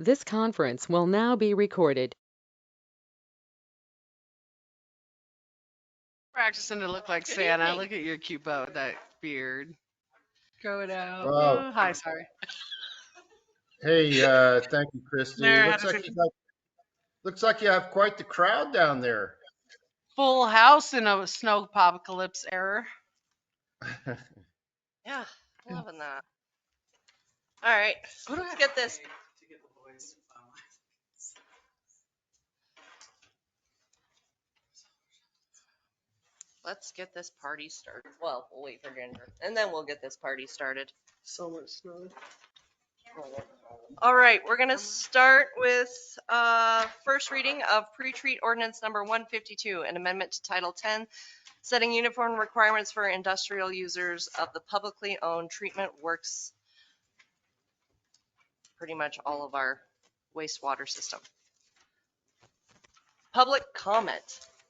This conference will now be recorded. Practicing to look like Santa. Look at your cute bow with that beard. Growing out. Wow. Oh, hi, sorry. Hey, thank you, Christy. There, I had to say Looks like you have quite the crowd down there. full house in a snow apocalypse era. Yeah, loving that. All right, let's get this. Let's get this party started. Well, we'll wait for Ginger, and then we'll get this party started. So much snow. All right, we're gonna start with first reading of pre-treat ordinance number 152, an amendment to Title 10, setting uniform requirements for industrial users of the publicly owned treatment works, pretty much all of our wastewater system. Public comment.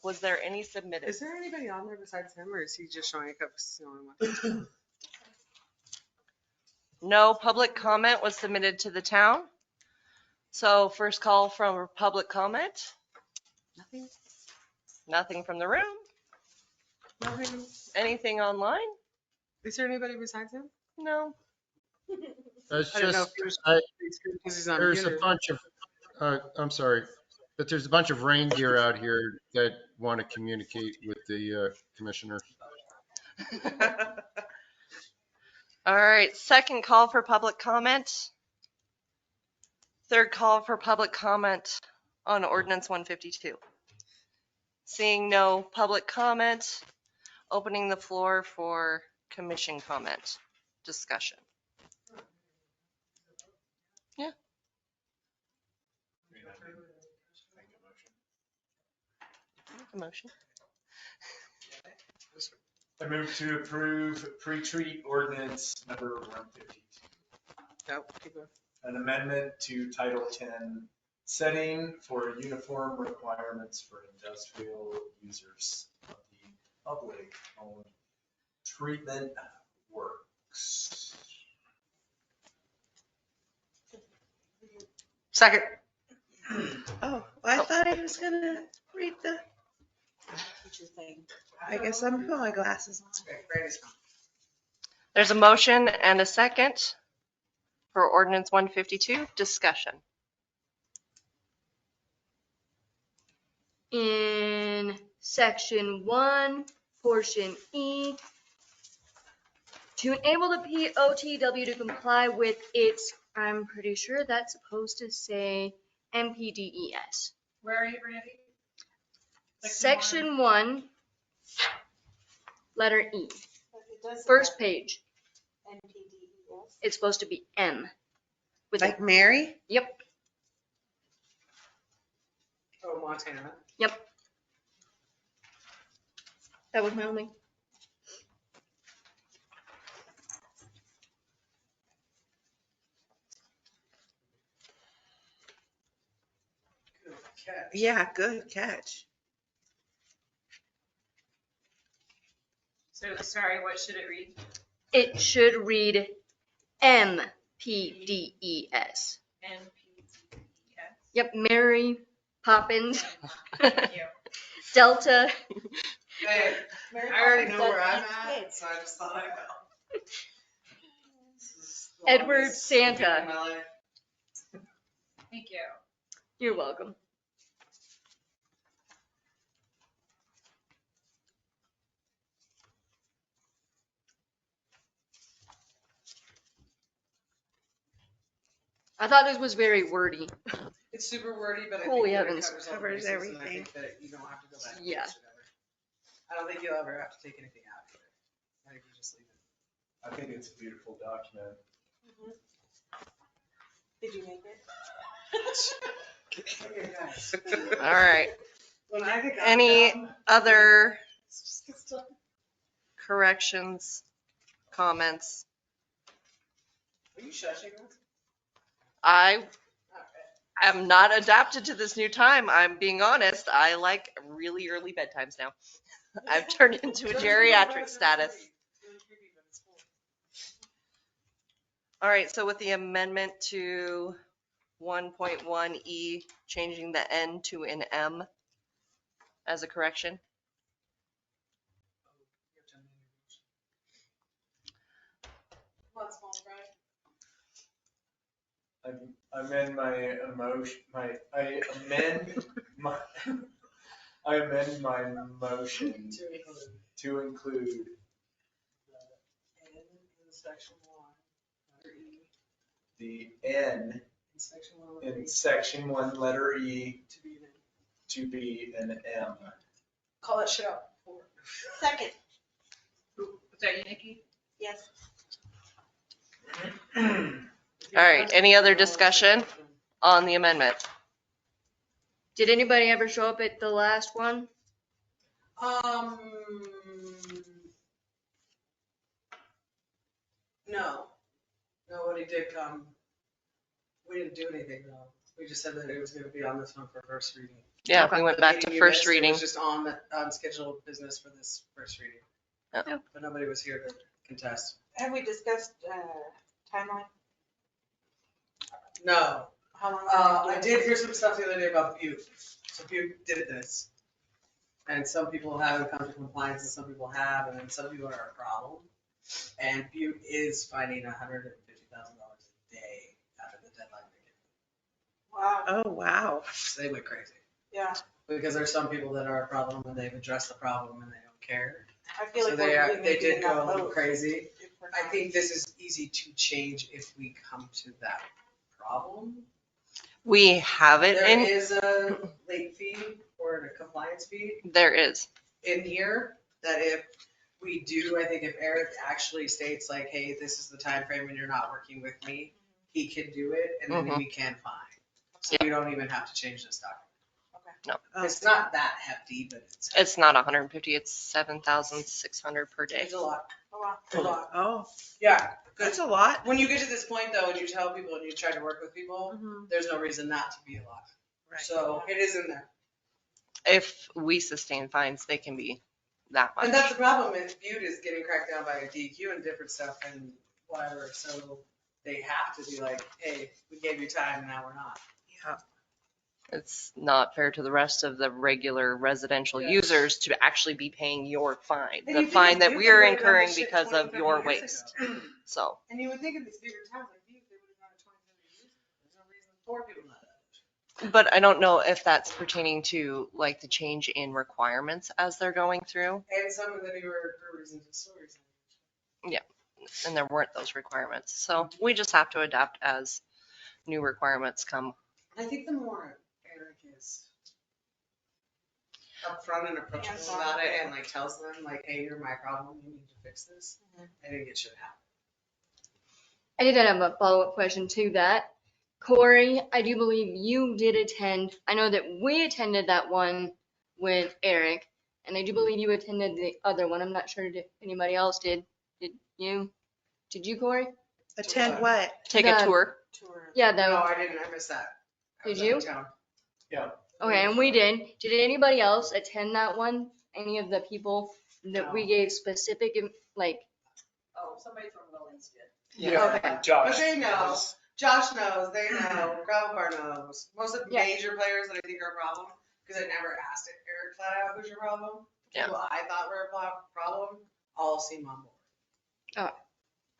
Was there any submitted? Is there anybody on there besides him, or is he just showing up because he's the only one? No public comment was submitted to the town. So first call from public comment. Nothing. Nothing from the room. Nothing. Anything online? Is there anybody besides him? No. It's I don't know just, if he was I, because he's on there's mute. a bunch of, I'm sorry, but there's a bunch of reindeer out here that want to communicate with the commissioner. All right, second call for public comment. Third call for public comment on ordinance 152. Seeing no public comment, opening the floor for commission comment discussion. Yeah. Make a motion. I move to approve pre-treat ordinance number 152, No, keep going. an amendment to Title 10, setting for uniform requirements for industrial users of the public-owned treatment works. Second. Oh, I thought I was gonna read the teacher thing. I guess I'm putting my glasses on. There's a motion and a second for ordinance 152 discussion. In section 1, portion E, to enable the POTW to comply with its, I'm pretty sure that's supposed to say MPDES. Where are you, Brandy? Section 1, letter E, first page. It's supposed to be M. With Like Mary? Yep, Oh, Montana. yep. That was my only. Yeah, good catch. So, sorry, what should it read? It should read MPDES. NPDES. Yep, Mary Poppins, Thank you. Delta. Hey, I already know where I'm at, so I just thought I'd go. Edward Santa. Thank you. You're welcome. I thought this was very wordy. It's super wordy, but I Holy think heavens. it all Covers bases, and I everything. think that you don't have to go back. and Yeah. fix it ever. I don't think you'll ever have to take anything out of it. I think you just leave it. I think it's a beautiful document. Did you make it? Okay, guys. All right. When I got Any done, other it's just gets done. corrections, comments? Are you shushing us? I am not adapted to this new time. I'm being honest. I like really early bedtimes now. I've turned into a geriatric status. All right, so with the amendment to 1.1E, changing the N to an M as a correction. I amend my emotion, I amend my, I amend my motion to include the N in section 1, letter E, to be an M. Call that shit out. Second. Was that you, Nikki? Yes. All right, any other discussion on the amendment? Did anybody ever show up at the last one? No. Nobody did come. We didn't do anything though. We just said that it was gonna be on this one for first reading. Yeah, Okay. we went The back meeting to you first missed, reading. It was just on scheduled business for this first reading. Yeah. But nobody was here to contest. Have we discussed timeline? No. How long? I did hear some stuff the other day about Butte. So Butte did this. And some people haven't come to compliance and some people have, and then some people are a problem. And Butte is finding $150,000 a day out of the deadline. Wow. Oh, wow. So they went crazy. Yeah. Because there's some people that are a problem and they've addressed the problem and they don't care. I feel So like they we're are, really they making did go enough a little votes crazy. if we're I not- think this is easy to change if we come to that problem. We have it There in, is a late fee or a compliance fee there is. in here that if we do, I think if Eric actually states like, hey, this is the time frame and you're not working with me, he can do it and then we can fine. So we don't even have to change this document. No. It's not that hefty, but It's not 150, it's 7,600 per day. it's a lot. Oh, wow. A lot. Oh. Yeah. That's a lot. When you get to this point though, and you tell people and you try to work with people, there's no reason not to be a lot. Right. So it is in there. If we sustain fines, they can be that much. And that's the problem, is Butte is getting cracked down by a DEQ and different stuff and whatever, so they have to be like, hey, we gave you time and now we're not. Yeah. It's not fair to the rest of the regular residential Yeah. users to actually be paying your fine, And the you think fine if that Butte we are would've done incurring this shit because 20, of 30 your years waste. ago. So, And you would think in these bigger towns like Butte, they would have done it 20, 30 years ago. There's no reason for people not to. but I don't know if that's pertaining to like the change in requirements as they're going through, And some of the newer breweries and distilleries. and there weren't those requirements. So we just have to adapt as new requirements come. I think the more Eric is upfront and approachable about it and like tells them like, hey, you're my problem, you need to fix this, I think it should happen. I did have a follow-up question to that. Corey, I do believe you did attend. I know that we attended that one with Eric, and I do believe you attended the other one. I'm not sure if anybody else did. Did you? Did you, Corey? Attend what? Take a The- tour. Tour. Yeah, No, the, I didn't, I missed that. I Did was out you? of town. okay, and we did. Did anybody else attend that one? Any of the people that we gave specific, like, Oh, somebody from Williams did. Yeah, Okay. Josh. But they know. Josh knows, they know, Gravel Bar knows. Most of the Yeah. major players that I think are a problem, because I never asked Eric flat out, who's your problem? Yeah. People I thought were a problem, all seem on board. Oh.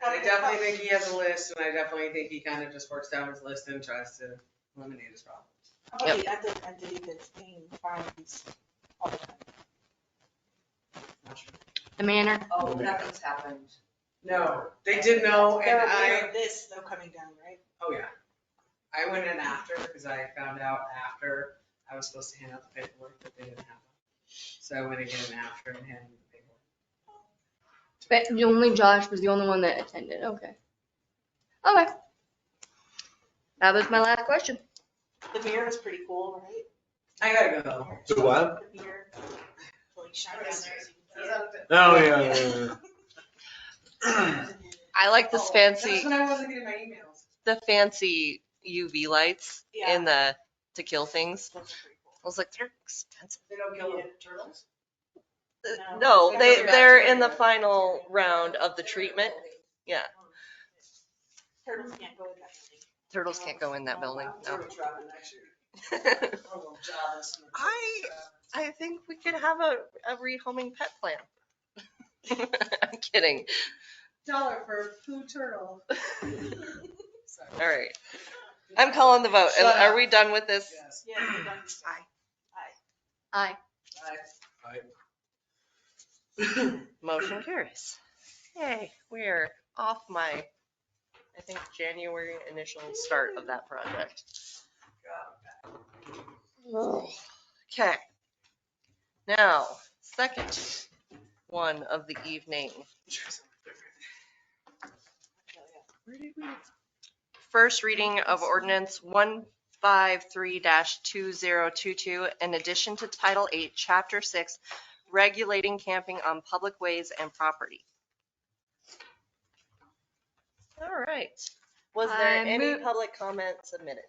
And I definitely think he has a list, and I definitely think he kind of just works down his list and tries to eliminate his problems. How about the entity that's paying fines all the time? Not sure. the manor? Oh, nothing's happened. No, they did know, and They're I, aware of this, though, coming down, right? oh yeah. I went in after, because I found out after I was supposed to hand out the paperwork that they didn't have them. So I went again after and handed them the paperwork. But only Josh was the only one that attended. Okay. Okay. That was my last question. The beer is pretty cool, right? I gotta go. The what? The beer. Like shine down there so you can see it. Oh, yeah. I like this Oh, fancy, That's when I wasn't getting my emails. the fancy UV lights Yeah. in the, to kill things. Those are pretty cool. I was like, they're expensive. They don't kill Yeah. the turtles? No, They're they're bacteria. in the final round of the treatment. Yeah. Turtles can't go in that thing. Turtles can't go in that building. No. Turtle trapping next year. Oh, well, Javis and the I- turtles I think we could have a rehoming pet plan. I'm kidding. $1 for food turtle. Sorry. All right. I'm calling the vote. Shut Are up. we done with this? Yes. Yes, we're done. Aye. Aye. Motion carries. Hey, we're off my, I think, January initial start of that project. Okay. Now, second one of the evening. First reading of ordinance 153-2022, in addition to Title 8, Chapter 6, regulating camping on public ways and property. All right. Was there I any move- public comment submitted?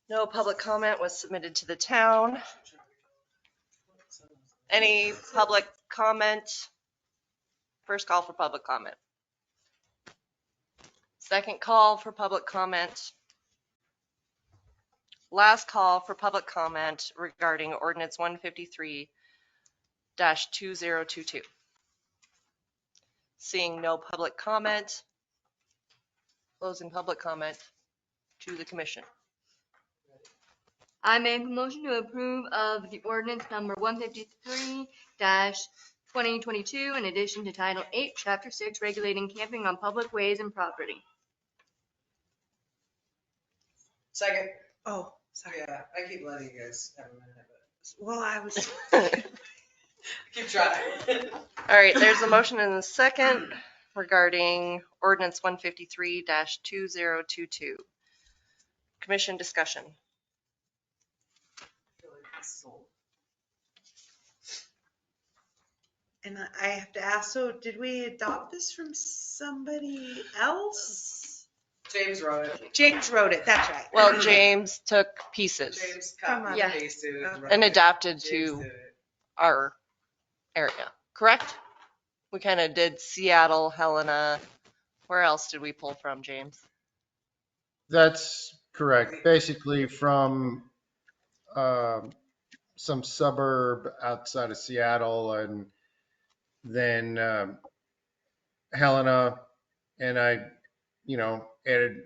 No public comment was submitted to the town. Any public comment? First call for public comment. Second call for public comment. Last call for public comment regarding ordinance 153-2022. Seeing no public comment, closing public comment to the commission. I make a motion to approve of the ordinance number 153-2022, in addition to Title 8, Chapter 6, regulating camping on public ways and property. Second. Oh, sorry. Yeah, I keep letting you guys have a minute, but Well, I was, keep trying. All right, there's a motion and a second regarding ordinance 153-2022. Commission discussion. and I have to ask, so did we adopt this from somebody else? James wrote it. James wrote it, that's right. Well, James took pieces James Come copied on. and Yeah. pasted it. Okay. wrote and it. adapted James to did it. our area, correct? We kind of did Seattle, Helena. Where else did we pull from, James? That's correct. Basically from some suburb outside of Seattle, and then Helena, and I, added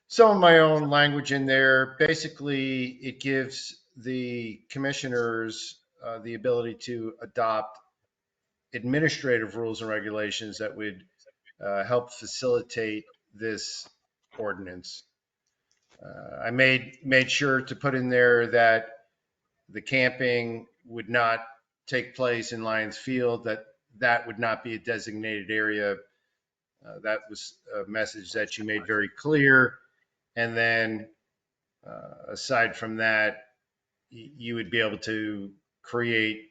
some of my own language in there. Basically, it gives the commissioners the ability to adopt administrative rules and regulations that would help facilitate this ordinance. I made sure to put in there that the camping would not take place in Lions Field, that would not be a designated area. That was a message that you made very clear. And then aside from that, you would be able to create,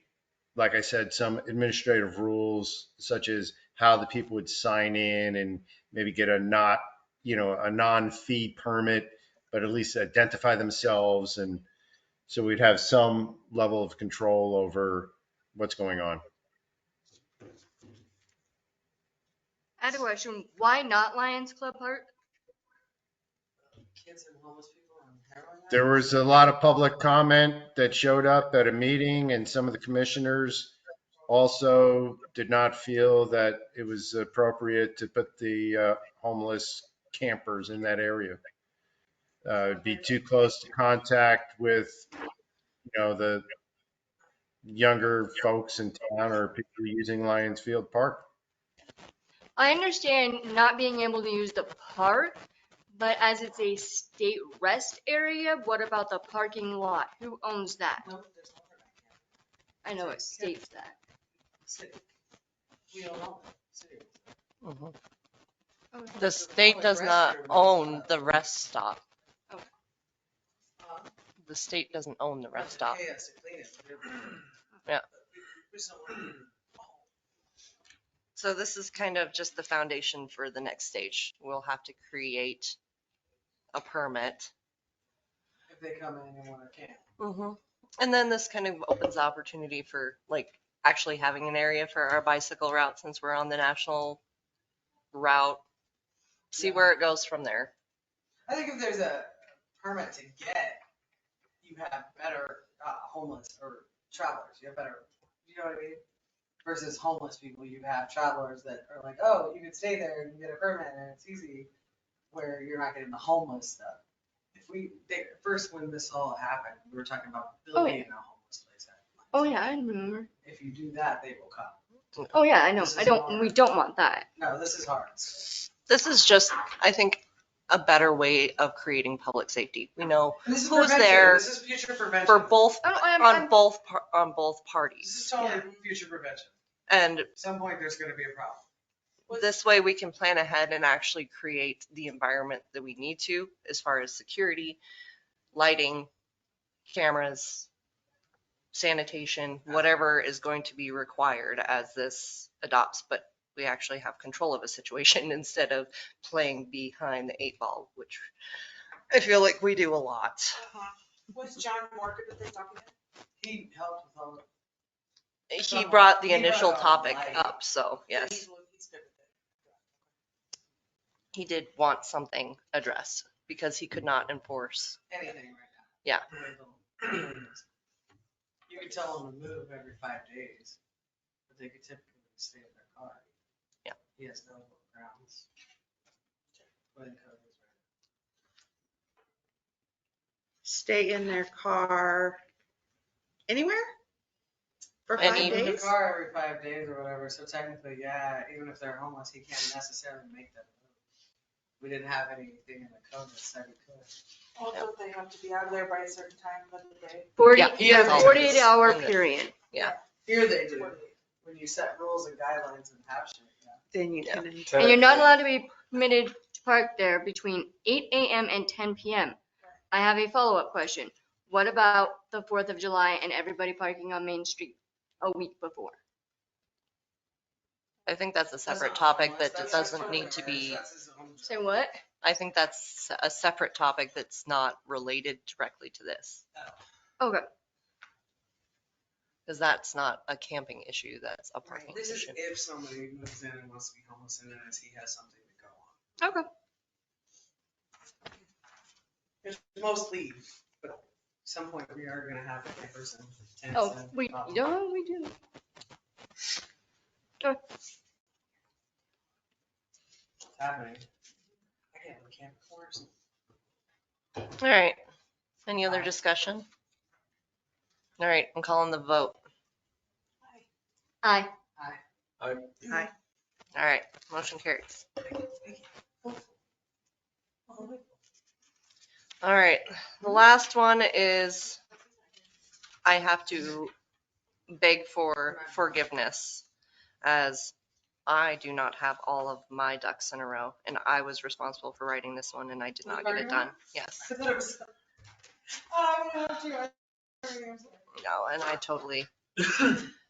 like I said, some administrative rules, such as how the people would sign in and maybe get a non-fee permit, but at least identify themselves. And so we'd have some level of control over what's going on. I had a question. Why not Lions Club Park? Kids and homeless people on heroin. There was a lot of public comment that showed up at a meeting, and some of the commissioners also did not feel that it was appropriate to put the homeless campers in that area. It'd be too close to contact with, the younger folks in town or people using Lions Field Park. I understand not being able to use the park, but as it's a state rest area, what about the parking lot? Who owns that? No, there's no permit. I know it states that. City. We don't own it. City. The state does not own the rest stop. The state doesn't own the rest stop. Pay us to clean it. Yeah. We just don't want it. So this is kind of just the foundation for the next stage. We'll have to create a permit. If they come in and want to camp. And then this kind of opens the opportunity for actually having an area for our bicycle route, since we're on the national route. see where it goes from there. I think if there's a permit to get, you have better homeless or travelers. You have better, you know what I mean? Versus homeless people, you have travelers that are like, oh, you can stay there and you get a permit and it's easy, where you're not getting the homeless stuff. First when this all happened, we were talking about building a homeless place. Oh yeah, I remember. If you do that, they will come. Oh yeah, I know. This is We hard. don't want that. No, this is hard. This is just, I think, a better way of creating public safety. We know And this is who's prevention. there This is future prevention. for both, Oh, on both This parties. is totally future prevention. And At some point, there's gonna be a problem. this way we can plan ahead and actually create the environment that we need to as far as security, lighting, cameras, sanitation, whatever is going to be required as this adopts, but we actually have control of a situation instead of playing behind the 8 ball, which I feel like we do a lot. Was John Moore good with this document? He helped with all of He brought the He brought initial it on topic light. up, so yes, He's good with it. he did want something addressed because he could not enforce. anything right now. Yeah. You could tell them to move every 5 days, but they could typically stay in their car. Yeah. He has no grounds. What in code is right? Stay in their car anywhere? For 5 Any- In the days? car every 5 days or whatever, so technically, yeah, even if they're homeless, he can't necessarily make them move. We didn't have anything in the code that said he could. Oh, don't they have to be out of there by a certain time of the day? 40, Yeah, you have it's 48-hour in the- period. Here they do, when you set rules and guidelines and have shit, yeah. Then you Yeah. can. And you're not allowed to be permitted to park there between 8 a.m. and 10 p.m. I have a follow-up question. What about the 4th of July and everybody parking on Main Street a week before? I think that's a That's separate not topic homeless, that that's doesn't totally need to homeless, be, that's his own Say job. what? I think that's a separate topic that's not related directly to this. Okay. Because that's not a camping issue, that's a Right, parking this is issue. if somebody moves in and wants to be homeless and then he has something to go on. Okay. There's most leave, but at some point we are gonna have campers and tents. Oh, and we blah, blah, do. We do. Okay. It's happening. I can't really camp corners. All right, any other Aye. discussion? All right, I'm calling the vote. Aye. Hi. All right, motion carries. All right, the last one is I have to beg for forgiveness as I do not have all of my ducks in a row and I was responsible for writing this one and I did not get it done. Yes, I thought it was. Oh, I don't have to. no, and I totally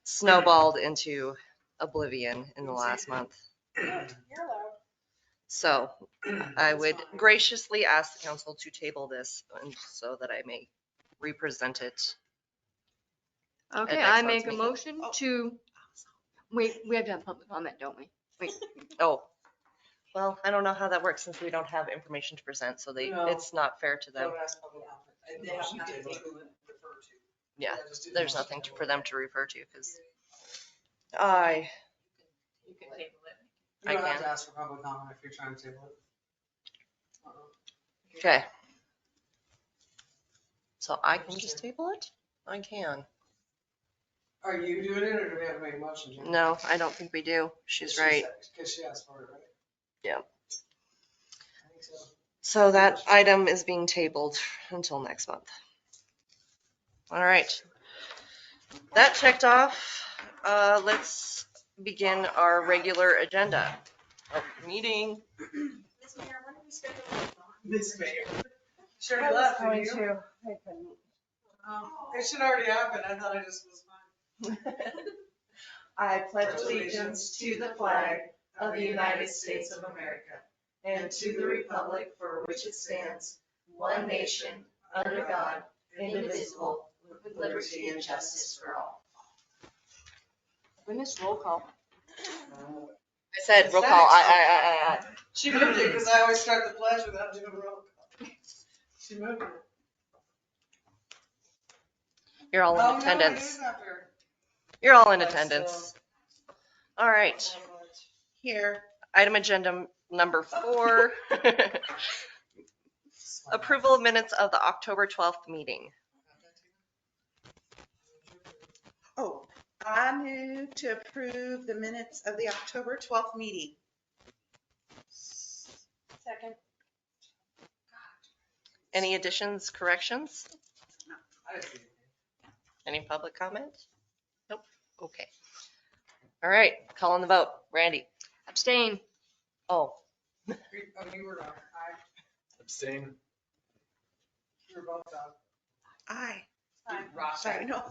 snowballed into oblivion in the last month. You're allowed. So I would graciously ask the council to table this and so that I may represent it. Okay, next I month's make a meeting. motion to, wait, we have to have public comment, don't we? Oh, well, I don't know how that works since we don't have information to present, so No. it's not fair to them. Don't ask public comment. They have to table it and refer to. Yeah, just do the there's motion nothing table for it. them to refer to because You can table it. You don't I have can. to ask for public comment if you're trying to table it. okay. So I can just table it? I can. Are you doing it or do we have to make a motion? Jen? No, I don't think we do. She's right. Because she asked for it, right? Yeah. I think so. So that item is being tabled until next month. All right. That checked off. Let's begin our regular agenda. Oh, meeting. Ms. Mayor, when are we scheduling? Miss Mayor. She already left, didn't you? It should already happen. I thought it just was fine. I pledge allegiance to the flag of the United States of America and to the republic for which it stands, one nation, under God, indivisible, with liberty and justice for all. We missed roll call. I said roll call. I. She moved it because I always start the pledge without doing roll call. She moved it. You're all Oh, in no, attendance. it is after. You're all in But attendance. still. All right. Here. Item agenda number 4. Approval of minutes of the October 12th meeting. Oh, I move to approve the minutes of the October 12th meeting. Second. Any additions, corrections? I didn't see it. Any public comment? Nope. Okay. All right. Calling the vote. Randy. Abstain. Oh, Oh, you were up. Abstain. You were both up. Aye. Rock Sorry, no. all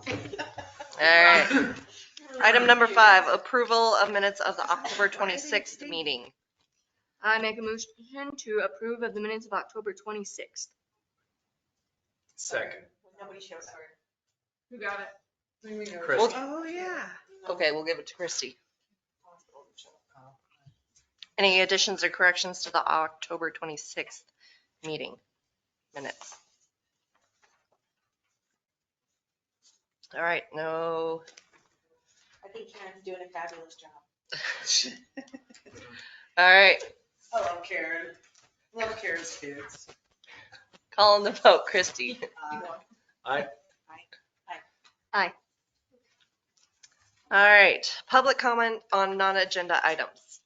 right. Item number 5, approval of minutes of the October 26th meeting. I make a motion to approve of the minutes of October 26th. Second. Nobody showed up. Who got it? Chris. Well, Oh, yeah. okay, we'll give it to Christy. Any additions or corrections to the October 26th meeting minutes? All right, no. I think Karen's doing a fabulous job. All right, I love Karen. Love Karen's kids. calling the vote, Christy. Aye. Aye. All right, public comment on non-agenda items.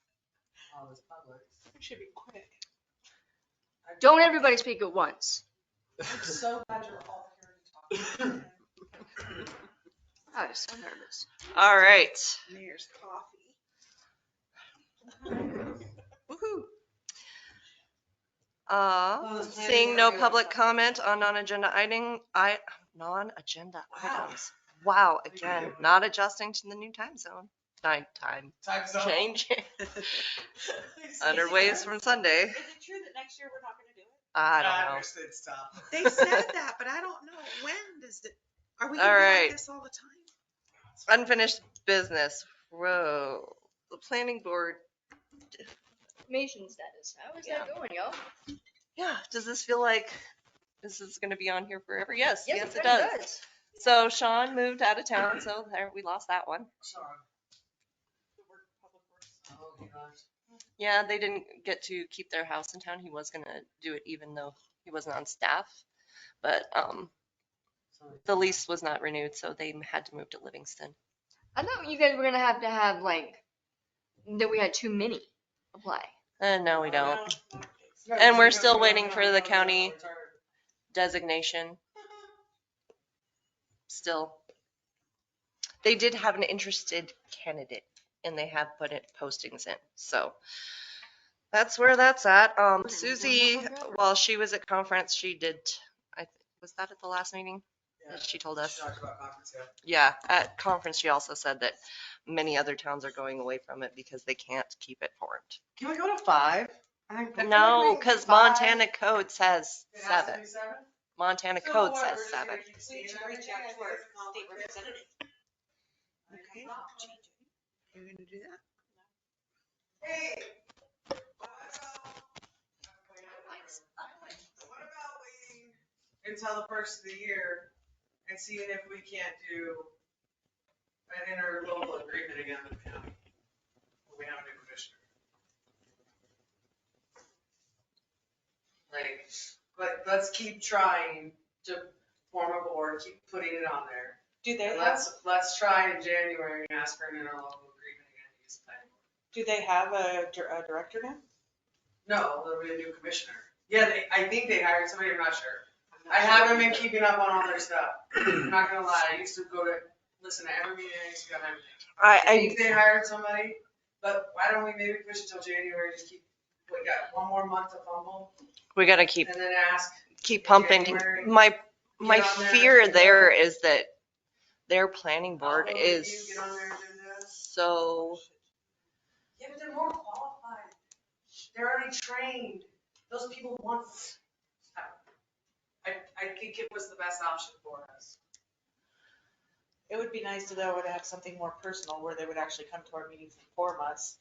Oh, it's public. It should be quick. Don't everybody speak at once. I'm so glad you're all here to talk. I was so nervous. All right, Mayor's coffee. Woohoo. seeing no public comment on non-agenda non-agenda items. Wow, again, not adjusting to the new time zone. Time Time zone. change. Underways from Sunday. Is it true that next year we're not going to do it? I don't know. Understood stuff. They said that, but I don't know. When does it, are we All going to be right. like this all the time? Unfinished business. Whoa. The planning board. Information status. How is that going, y'all? Yeah. Does this feel like this is going to be on here forever? Yes. Yes, it kinda does. So Sean moved out of town, so there we lost that one. Sorry. Oh, you guys. Yeah, they didn't get to keep their house in town. He was going to do it even though he wasn't on staff. But the lease was not renewed, so they had to move to Livingston. I thought you guys were gonna have like that we had too many apply. And no, we don't. No, And we're no, still no, waiting no, for no, the no, county no, it's already- designation. Still. They did have an interested candidate and they have put it postings in. So that's where that's at. Susie, while she was at conference, she did, was that at the last meeting? Yeah, She told us. she talked about conference, yeah. Yeah, at conference, she also said that many other towns are going away from it because they can't keep it formed. Can we go to 5? I feel No, like we- because 5. Montana code says It has to 7. be 7? Montana So code what, says we're just 7. gonna keep We seeing should everything reach out as to our it's state complicated? representative. Okay. You're going to do that? Hey. What about waiting until the first of the year and seeing if we can't do an interlocal agreement again with the county? When we have a new commissioner. Like, let's keep trying to form a board, keep putting it on there. Do they And have, let's try in January and ask for an interlocal agreement again. to use the planning board. do they have a director now? No, there'll be a new commissioner. Yeah, I think they hired somebody, I'm not sure. I haven't been keeping up on all their stuff. I'm not gonna lie, I used to go to, listen to every meeting, I used to go to everything. I I think they hired somebody, but why don't we maybe push it till January, just keep, we got one more month to fumble, we gotta keep and then ask. pumping. January. My Get on there, fear get there on. is that their planning board I'll go is with you, get on their agenda. so. Yeah, but they're more qualified. They're already trained. Those people want. I think it was the best option for us. It would be nice to though to have something more personal where they would actually come to our meetings and inform us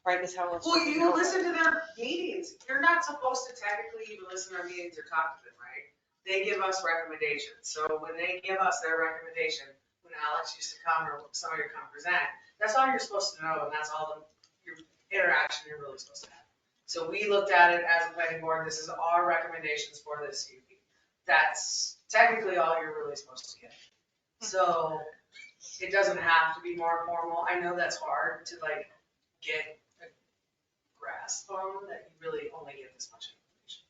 Right, because how else? Well, would we you know listen that? to their meetings. You're not supposed to technically even listen to their meetings or talk to them, right? They give us recommendations. So when they give us their recommendation, when Alex used to come or somebody would come present, that's all you're supposed to know, and that's all your interaction you're really supposed to have. So we looked at it as a planning board. This is our recommendations for this CUP. That's technically all you're really supposed to get. So it doesn't have to be more formal. I know that's hard to like get a grasp on, that you really only get this much information.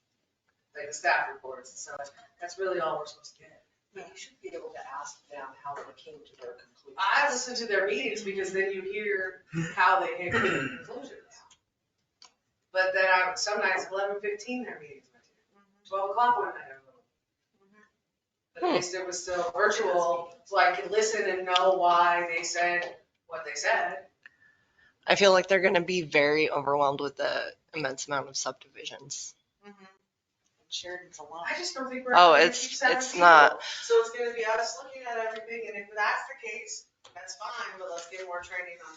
Like the staff reports and stuff, that's really all we're supposed to get. You should be able to ask them how they came to their conclusion. I listen to their meetings because then you hear how they came to their conclusions. But then some nights 11:15 their meetings went to, 12 o'clock one night. But at least it was still virtual, so I could listen and know why they said what they said. I feel like they're gonna be very overwhelmed with the immense amount of subdivisions. Sheridan's a lot. I just don't think we're. Oh, gonna it's keep 7 it's people. not. So it's gonna be us looking at everything, and if that's the case, that's fine, but let's get more training on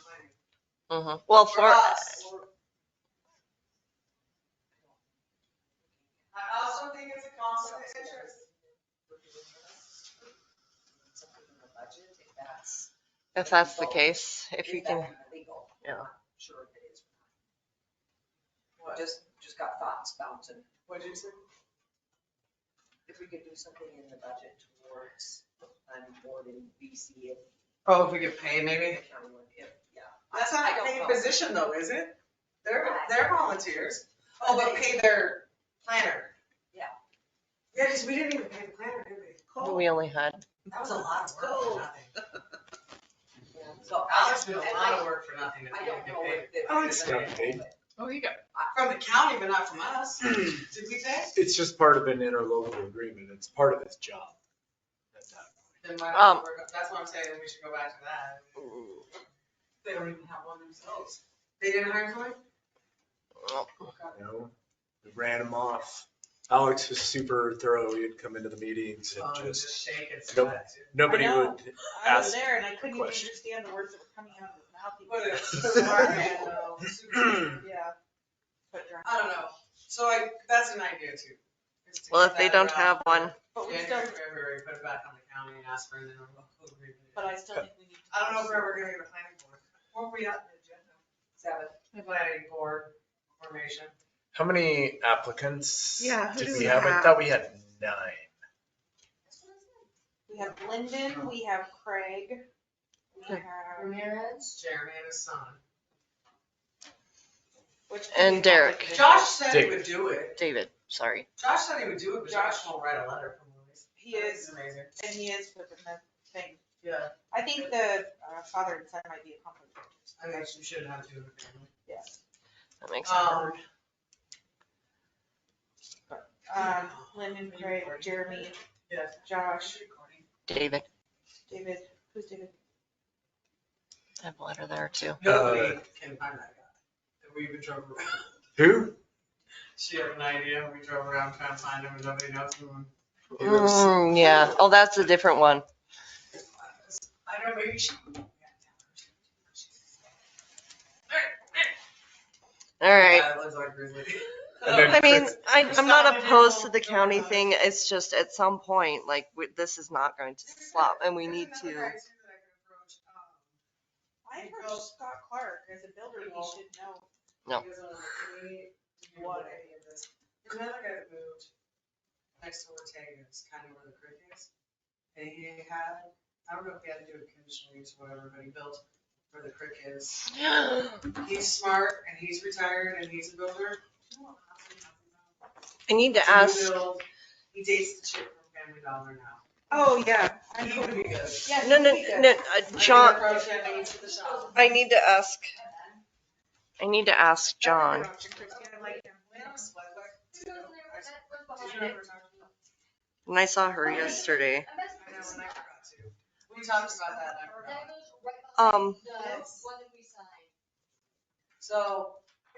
planning. Well, For for us. I also think it's a conflict of interest. Something in the budget, if that's the case, if you can, legal. yeah. I'm sure it is. What? Just got thoughts bouncing. What'd you say? If we could do something in the budget towards planning board in BC. Oh, if we get paid, maybe? Yeah. That's not I a don't paid know. position though, is it? They're volunteers. Oh, but pay their planner. Yeah. Yeah, because we didn't even pay the planner, did we? We only had. That was a lot of work for nothing. So Alex did a lot of work for nothing. I don't know if. Alex got paid. Oh, you got. From the county, but not from us. Did we pay? It's just part of an interlocal agreement. It's part of his job. At that point. Then why don't we that's what I'm saying, we should go back to that. They don't even have one themselves. They didn't hire someone? You know, we ran him off. Alex was super thorough. He'd come into the meetings and just shake it. nope. Nobody I know. would I was ask there and I couldn't even questions. understand the words that were coming out of his mouth. He What was is so smart smart. man though, super smart. Yeah. But drunk. I don't know. So that's an idea too. is to Well, get if they that don't around have for one, But we January, still, February, put it back on the county and ask for an interlocal agreement. but I still think we need to. I don't know if we're ever gonna get a planning board. Where are we at in the agenda? 7. The planning board formation. How many applicants Yeah, who did do we we have? I have? thought we had 9. We have Lyndon, we have Craig, we have. Ramirez. Jeremy and his son. Which And Derek. Josh said he David. would do it. David, sorry. Josh said he would do it, but Josh Josh. won't write a letter from Louis. He is, Amazing. and he is for the thing. Yeah, I think the father and son might be a conflict. of interest. I think you should have to in the family. Yes. That makes it hard. Lyndon, Craig, Jeremy, Yes. Josh, David, David, who's David? I have a letter there too. Nobody can find that guy. And we even drove around. Who? She had an idea, we drove around trying to find him and nobody knows who he Yeah. Oh, that's a different one. I know, maybe she. All right. Yeah, it looks like Grizzly. And then I mean, Chris- I'm not opposed to the county thing. It's just at some point, like, this is not going to flop and we need to. I approached Scott Clark as a builder, he should know. No. What? There's another guy that moved next to Ortega's, kind of where the creek is. And he had, I don't know if he had to do a conditional use or whatever, but he built where the creek is. He's smart and he's retired and he's a builder. I need to It's a ask. new build. He dates the chick from Family Dollar now. Oh, yeah. He would be good. Yeah, No, no, he'd be good. no, I John, can approach him and he's at the shop. I need to ask John. I like him. And I saw her yesterday. I know, and I forgot to. We talked about that and I forgot. So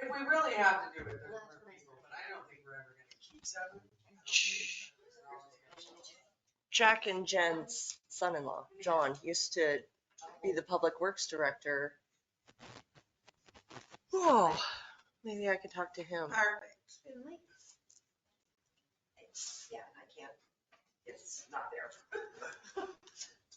if we really have to do it, then we're people, but I don't think we're ever gonna keep 7. Jack and Jen's son-in-law, John, used to be the public works director Oh, maybe I could talk to him. Perfect. Yeah, I can't. It's not there.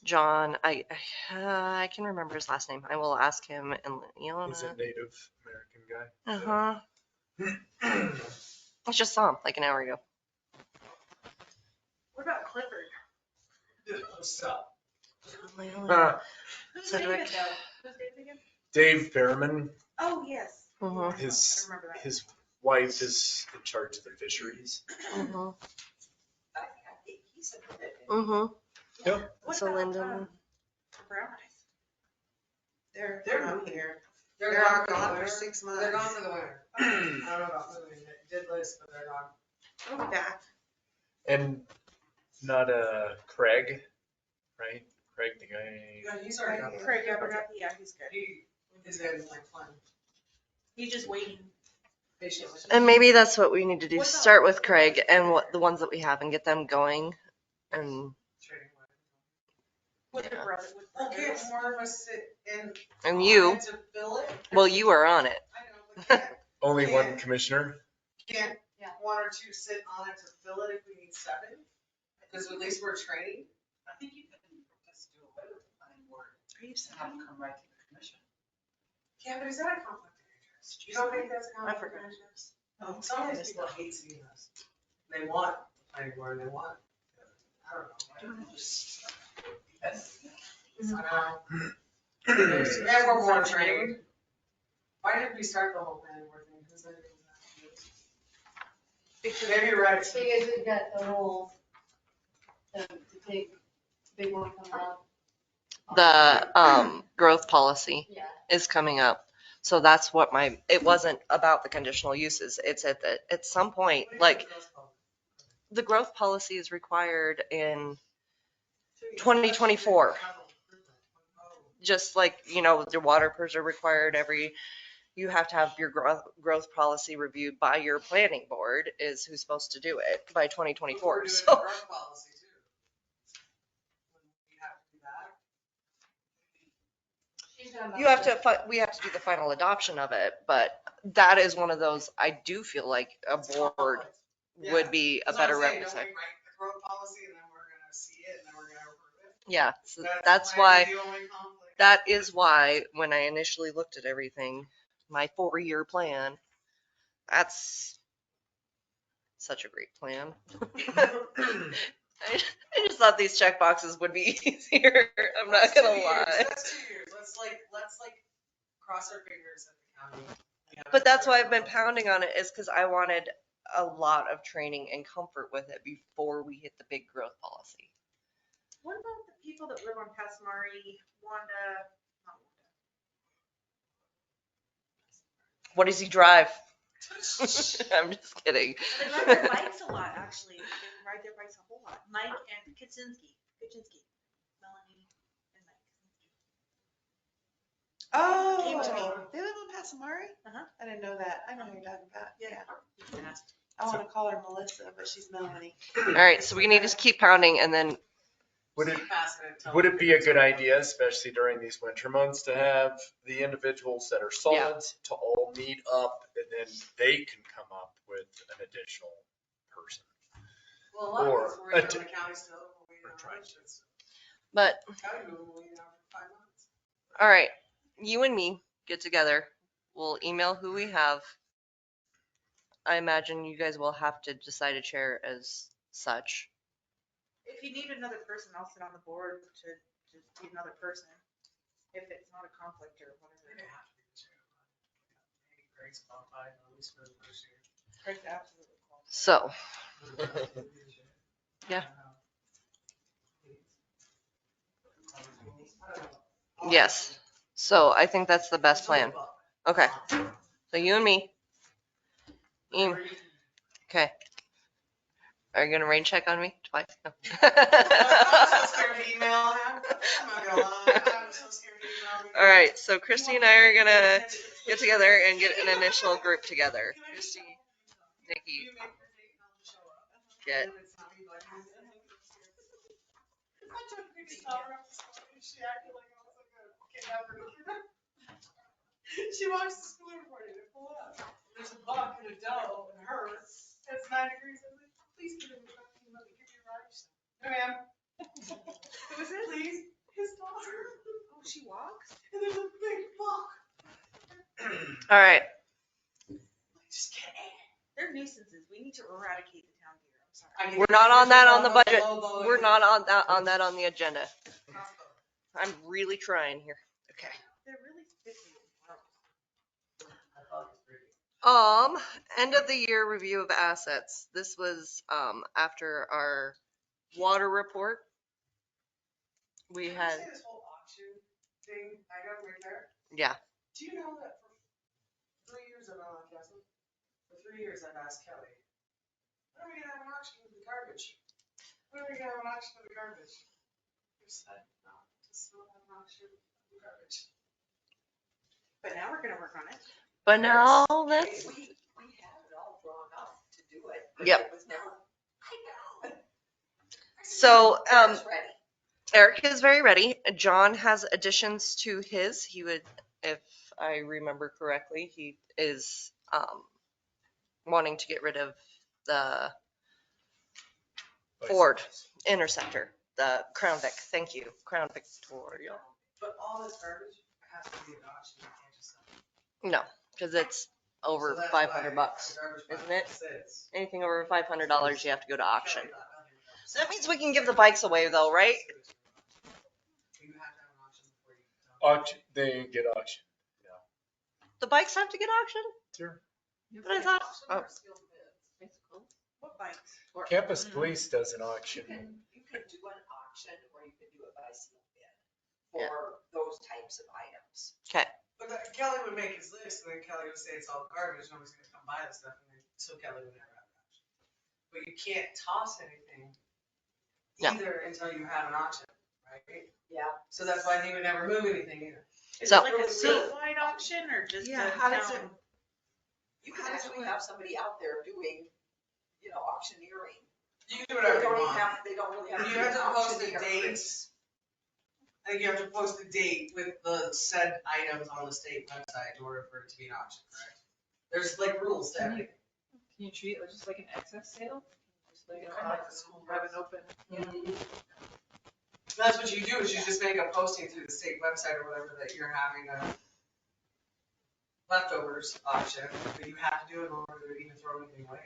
John, I can remember his last name. I will ask him and Ilona. He's a Native American guy. Uh-huh. I just saw him like an hour ago. What about Clifford? What's up? Who's Cedric. David though? Who's David again? Dave Behrman, Oh, yes. Mhm. I his remember that. his wife is in charge of the fisheries. Mm-hmm. I think he said that. Mm-hmm. Yep. What So about, Lyndon. Brown eyes? They're not moving. here. They're They're gone gone for for 6 6 months. They're gone months. for the winter. I don't know about moving. They did list, but they're gone. We'll be back. And not Craig, right? Craig, the guy. Yeah, he's already gone. Craig Abergathi, yeah, he's good. He is in like fun. He's just waiting. Patiently. And maybe that's what we need to do. What's up? Start with Craig and what the ones that we have and get them going. And Trading With the Yeah. brother, with Well, can't brothers. more of us sit in and you, line to fill it? well, you are on it. I know, but Only Yeah. one commissioner. can't Yeah. one or two sit on it to fill it if we need 7? Because at least we're trained. I think you can just do away with the planning board. Are you Have them come right to the commission. Yeah, but is that a conflict of interest? You don't think that's a conflict of forgot. interest? Some of these people hate seeing us. They want planning board, they want, I don't know. And we're more trained. Why did we start the whole planning board thing? Who's that? Maybe you're right. So you guys have got the whole, the big one coming up. The growth policy Yeah. is coming up. So that's what it wasn't about the conditional uses. It's at some point, like the growth policy is required in 2024. Just like, the water PERs are required you have to have your growth policy reviewed by your planning board is who's supposed to do it by 2024. So we have to do the final adoption of it, but that is one of those, I do feel like a board would be a better representative. Don't we write the growth policy and then we're gonna see it and then we're gonna approve it? Yeah, so That's why, the only conflict. that is why when I initially looked at everything, my 4-year plan, that's such a great plan. I just thought these check boxes would be easier. I'm not That's gonna 2 years. lie. That's 2 years. Let's cross our fingers at the county. Yeah. But that's why I've been pounding on it, is because I wanted a lot of training and comfort with it before we hit the big growth policy. What about the people that live on Pasmari, Wanda, not Wanda? What does he drive? I'm just kidding. They ride their bikes a lot, actually. They ride their bikes a whole lot. Mike and Kaczynski. Melanie and Mike. Oh, Came to me. they live on Passamari? Uh-huh. I didn't know that. I know who you're talking about. Yeah. You can ask. I want to call her Melissa, but she's Melanie. All right, so we need to keep pounding and then Would it Keep passing it till- would it be a good idea, especially during these winter months, to have the individuals that are solids to all meet up and then they can come up with an additional person? Well, a lot or of us were in the county still. or try to. but County will wait out for 5 months. all right, you and me get together. We'll email who we have. I imagine you guys will have to decide a chair as such. If you need another person, I'll sit on the board to just be another person. If it's not a conflict or whatever. They have to be the chair. Maybe Greg's qualified, at least for the first year. Craig's absolutely cool. So, Yeah. yes. So I think that's the best plan. Okay. So you and me. Okay. Are you gonna rain check on me twice? No. I'm so scared to email him. I'm not gonna lie. I'm so scared to email him. All right. So Christy and I are gonna get together and get an initial group together. Christy, Nikki, Jet. She walks to school every morning to pull up. There's a buck and a doe and her. It's 9 degrees. I'm like, please get in the truck and let me give you a ride. She's like, no, ma'am. Who is it? Please, his daughter. Oh, she walks? And there's a big buck. All right. Just kidding. They're nuisances. We need to eradicate the town deer. I'm sorry. I can We're give not you on that on the pictures budget. of Lobo We're and- not on that on the agenda. I'm really trying here. Okay. They're really sticky and gross. I thought it was pretty. End of the year review of assets. This was after our water report. We Can I had, say this whole auction thing, I got right there? yeah. Do you know that for 3 years I've been on council? For 3 years I've asked Kelly, when are we gonna have an auction of the garbage? When are we gonna have an auction of the garbage? You said, no, just not have an auction of the garbage. But now we're gonna work on it. But now let's, We had it all drawn up to do it. Yep. It was never, I know. so It's ready. Eric is very ready. John has additions to his. He would, if I remember correctly, he is wanting to get rid of the Ford Interceptor, the Crown Vic. Thank you, Crown Victoria. But all this garbage has to be an auction, you can't just sell it. No, because it's over So that's $500, why the garbage isn't man it? sits. Anything over $500, you have to go to auction. Kelly thought nothing of it. So that means we can give the bikes away though, right? You have to have an auction before you dump. Auction, they get auction. The bikes have to get auctioned? Sure. But I thought, Auction oh, or sealed bids. What bikes? Campus Police does an auction. You can do an auction or you can do it by sealed bid Yeah. for those types of items. okay. But Kelly would make his list, and then Kelly would say it's all garbage, nobody's gonna come buy this stuff, and then, so Kelly would never have an auction. But you can't toss anything No. either until you have an auction, right? Yeah. So that's why he would never move anything either. Is So- it like a statewide auction or just a How does it, town? you can actually have somebody out there doing, auctioneering. You can do whatever you want. They don't really have. You to have be to an post a auctioneer. date. I think you have to post a date with the said items on the state website in order for it to be an auction, correct? There's like rules to everything. Can you treat it just like an excess sale? Just like, Kind of like the school have an open. That's what you do, is you just make a posting through the state website or whatever that you're having a leftovers auction, but you have to do it in order to even throw anything away.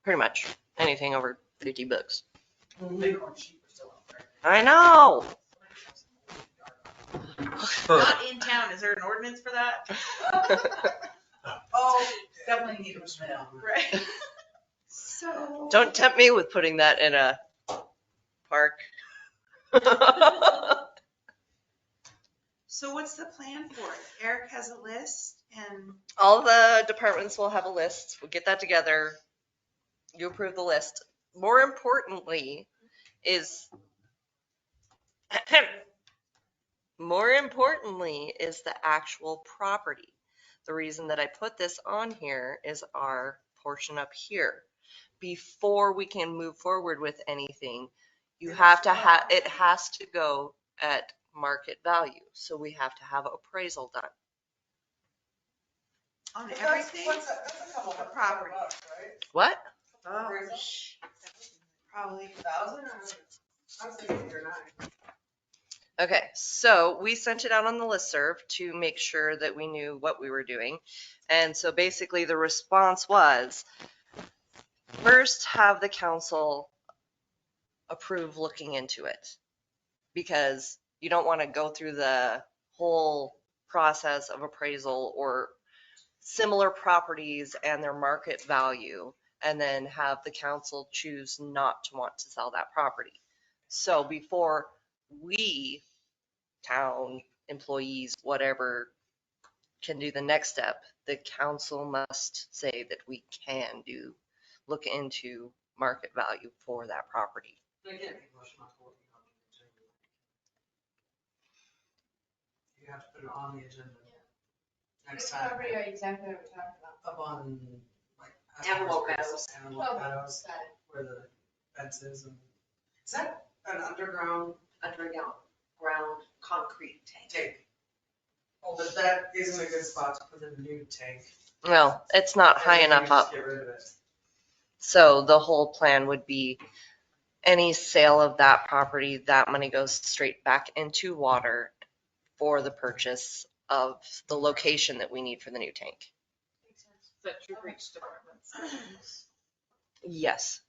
Pretty much anything over $50. Bighorn sheep are still out there. I know. Not in town. Is there an ordinance for that? Oh, Definitely need a smell. Right. So. Don't tempt me with putting that in a park. So what's the plan for it? Eric has a list and All the departments will have a list. We'll get that together. You approve the list. More importantly is the actual property. The reason that I put this on here is our portion up here. Before we can move forward with anything, you have to have, it has to go at market value. So we have to have appraisal done. on But everything? That's a couple The of property. bucks, right? What? Oh, Appraisal? probably. 1,000? I was thinking 8 or 9. Okay, so we sent it out on the listserv to make sure that we knew what we were doing. And so basically the response was, first have the council approve looking into it. Because you don't want to go through the whole process of appraisal or similar properties and their market value, and then have the council choose not to want to sell that property. So before we, town employees, whatever, can do the next step, the council must say that we can look into market value for that property. They can't make a motion on what we have on the agenda. You have to put it on the agenda next time. are you exactly what we're talking about? Up on, like. Antelope Meadows. Antelope Meadows, Got it. where the fence is and, is that an underground Underground concrete tank. tank? Oh, but that isn't a good spot to put in a new tank. No, it's not high Maybe enough just up. Get rid of it. So the whole plan would be any sale of that property, that money goes straight back into water for the purchase of the location that we need for the new tank. That should reach departments. Yes.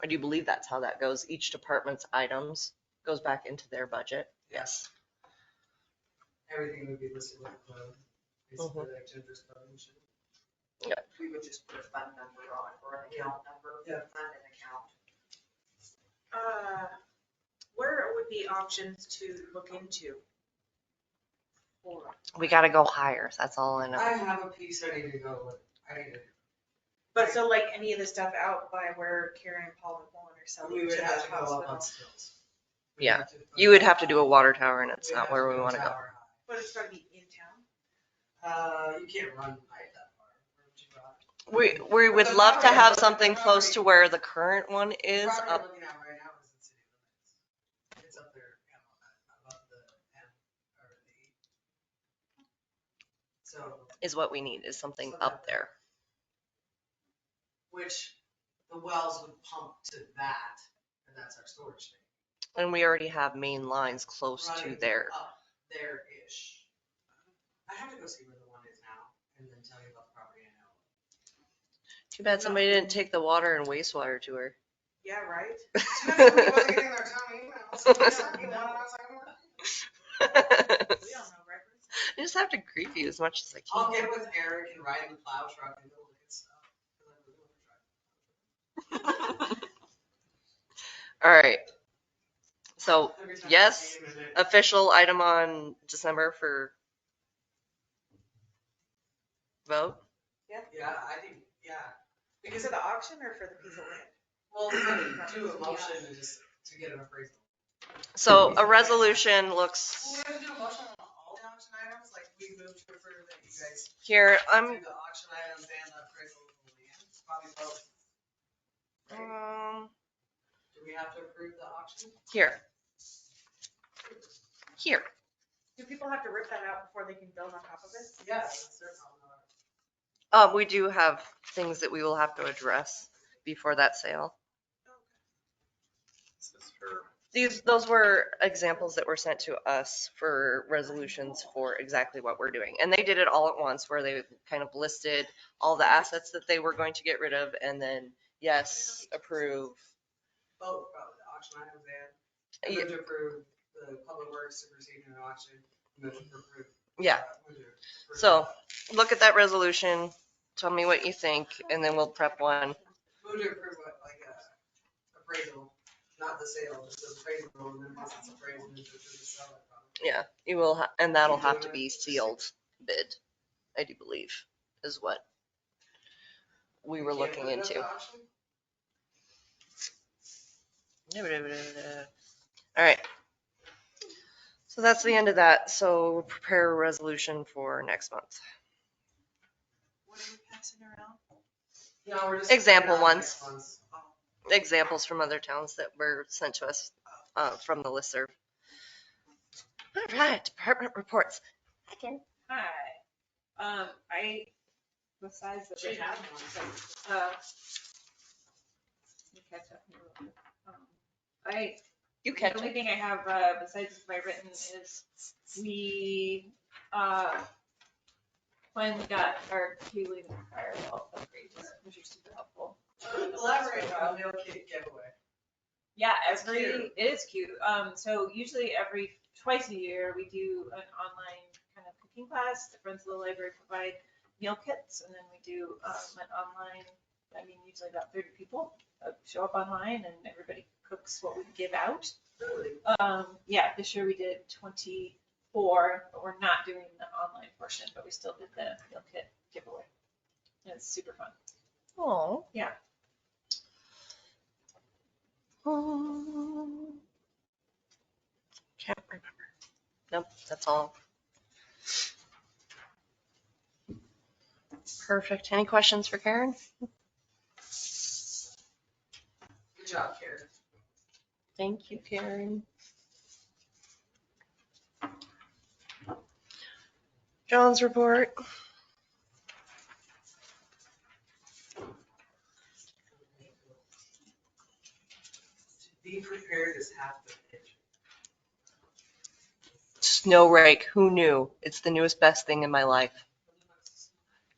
I do believe that's how that goes. Each department's items goes back into their budget. Yes. Everything would be listed with the code. Basically, like Jennifer's code and shit. We would just put a fund number on it or an account number, Yeah. fund an account. Where would be options to look into? We got to go higher. That's all I know. I have a piece I need to go with. I need to. But so like any of the stuff out by where Karen and Paul and Bowen are selling. We would to have the to go up on hospitals. stilts. Yeah. You would have to do a water tower, and it's not where we want to go. But it's gotta be in town. You can't run pipe that far. Where would you run? We would love to have something close to where the current one is The property up. I'm looking at right now is in city limits. It's up there, above the M or the E. So, Is what we need, is something up there. which the wells would pump to that, and that's our storage tank. And we already have main lines close to Running there. Up there-ish. I have to go see where the one is now, and then tell you about the property I know. Too bad somebody didn't take the water and wastewater to her. Yeah, right? Somebody wasn't getting their town emails. They sent me one, and I was like, We don't know, right? I just have to creep you as much as I I'll can. get with Eric and ride in the plow truck and go look at stuff. 'Cause I really want to try. All right. So Every time I yes, came in it- official item on December for vote. Yeah, I think, yeah. Because of the auction or for the piece of land? Well, we're gonna do a motion and just to get an appraisal. So a resolution looks Well, we're gonna do a motion on all the auction items, like we moved to approve that you guys here. do the auction items and the appraisal of the land. Probably both. Right? Do we have to approve the auction? Here. Do people have to rip that out before they can build on top of it? Yeah, that's their problem. We do have things that we will have to address before that sale. This is for Those were examples that were sent to us for resolutions for exactly what we're doing. And they did it all at once where they kind of listed all the assets that they were going to get rid of and then, yes, approve. Both, probably the auction items and move to approve the public works superseding an auction. Move to approve. Yeah. Move to approve. So look at that resolution, tell me what you think, and then we'll prep one. Move to approve what, like a appraisal, not the sale, just the appraisal, and then once it's appraised, move to approve the sale. Yeah, you will, and that'll have to be sealed bid, I do believe, is what we were looking into. All right. So that's the end of that. So prepare a resolution for next month. What are we passing around? No, we're just. Example putting it on ones. next month's. Examples from other towns that were sent to us from the listserv. All right, department reports. Again. Hi. Besides the. She has one. Let me catch up here real quick. You The catch only it. thing I have besides my written is we finally got our cabling and firewall upgrades, which are super helpful. Elaborate on the kit giveaway. Yeah, It's cute. it is cute. So usually twice a year, we do an online kind of cooking class. The Friends of the Library provide meal kits, and then we do an online, usually about 30 people show up online, and everybody cooks what we give out. Really? Yeah, this year we did 24, but we're not doing the online portion, but we still did the meal kit giveaway. And it's super fun. Oh. Yeah. Can't remember. Nope, that's all. Perfect. Any questions for Karen? Good job, Karen. Thank you, Karen. John's report. Be prepared is half the pitch. Snow rake, who knew? It's the newest best thing in my life.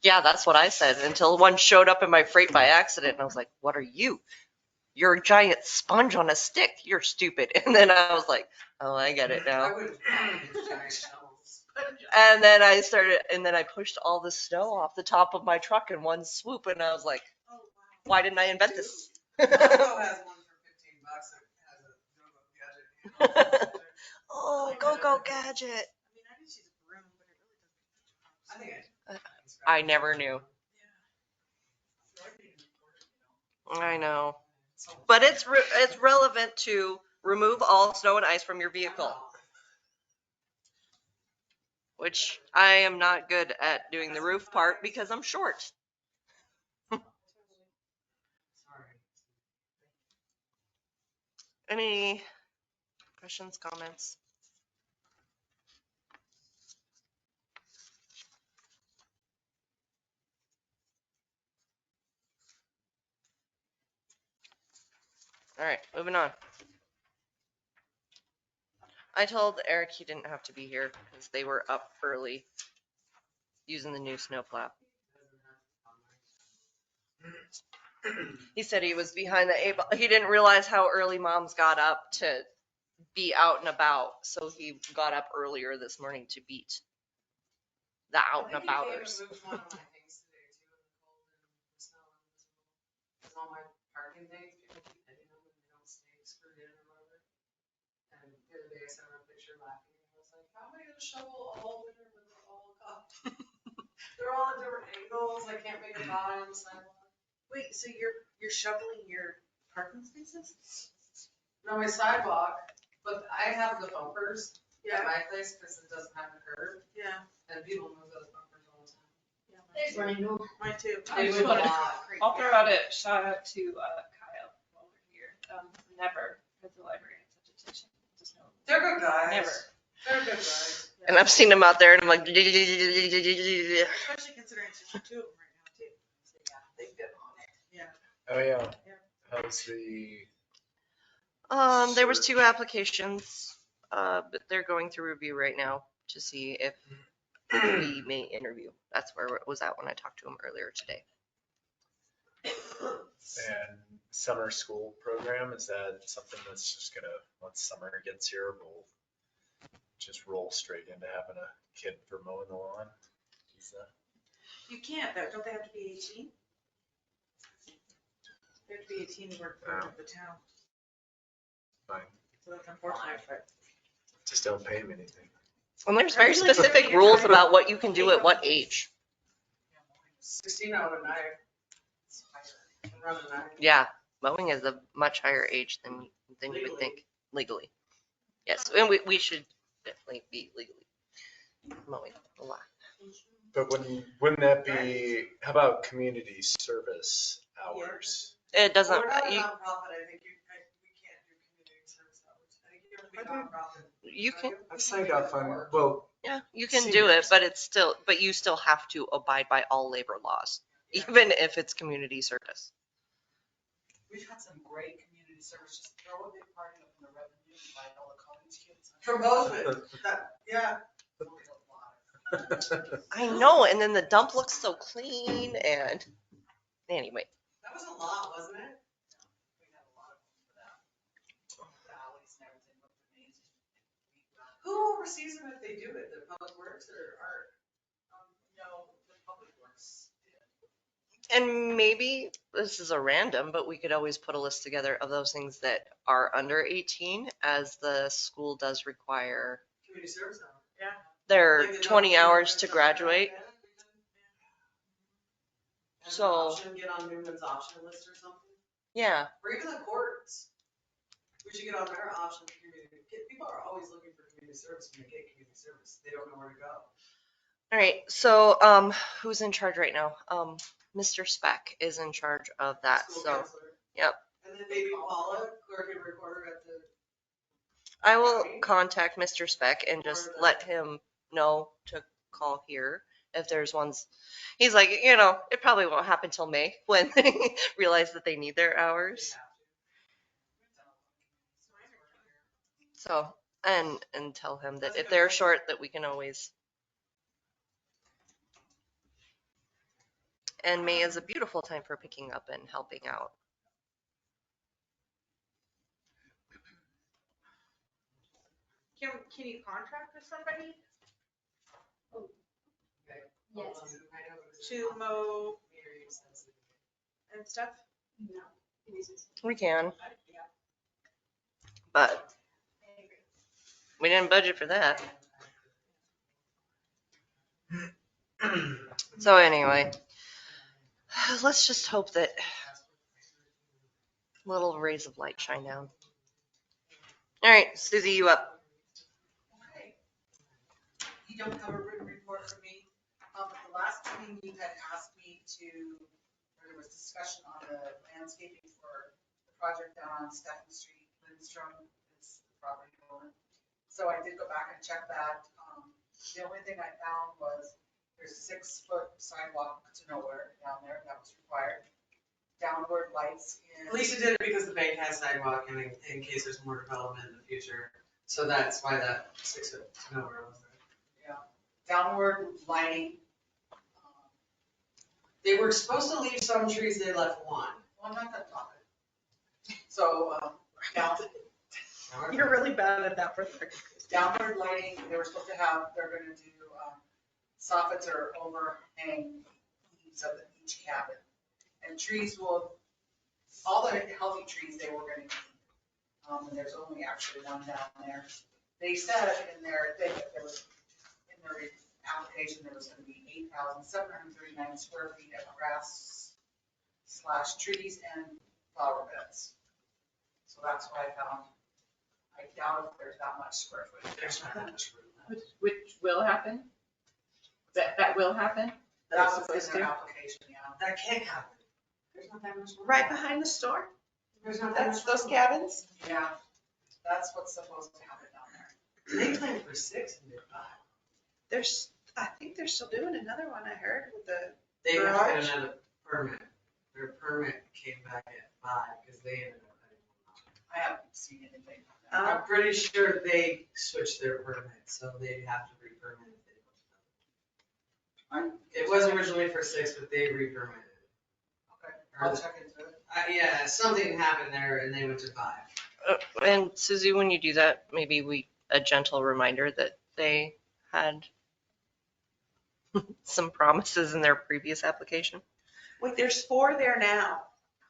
Yeah, that's what I said until one showed up in my freight by accident and I was like, what are you? You're a giant sponge on a stick. You're stupid. And then I was like, oh, I get it I now. would have these giant shovels. And then I pushed all the snow off the top of my truck in one swoop and I was like, Oh, wow. why didn't I invent this? Costco has one for $15 that has a go-go gadget. Oh, go gadget. I mean, I just use a broom, but it really doesn't. I think I never knew. I know. But it's relevant to remove all snow and ice from your vehicle, which I am not good at doing the roof part because I'm short. Any questions, comments? All right, moving on. I told Eric he didn't have to be here because they were up early using the new snowplow. He said he was behind the 8 ball. He didn't realize how early moms got up to be out and about, so he got up earlier this morning to beat the out and abouters. I moved one of my things today too in the cold and the snow and the all my parking things, people keep hitting them and they don't stay screwed in or whatever. And the other day I sent her a picture laughing and I was like, how am I gonna shovel all winter when they're all caught? They're all at different angles, I can't make a dot on the sidewalk. Wait, so you're shoveling your parking spaces? No, my sidewalk, but I have the bumpers at my place because it doesn't have a curb Yeah. and people move those bumpers all the time. Yeah, mine too. They just move a wanted- lot. I'll throw out a shout out to Kyle while we're here. Never has the library had such attention to snow. They're good guys. Never. They're good guys. And I've seen him out there and I'm like, Especially considering it's just two of them right now too. So yeah, they've been on it. Yeah. Oh, yeah. How's the, there was 2 applications, but they're going through review right now to see if we may interview. That's where it was at when I talked to him earlier today. and summer school program, is that something that's just gonna, once summer gets here, we'll just roll straight into having a kid for mowing the lawn? Is that? You can't though, don't they have to be 18? They have to be 18 to work for the town. Fine, So that's unfortunate, but. just don't pay him anything. And there's very specific rules about what you can do at what age. 16 out of 9. Around a 9. Yeah, mowing is a much higher age than you would think legally. Yes, and we should definitely be legally mowing a lot. But wouldn't that be, how about community service hours? It doesn't. We're not a nonprofit, I think we can't do community service hours. I think you have to be a nonprofit. You can. I've signed up on, well, Yeah, you can do it, but you still have to abide by all labor laws, even if it's community service. We've had some great community service, just throw a big party up in the revenue, invite all the college kids. For both of it, yeah. I know, and then the dump looks so clean and anyway. That was a lot, wasn't it? We had a lot of them for that. The alleys and everything looked amazing. Who oversees them if they do it? The public works or art? No, the public works did. And maybe this is a random, but we could always put a list together of those things that are under 18, as the school does require Community service hour. Yeah. their Like the 20 adoption hours and to stuff graduate. like that. And So- option, get on Newman's option list or something, Yeah, or even the courts. We should get on their option for community. People are always looking for community service when they get community service. They don't know where to go. all right. So who's in charge right now? Mr. Speck is in charge of that. School So counselor. yep. And then maybe Paula, clerk and recorder at the, I will contact Mr. Speck and just let him know to call here if there's ones. He's like, you know, it probably won't happen till May when they realize that they need their hours. So, and tell him that if they're short, that we can always. And May is a beautiful time for picking up and helping out. Can you contract with somebody Yes. to mow and stuff? We can, but we didn't budget for that. So anyway, let's just hope that little rays of light shine down. All right, Susie, you up? You don't have a written report for me. At the last meeting, you had asked me to, there was discussion on the landscaping for the project down on Stephen Street. Lindstrom is the property owner. So I did go back and check that. The only thing I found was there's 6-foot sidewalk to nowhere down there that was required. Downward lights in. Lisa did it because the bank has sidewalk and in case there's more development in the future. So that's why that 6 foot to nowhere was there. Yeah, downward lighting. They were supposed to leave some trees, they left one. Well, I'm not done talking. So, down. You're really bad at that for Downward lighting, they were supposed to have, they're gonna do, soffits or overhang eaves of each cabin. And trees will, all the healthy trees they were gonna keep. And there's only actually one down there. They said in their thing that there was, in their application, there was gonna be 8,739 square feet of grass / trees and flower beds. So that's what I found. I doubt if there's that much square footage. There's not that much room. Which will happen? That will happen? That was in their application, yeah. That can't happen. There's not that much room. Right behind the store? There's not that That's much those room. cabins? Yeah, that's what's supposed to happen down there. They planned for 6 and did 5. I think they're still doing another one, I heard, with the, They have to Garage? get another permit. Their permit came back at 5 because they ended up having one. I haven't seen anything. I'm pretty sure they switched their permit, so they'd have to re-permit if they don't. It was originally for 6, but they re-permitted. Okay, I'll check into it. Yeah, something happened there and they went to 5. And Susie, when you do that, maybe a gentle reminder that they had some promises in their previous application. wait, there's 4 there now,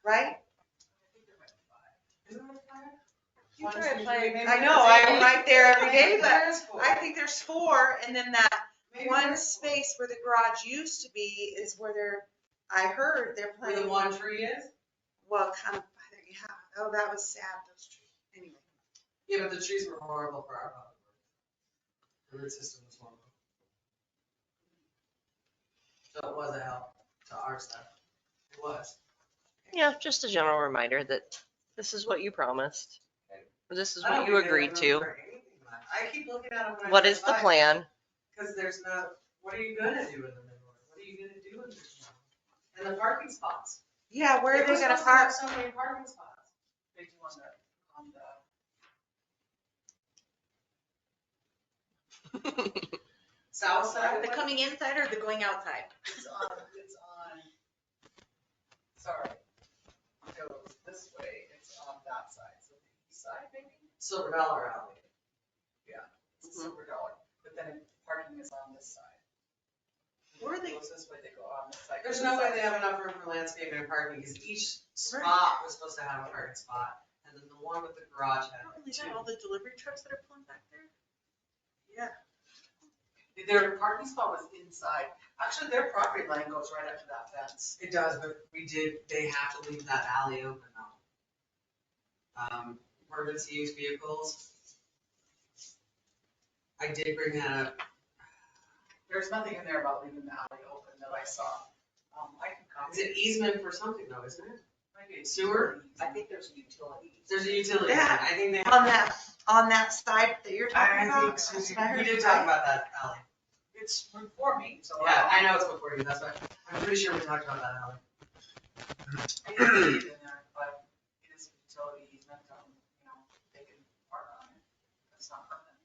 right? One, two, three, maybe I know, I'm right there every day, but I think there's 4, and then that Maybe one there's- space where the garage used to be is where I heard they're Where the planning. one tree is? Well, kind of, yeah, oh, that was sad, those trees, anyway. Yeah, but the trees were horrible for our public works. The root system was horrible. So it was a help to our stuff. It was. Yeah, just a general reminder that this is what you promised. This is I don't what you think they agreed have to. room for anything left. I keep looking at them when I. What is the plan? Because there's no, what are you gonna do in the middle? What are you gonna do in the middle? And the parking spots. Yeah, where are they were gonna supposed to have park? so many parking spots. They do on the, South Are side. they coming inside or are they going outside? it's on, sorry. It goes this way, it's on that side, so the east side maybe? Silver Dollar Alley. Yeah, it's Silver Dollar, but then parking is on this side. Where are they? It goes this way, they go on this side. There's no way they have enough room for landscaping and parking because each spot was supposed to have a parking spot. And then the one with the garage had Oh, like they 2. got all the delivery trucks that are pulling back there? Yeah. Their parking spot was inside. Actually, their property line goes right up to that fence. It does, but they have to leave that alley open though. Emergency use vehicles. I did bring that up. There's nothing in there about leaving the alley open that I saw. I can Is copy. it easement for something though, isn't it? Maybe it's Sewer? I think there's utilities. There's a utility. Yeah. I think they On that side that you're talking I about? think That's Susie, what I we heard, did talk right? about that alley. It's before me, so. Yeah, I know it's before you, that's why, I'm pretty sure we talked about that, Ally. I didn't see it in there, but it is a utility easement, they can park on it. That's not permanent.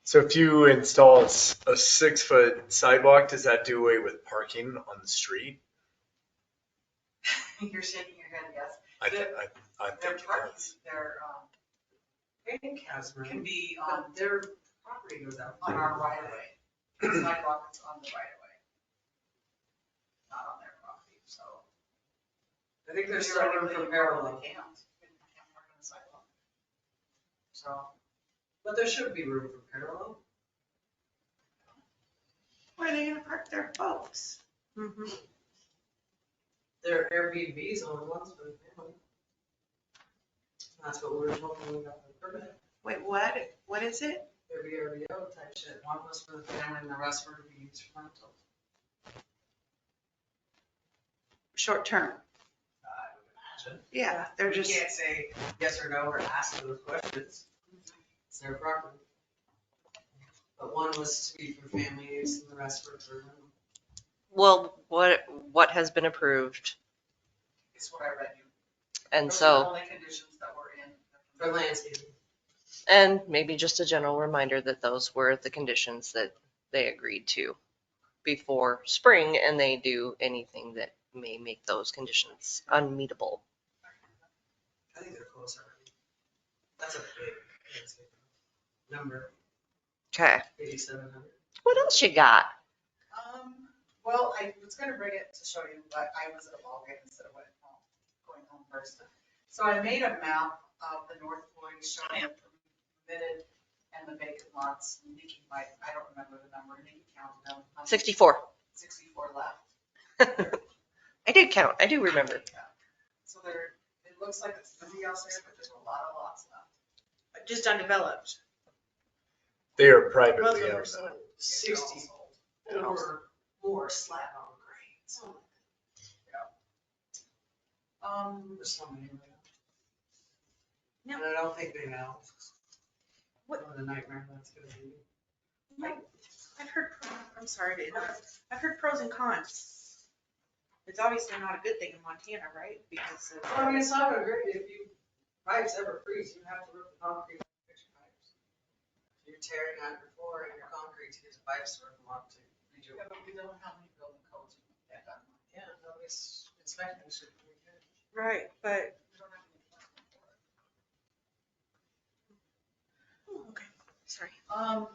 So if you install a 6-foot sidewalk, does that do away with parking on the street? You're shaking your head, yes. I Their think it parking, does. their, I think has room. can be, But their property goes out. on our right of way. Sidewalk is on the right of way. Not on their property, so. I think there's still Theoretically, room for you parallel. probably can't park on the sidewalk. So. But there should be room for parallel. Where are they gonna park their boats? Their Airbnbs on the ones for the family. That's what we were told when we got the permit. Wait, what? What is it? Their VRBO type shit. One was for the family and the rest were to be used for rental. Short term. I would imagine. Yeah, they're We just, can't say yes or no or ask those questions. It's their property. But one was to be for family use and the rest were for rental. Well, what has been approved? Is what I read you. And Those are the so, only conditions that were in. For landscaping. and maybe just a general reminder that those were the conditions that they agreed to before spring, and they do anything that may make those conditions unmeetable. I think they're close already. That's a big landscaping number, Okay, 8,700. what else you got? Well, I was gonna bring it to show you, but I was at a ball game instead of going home first. So I made a map of the North Florida showing the permitted and the vacant lots. Nikki might, I don't remember the number, Nikki counted them. 64. 64 left. I did count, I do remember. So it looks like it's busy out there, but there's a lot of lots left. just undeveloped. They are privately Most of them are owned. sold. 60 or more slab on grades. There's so many right now. No. And I don't think they know. What- What a nightmare that's gonna be. I've heard, I'm sorry to interrupt. I've heard pros and cons. It's obviously not a good thing in Montana, right? Because of. Well, I mean, it's not a great, if pipes ever freeze, you have to rip the concrete and fix your pipes. You're tearing out your floor and your concrete to get the pipes to rip them up to redo Yeah, it. but we don't have any building codes. Yeah, Yeah, nobody's inspecting should be good. Right, but. we don't have any enforcement for it. Okay, sorry. I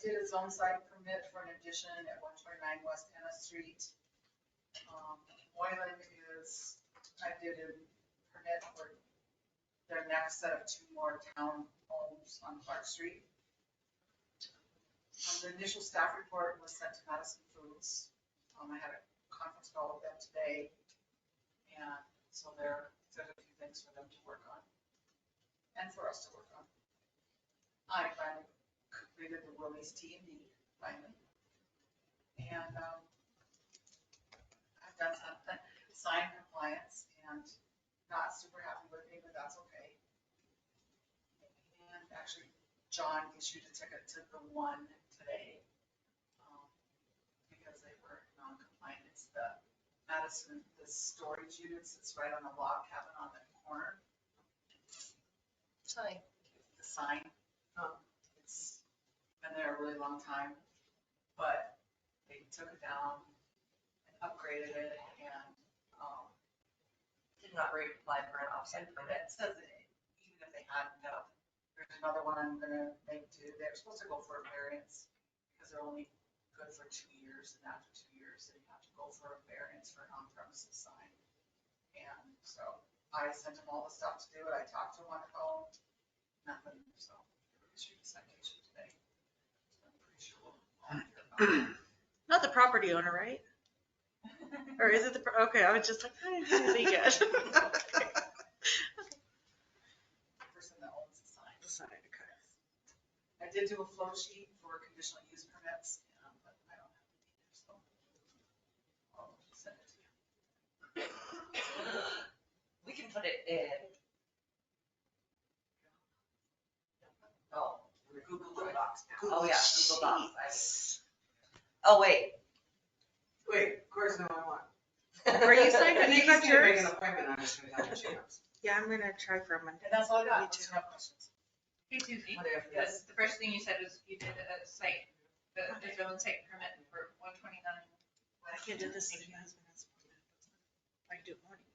did a zone site permit for an addition at 129 West Ennis Street. Moylan is, I did a permit for their next set of 2 more town homes on Clark Street. The initial staff report was sent to Madison Foods. I had a conference call with them today. And so there's a few things for them to work on and for us to work on. I finally completed the Willie's T&D finally. And I've done something, sign compliance, and not super happy with me, but that's okay. And actually, John issued a ticket to the one today because they were non-compliant. It's the Madison, the storage units, it's right on the log cabin on the corner. Sign. The sign. It's been there a really long time, but they took it down and upgraded it and Did not reapply for an offsite permit. it says that even if they hadn't, there's another one I'm gonna make too. They're supposed to go for a variance because they're only good for 2 years, and after 2 years, they have to go for a variance for an on-premises sign. And so I sent them all the stuff to do it. I talked to them on the phone, nothing, so I issued a citation today. So I'm pretty sure we'll all hear about it. Not the property owner, right? Or is it the, okay, I was just like, I didn't see yet. Okay. The person that owns the sign. The sign, okay. I did do a flow sheet for conditional use permits, but I don't have it either, so I'll send it to you. We can put it in. Oh, Google Docs. Docs now. Oh, yeah, Google Docs. Sheets. Oh, wait. Wait, of course, no, I want. Were you signed I up? think You he's got gonna make yours? an appointment, I'm just gonna tell you she knows. Yeah, I'm gonna try for a Monday. And that's all I Me got. too. Unless you have questions. Hey Susie, Whatever, the, yes. the first thing you said was you did a site, the zone site permit for 129. I can't do this. My husband has an appointment. I can do it morning.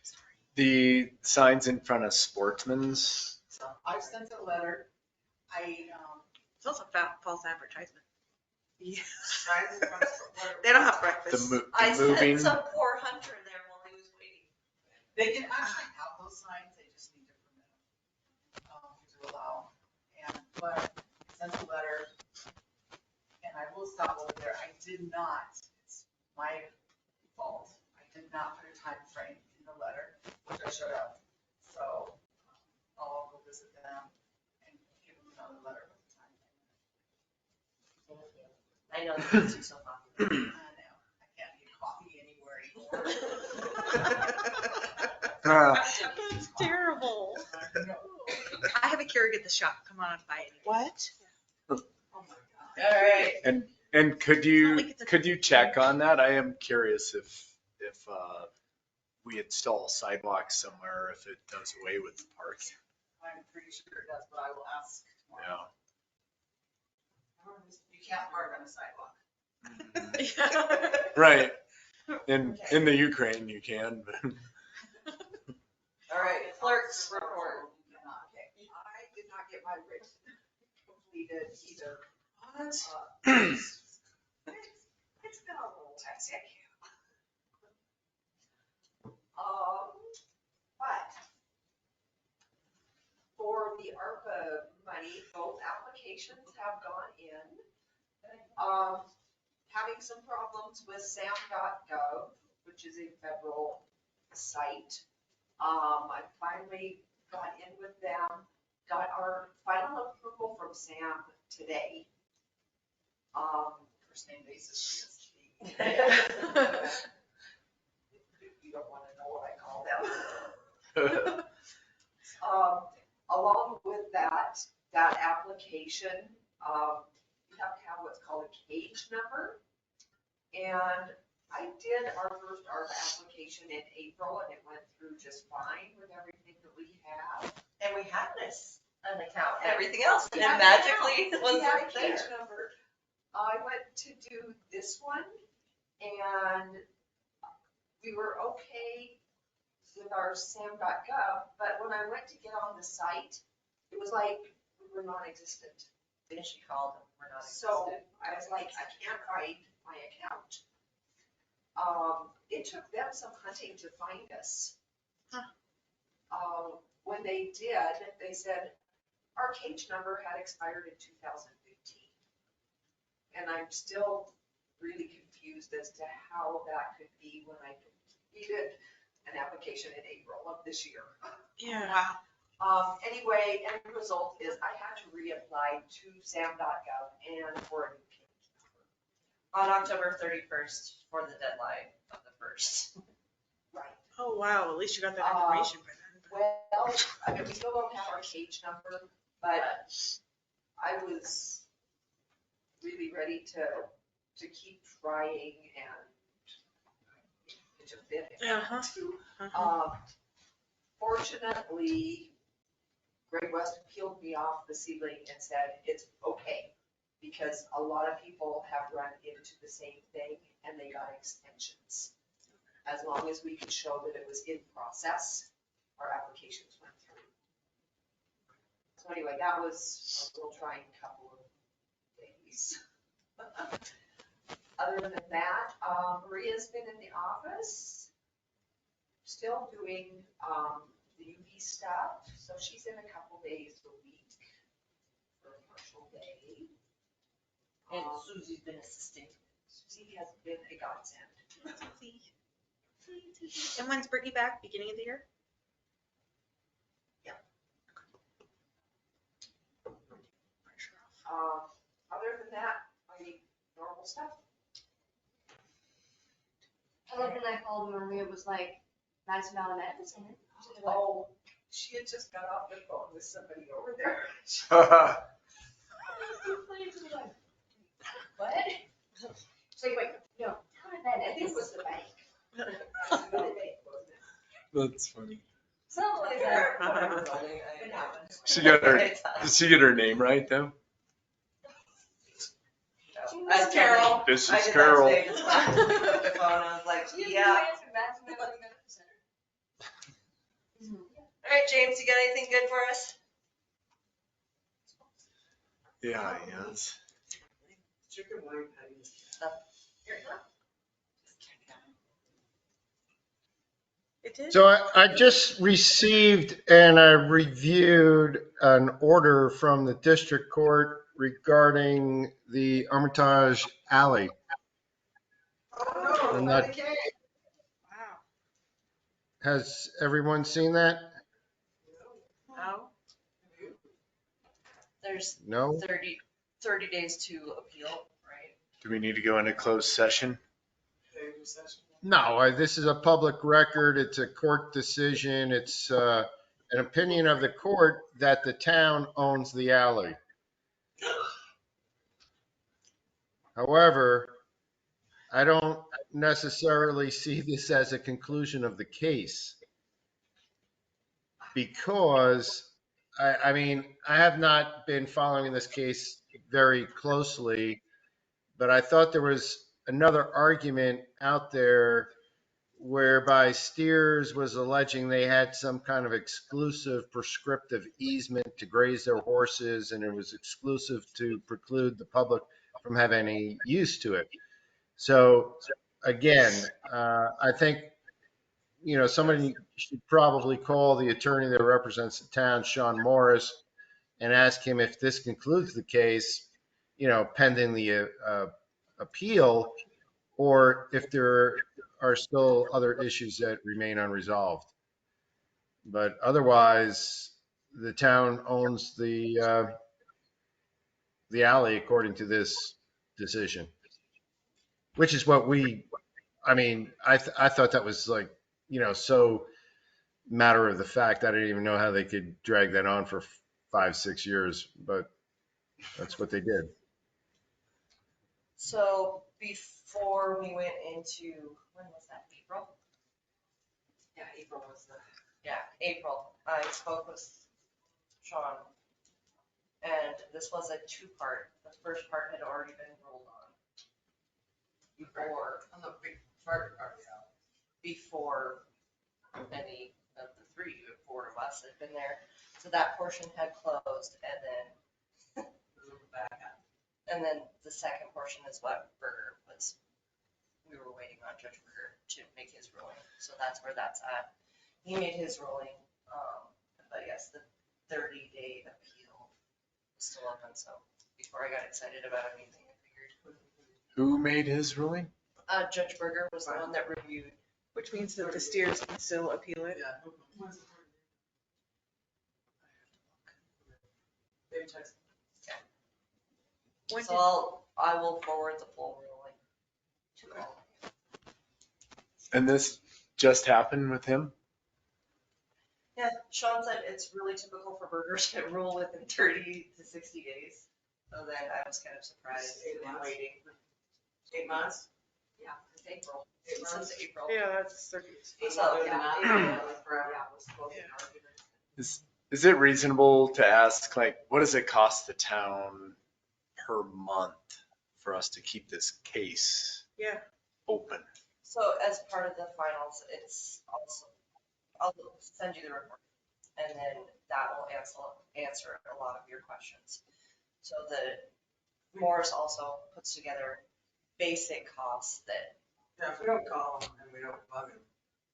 Sorry. The signs in front of Sportsman's. So I've sent a letter. I, It's also false advertisement. Yeah. tried to, what- They don't have The, breakfast. mo- I the moving. sent some poor hunter there while he was waiting. They can actually have those signs, they just need to permit them, to allow. And, but I sent a letter, and I will stop over there, I did not, it's my fault, I did not put a time frame in the letter, which I should have. So I'll go visit them and give them another letter with the time frame. I know that makes you so popular. I know, I can't get coffee anywhere anymore. That's terrible. I know. I have a cure at the shop. Come on, buy it. What? Oh my God. All right. And could you check on that? I am curious if we install sidewalks somewhere, if it does away with the parking. I'm pretty sure it does, but I will ask tomorrow. Yeah. You can't park on the sidewalk. Right. In the Ukraine, you can, but. All right, clerk's report. Okay, I did not get my written completed either. What? It's been a little hectic. But for the ARPA money, both applications have gone in. Having some problems with sam.gov, which is a federal site. I finally got in with them, got our final approval from Sam today. First name basis. You don't want to know what I call them. Along with that application, you have to have what's called a cage number. And I did our first ARPA application in April and it went through just fine with everything that we have. And we had this, an account and everything else, and We it had magically an account. was We had right a cage there. number. I went to do this one and we were okay with our sam.gov, but when I went to get on the site, it was like we were non-existent. And she called them, we're not So existent. I was like, I can't find my account. It took them some hunting to find us. When they did, they said our cage number had expired in 2015. And I'm still really confused as to how that could be when I completed an application in April of this year. Yeah. Wow. Anyway, end result is I had to reapply to sam.gov and for a new cage number. On October 31st for the deadline of the first. Right. Oh, wow. At least you got that information by then. Well, I mean, we still don't have our cage number, but I was really ready to keep trying and pitch a fit. Fortunately, Great West peeled me off the ceiling and said, it's okay. Because a lot of people have run into the same thing and they got extensions. As long as we could show that it was in process, our applications went through. So anyway, that was a little trying couple of days. Other than that, Maria's been in the office, still doing the UV stuff. So she's in a couple days a week for a partial day. And Susie's been assisting. Susie has been a godsend. And when's Brittany back? Beginning of the year? Other than that, normal stuff. I love when I called Maria was like, nice amount of medicine. Oh, she had just got off the phone with somebody over there. What? So you wait, no, not that, I think it was the bank. That's funny. Something like that. It happens. She got her, did she get her name right though? As Carol. This I is did Carol. that today, just when I was looking at my phone, I was like, yeah. All right, James, you got anything good for us? Yeah, yes. Chicken wing patties. It did? So I just received and I reviewed an order from the district court regarding the Armitage Alley. Oh, And no, that- okay. Wow. Has everyone seen that? No? There's No? 30 days to appeal, right? Do we need to go into closed session? No, this is a public record. It's a court decision. It's an opinion of the court that the town owns the alley. However, I don't necessarily see this as a conclusion of the case because, I mean, I have not been following this case very closely, but I thought there was another argument out there whereby Steers was alleging they had some kind of exclusive prescriptive easement to graze their horses, and it was exclusive to preclude the public from having any use to it. So again, I think, somebody should probably call the attorney that represents the town, Sean Morris, and ask him if this concludes the case, pending the appeal, or if there are still other issues that remain unresolved. But otherwise, the town owns the alley according to this decision, which is what I thought that was like, so matter of the fact. I didn't even know how they could drag that on for 5-6 years, but that's what they did. So before we went into, when was that, April? Yeah, April was the. Yeah, April. I spoke with Sean, and this was a two-part. The first part had already been ruled on before On the big part of the alley. before any of the three, 4 of us had been there. So that portion had closed, and then the second portion is what Berger was, we were waiting on Judge Berger to make his ruling. So that's where that's at. He made his ruling, but yes, the 30-day appeal is still open. So before I got excited about anything, I figured. Who made his ruling? Judge Berger was the one that reviewed. Which means that the Steers can still appeal it. Yeah. Maybe text. When So I will forward the full ruling to all. And this just happened with him? Yeah, Sean said it's really typical for burgers to rule within 30 to 60 days. So then I was kind of surprised and waiting. 8 months? Yeah, it's April. Since April. Yeah, that's 30. So, Yeah. Is it reasonable to ask, like, what does it cost the town per month for us to keep this case Yeah. open? So as part of the finals, it's also, I'll send you the report, and then that will answer a lot of your questions. So the Morris also puts together basic costs that. Yeah, if we don't call him and we don't bug him,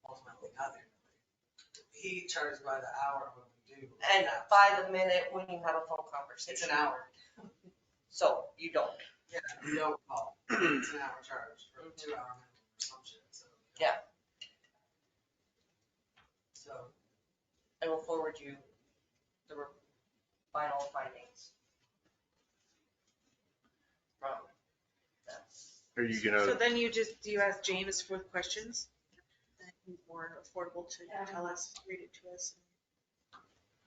ultimately nothing. He charges by the hour when we do. And by the minute when you have a phone conversation. It's an hour. So you don't. Yeah, if you don't call, it's an hour charge for a 2-hour minimum or some shit, so. Yeah. So. I will forward you the final findings. From that. Are you So gonna, then do you ask James for questions? And he's more affordable to tell us, read it to us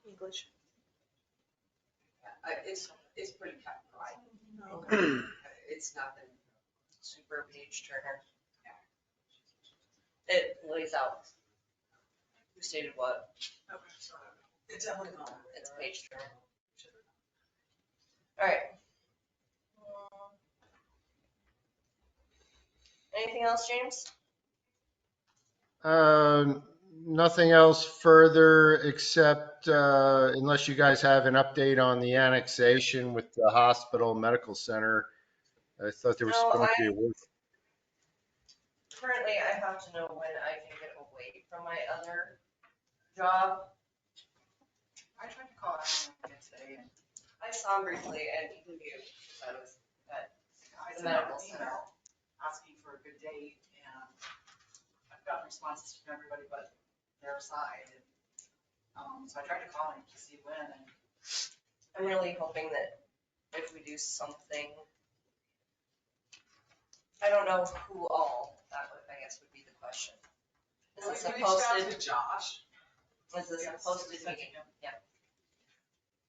in English. It's It's pretty cut and dry. It's nothing super page turner. It lays out who stated what. It's definitely not. It's a page turner. All right. Anything else, James? Nothing else further except, unless you guys have an update on the annexation with the hospital medical center. I thought there was No, going to be a work. Currently, I have to know when I can get away from my other job. I tried to call Alan yesterday and I saw him briefly and he knew because I was at I the sent out medical an center. email asking for a good date and I've gotten responses from everybody but their side. And so I tried to call him to see when and I'm really hoping that if we do something, I don't know who all, that would, I guess would be the question. Is this a We reached out posted, to Josh. is this a Yes, posted we sent meeting? him. Yeah.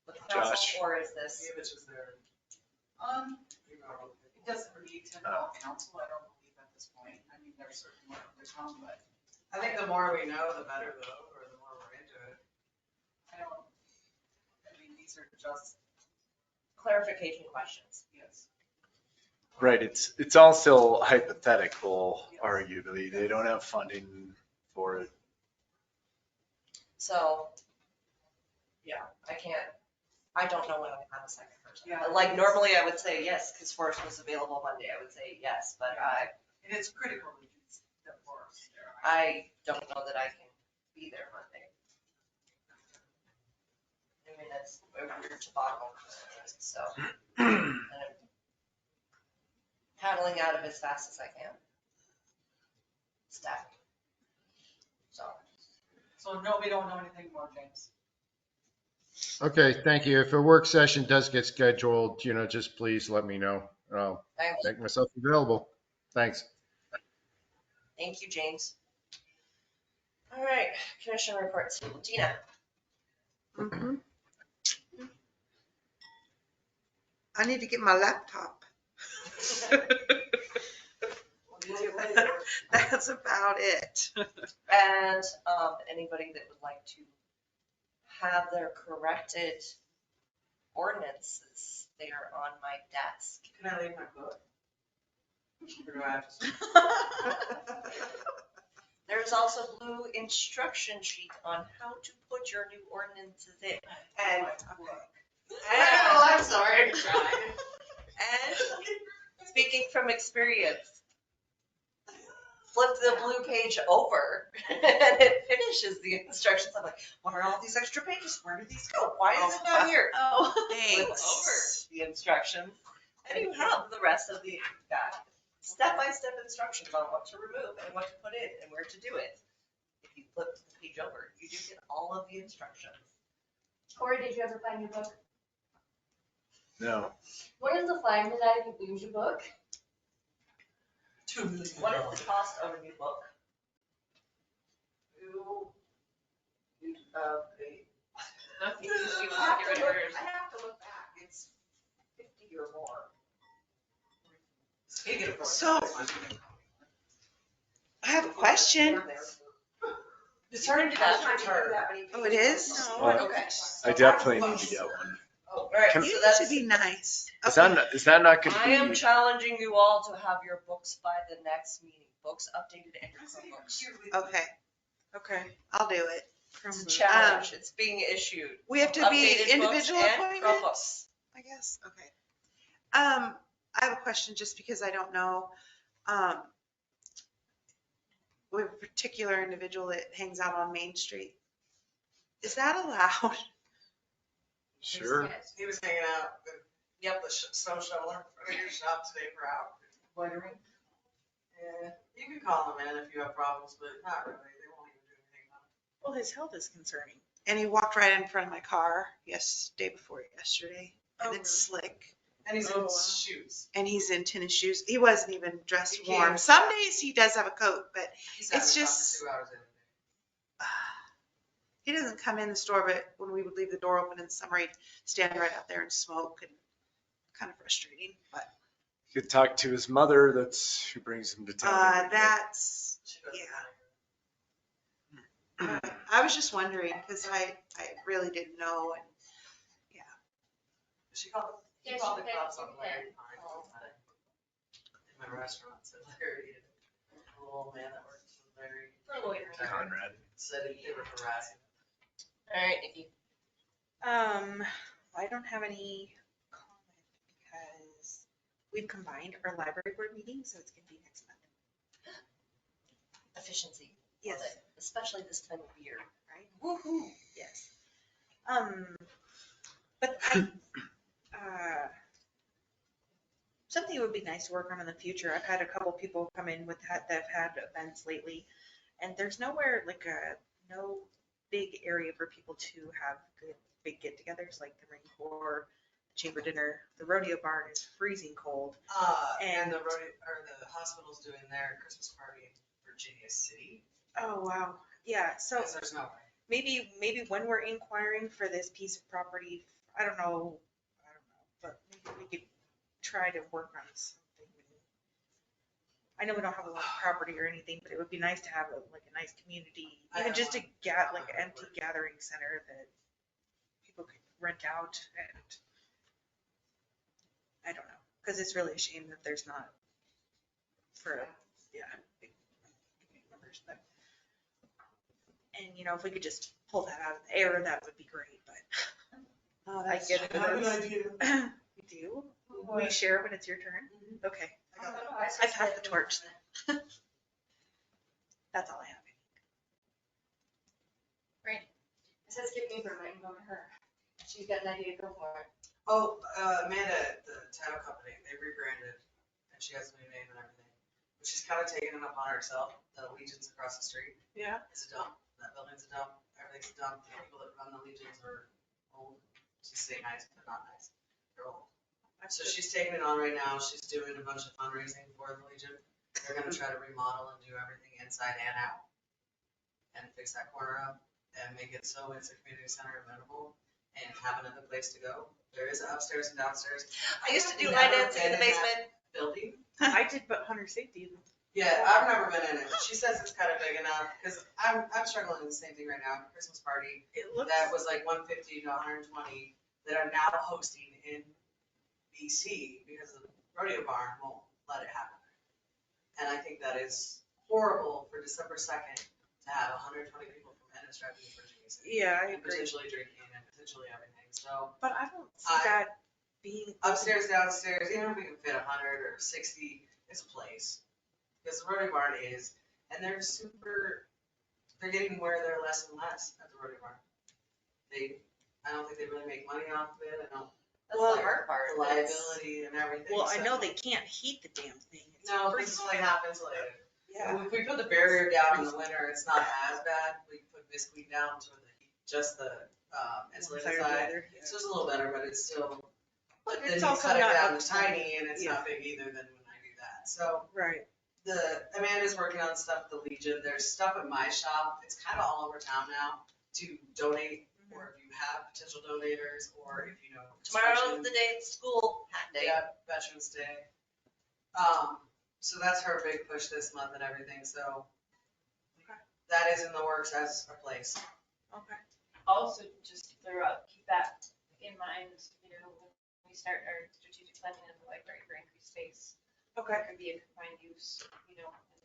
With council, Josh. or is this, Davis is there. it doesn't need to involve council, I don't believe at this point. I mean, there's certainly more to come, but I think the more we know, the better though, or the more we're into it. I mean, these are just, clarification questions? yes. Right, it's also hypothetical, arguably. They don't have funding for it. So, yeah, I don't know when I'll have a second person. Yeah. Like normally I would say yes, because Forrest was available Monday, I would say yes, but And it's critical that it's that works there. I don't know that I can be there Monday. I mean, it's a weird toboggan, so. And I'm paddling out of as fast as I can. Staff. So no, we don't know anything more, James. Okay, thank you. If a work session does get scheduled, just please let me know. I'll make myself available. Thanks. Thank you, James. All right, commission reports. Gina. Mhm. I need to get my laptop. That's about it. And anybody that would like to have their corrected ordinances, they are on my desk. Can I leave my book? Or do I have to? There's also blue instruction sheet on how to put your new ordinances in. And I'm sorry. And speaking from experience, flip the blue page over and it finishes the instructions. I'm like, what are all these extra pages? Where do these go? Why is it not here? Flip over the instructions and you have the rest of the step-by-step instructions on what to remove and what to put in and where to do it. If you flip the page over, you do get all of the instructions. Corey, did you ever find your book? No. What is the fine for that if you lose your book? $2 million. What is the cost of a new book? I think she wants to get rid of hers. I have to look back. It's 50 or more. So, I have a question. It's turning to that return. Oh, it is? Okay. I definitely need to get one. All right, Can- so You that's, need to be nice. Is Okay. that not going I am to be? challenging you all to have your books by the next meeting. Books updated and your Chromebooks. Okay, I'll do it. It's a challenge. It's being issued. We have to be Updated books individual and appointments, Chromebooks. I guess, okay. I have a question just because I don't know. We have a particular individual that hangs out on Main Street. Is that allowed? Sure. He was hanging out with the snow shoveler in your shop today for hours. Loitering. Yeah, you can call them in if you have problems, but not really. They won't even do anything about it. Well, his health is concerning. And he walked right in front of my car day before yesterday. And it's slick. And he's in shoes. And he's in tennis shoes. He wasn't even dressed He warm. can't. Some days he does have a coat, but He's had It's it just- for 2 hours in. he doesn't come in the store, but when we would leave the door open in the summer, he'd stand right out there and smoke. And kind of frustrating, but You could talk to his mother, that's who brings him to town. that's, yeah. I was just wondering, because I really didn't know, and yeah. He called the cops on Larry Pine all the time. In my restaurant, said Larry, a little old man that works with Larry. Conrad. Said they were harassing. All right, Nikki. I don't have any comment because we've combined our library board meetings, so it's gonna be next month. Efficiency. Yes. Love it, especially this time of year. Right? Woohoo, yes. But something would be nice to work on in the future. I've had a couple people come in with that have had events lately, and there's nowhere like no big area for people to have good big get-togethers like the Marine Corps, the Chamber Dinner. The rodeo barn is freezing cold. And the hospital's doing their Christmas party in Virginia City. Oh wow, yeah. So Because there's no way. maybe when we're inquiring for this piece of property, I don't know, but maybe we could try to work on something. I know we don't have a lot of property or anything, but it would be nice to have like a nice community, even just like an empty gathering center that people could rent out. And I don't know, because it's really a shame that there's not for big numbers. But and if we could just pull that out of the air, that would be great. But I get it. I have an idea. You do? Will you share when it's your turn? Okay. I passed the torch then. That's all I have. Right. It says skip me for a minute and go to her. She's got an idea, go for it. Oh, Amanda at the title company, they rebranded and she has a new name and everything. But she's kind of taken it upon herself. The Legion's across the street. Yeah. It's a dump. That building's a dump. Everything's a dump. The people that run the Legions are old. To say nice, but not nice. They're old. So she's taking it on right now. She's doing a bunch of fundraising for the Legion. They're gonna try to remodel and do everything inside and out. And fix that corner up and make it so it's a community center amenable and have another place to go. There is an upstairs and downstairs. I used to do line dancing in the basement. Building. I did, but hunter safety. Yeah, I've never been in it. She says it's kind of big enough, because I'm struggling with the same thing right now. Christmas party, that was like 150 to 120 that I'm now hosting in BC because the rodeo barn won't let it happen. And I think that is horrible for December 2nd to have 120 people from Ennis driving to Virginia City. Yeah, I And agree. potentially drinking and potentially everything, so. But I don't see that being. Upstairs, downstairs, even if we can fit 100 or 60, it's a place. Because the rodeo barn is, and they're getting where they're less and less at the rodeo barn. I don't think they really make money off of it, I don't. That's the hard part. The liability and everything. Well, I so- know they can't heat the damn thing. It's No, freezing. this only happens later. Yeah. If we put the barrier down in the winter, it's not as bad, we put biscuit down to just the insulated Side or the side. other, yeah. So it's a little better, but it's still, but then It's you also cut it not down up to to- tiny and it's yeah. not big either than when I do that, so. Right. Amanda's working on stuff at the Legion. There's stuff at my shop. It's kind of all over town now to donate, or if you have potential donators, or if you know. Tomorrow's the day it's school, hat day. Yeah, Veterans Day. So that's her big push this month and everything, so. That is in the works as a place. Okay. Also, just throw out, keep that in mind, when we start our strategic planning in the library for increased space. Okay. It could be a confined use,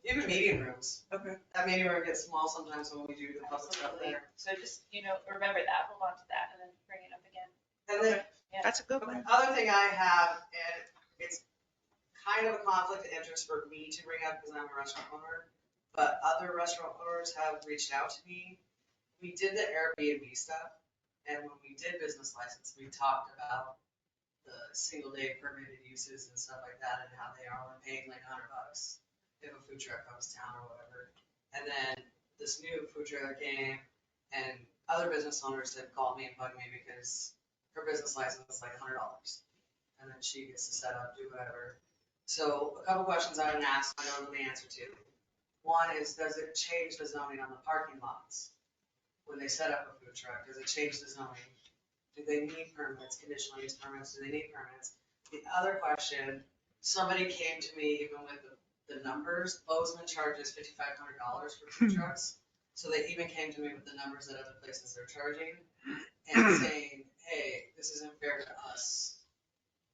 Even meeting rooms. Okay. That meeting room gets small sometimes when we do the public stuff Absolutely. there. So just, remember that, hold on to that, and then bring it up again. And then Yeah. That's a good one. other thing I have, and it's kind of a conflict of interest for me to bring up because I'm a restaurant owner, but other restaurant owners have reached out to me. We did the Airbnb stuff, and when we did business license, we talked about the single day permitted uses and stuff like that, and how they are only paying like $100 if a food truck comes to town or whatever. And then this new food truck came, and other business owners have called me and bugged me because her business license is like $100. And then she gets to set up, do whatever. So a couple questions I've been asked, I don't know the answer to. One is, does it change the zoning on the parking lots? When they set up a food truck, does it change the zoning? Do they need permits, conditional use permits, do they need permits? The other question, somebody came to me even with the numbers, Bozeman charges $5,500 for food trucks. So they even came to me with the numbers that other places are charging and saying, hey, this isn't fair to us.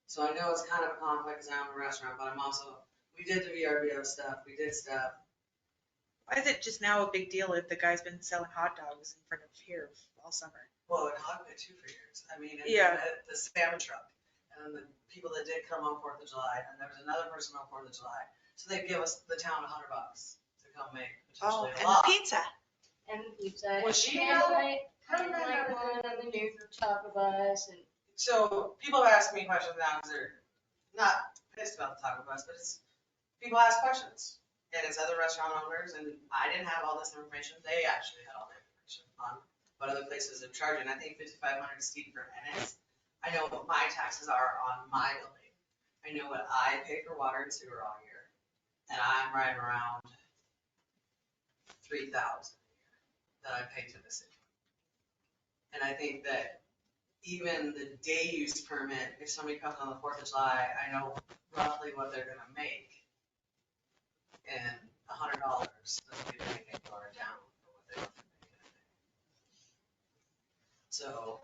So I know it's kind of a conflict because I own a restaurant, but I'm also, we did the VRBO stuff, we did stuff. Why is it just now a big deal if the guy's been selling hot dogs in front of here all summer? Well, it hot pit too for years. I mean, and Yeah. the salmon truck, and the people that did come on 4th of July, and there was another person on 4th of July. So they give us the town $100 to come make Oh, potentially a and lot. the pizza. And the pizza. Was she kind of like one of the new taco bus and. So people ask me questions now because they're not pissed about the taco bus, but it's, people ask questions. And it's other restaurant owners, and I didn't have all this information. They actually had all the information on what other places are charging. I think $5,500 is steep for Ennis. I know what my taxes are on my building. I know what I pay for water and sewer all year. And I'm right around $3,000 a year that I pay to the city. And I think that even the day use permit, if somebody comes on the 4th of July, I know roughly what they're gonna make. And $100 doesn't get anything far down for what they want to make. So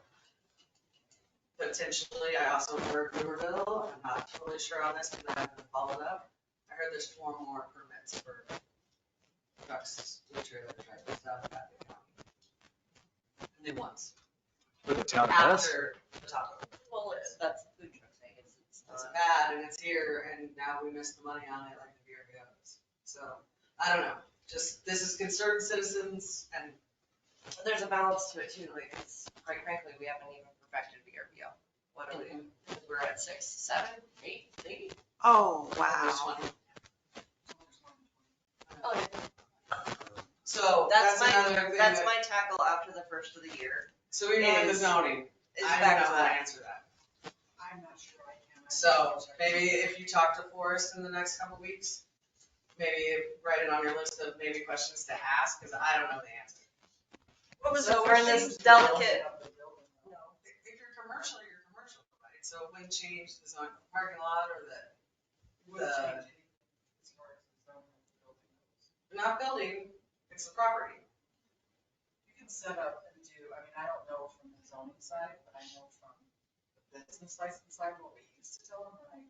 potentially, I also heard Riverville, I'm not totally sure on this because I haven't followed up. I heard there's 4 more permits for trucks, food trailer drivers out of that county. New ones. For the town of Ennis? After the taco. Well, that's the food truck thing. It's It's bad and it's here and now we missed the money on it like the VRBOs. So, I don't know, just, this is concerned citizens and. There's a balance to it too, like, it's, quite frankly, we haven't even perfected VRBO. What are we, we're at 6, 7, 8, maybe? Oh, wow. Oh, yeah. So, that's another thing That's that, my tackle after the first of the year, so we need the is- zoning, is I back don't to know how to that. answer that. I'm not sure I can. So, maybe if you talk to Forrest in the next couple weeks, maybe write it on your list of maybe questions to ask, because I don't know the answer. What was So it, we're in this delicate, If you're commercial, you're commercial, right? So it wouldn't change the zone, parking lot or not building, it's the property. You can set up and do, I mean, I don't know from the zoning side, but I know from the business license side, what we used to tell them, and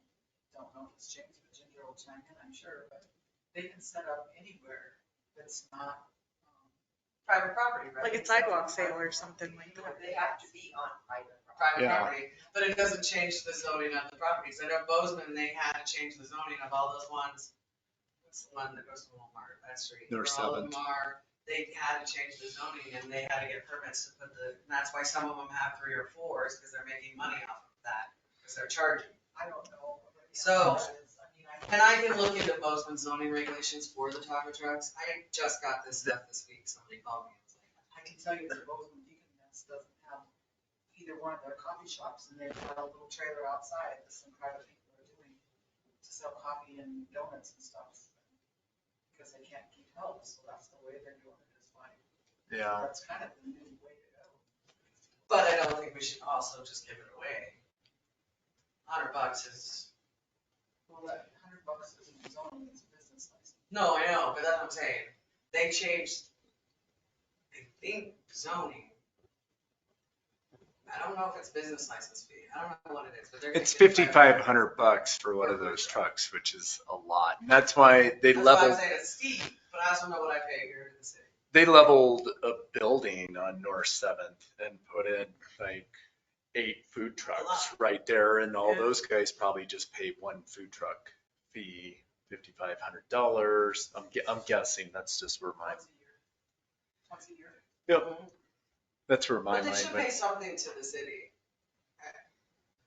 I don't know if it's changed, but Ginger will chime in, I'm sure, but they can set up anywhere that's not, Private property, right? Like a sidewalk sale or something like that. they have to be on private property. Private Yeah. property, but it doesn't change the zoning of the properties. I know Bozeman, they had to change the zoning of all those ones. What's the one that goes to Walmart, that street? North Where all of 7th. them are, they had to change the zoning and they had to get permits to put and that's why some of them have 3 or 4s, because they're making money off of that, because they're charging. I don't know. So- I mean, And I can look into Bozeman zoning regulations for the taco trucks. I just got this stuff this week, somebody called me and was like, I can tell you that Bozeman Deacon Nest doesn't have either one of their coffee shops, and they've got a little trailer outside that some private people are doing to sell coffee and donuts and stuff. Because they can't keep help, so that's the way they're doing it, is fine. Yeah. That's kind of the new way to go. but I don't think we should also just give it away. $100 is, Well, that $100 isn't zoning, it's a business license. no, I know, but that's what I'm saying. They changed, I think, zoning. I don't know if it's business license fee. I don't know what it is, but they're. It's gonna get $5,500 for one of those trucks, which is a lot. And that's why they That's why I'm leveled, saying it's steep, but I also know what I pay here in the city. they leveled a building on North 7th and put in like 8 food trucks right there. And all those guys probably just paid one food truck fee, $5,500. I'm guessing, that's just where my, Once a year. yep, that's where my But they mind should pay went. something to the city.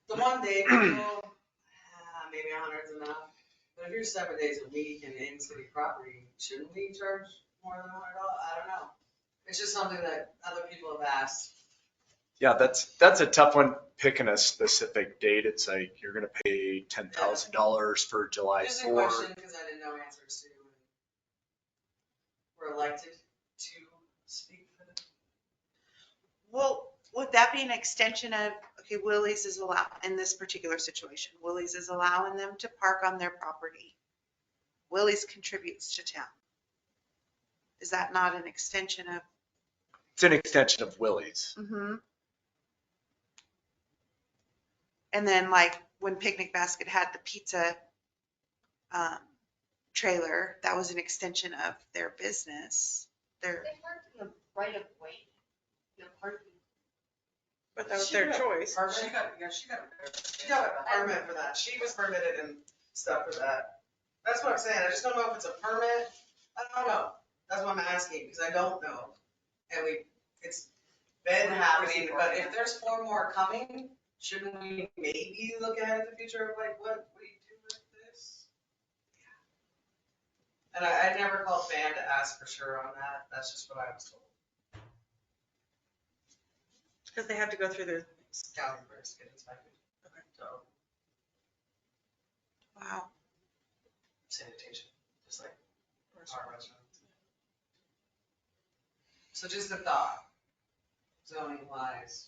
The one day people, maybe 100's enough. But if you're 7 days a week and in city property, shouldn't we charge more than $100? I don't know. It's just something that other people have asked. Yeah, that's a tough one, picking a specific date. It's like, you're gonna pay $10,000 for July Just a 4th. question, because I didn't know answers to. We're elected to speak for them. Well, would that be an extension of Okay, Willie's is allowed, in this particular situation, Willie's is allowing them to park on their property. Willie's contributes to town. Is that not an extension of? It's an extension of Willie's. Mm-hmm. And then like when Picnic Basket had the pizza trailer, that was an extension of their business. Their, They parked in the right of way. The parking. but that was She their got- choice. She got a permit for that. She was permitted and stuff for that. That's what I'm saying. I just don't know if it's a permit. I don't know. That's what I'm asking, because I don't know. And it's been happening, but if there's 4 more coming, shouldn't we maybe look at the future of like, what we do with this? And I never called Van to ask for sure on that. That's just what I was told. Because they have to go through the, County first, get inspected. Okay. So wow. sanitation, just like our restaurants. So just a thought, zoning wise,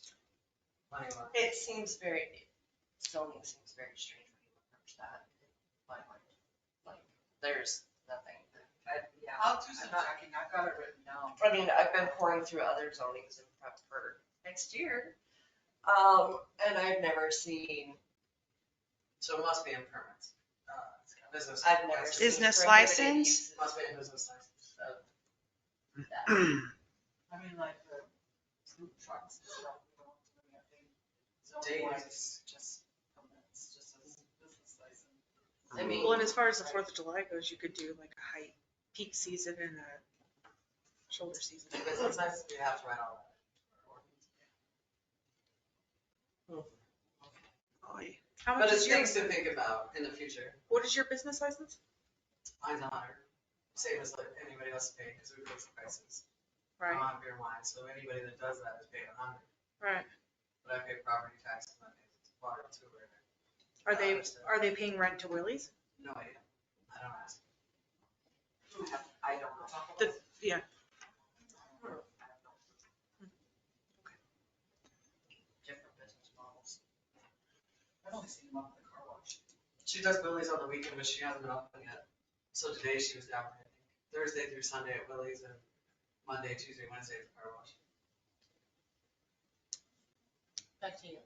money wise. It seems zoning seems very strange when you approach that. Like, there's nothing. I'll do some checking, I've got it written down. I mean, I've been pouring through other zonings in prep for next year. And I've never seen, So it must be in permits. Business. I've never seen. Business prohibited license? uses Must be a business license. of that. I mean, like the food trucks and stuff, we don't do anything. Zoning wise, Days. just permits, just as business license. I mean, Well, and as far as the 4th of July goes, you could do like a high peak season and a shoulder season. Business license, we have to write all that. How But much it's is your, things to think about in the future. what is your business license? Mine's 100, same as like anybody else paying, because we fix the prices. Right, On beer and wine, so anybody that does that is paying 100, right. but I pay property tax and I pay water and sewer. Are they paying rent to Willie's? No idea, I don't ask. I don't know. Yeah. different business models. I've only seen them on the car wash. She does Willie's on the weekend, but she hasn't been open yet. So today she was down, I think, Thursday through Sunday at Willie's and Monday, Tuesday, Wednesday at the car wash. Back to you.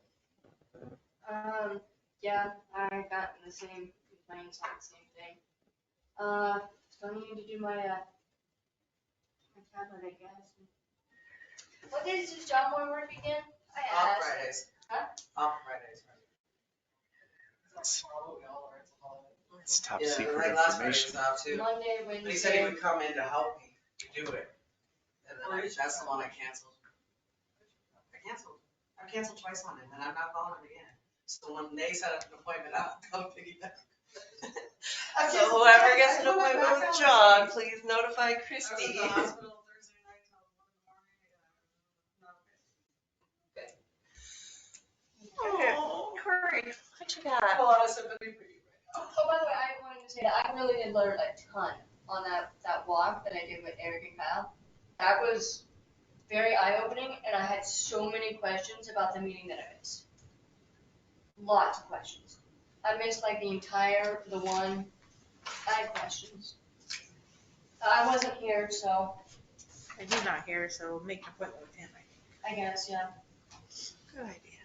Yeah, I got the same complaints on the same thing. Still need to do my tablet, I guess. What days does John Moore work again? I Off asked. Fridays. Huh? Off Fridays, right? That's tomorrow, we all are, it's a holiday. It's top Yeah, secret like last Friday was information. off too. Monday, But he said he Wednesday. would come in to help me do it. And then that's the one I canceled. I canceled twice on him and I'm not calling him again. So when they set up an appointment, I'll come piggyback. So whoever gets an appointment with John, please notify I was Christie. at the hospital Thursday night till 1 in the morning. Oh, Corey, what you got? I have a lot of sympathy for you right now. Oh, by the way, I wanted to say that I really did learn a ton on that walk that I did with Eric and Kyle. That was very eye-opening, and I had so many questions about the meeting that I missed. Lots of questions. I missed like the one, I had questions. I wasn't here, so And he's not here, so make an appointment with him, I think. I guess, yeah. Good idea.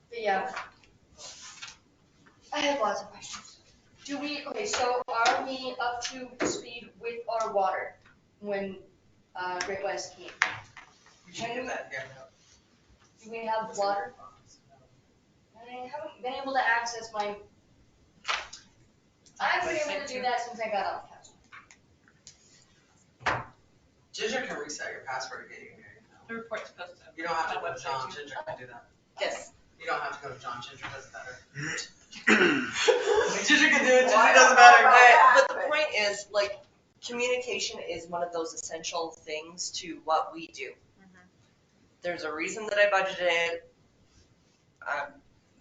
But yeah. I have lots of questions. So are we up to speed with our water when Great West came? You should get that together. Do we have water? I haven't been able to access my. I've been able to do that since I got on council. Ginger can reset your password to get you in here. The report's posted. You don't have to go to John, Ginger can do that. Yes. You don't have to go to John, Ginger does it better. Ginger can do it, Ginger does it better. But the point is, like, communication is one of those essential things to what we do. There's a reason that I budgeted.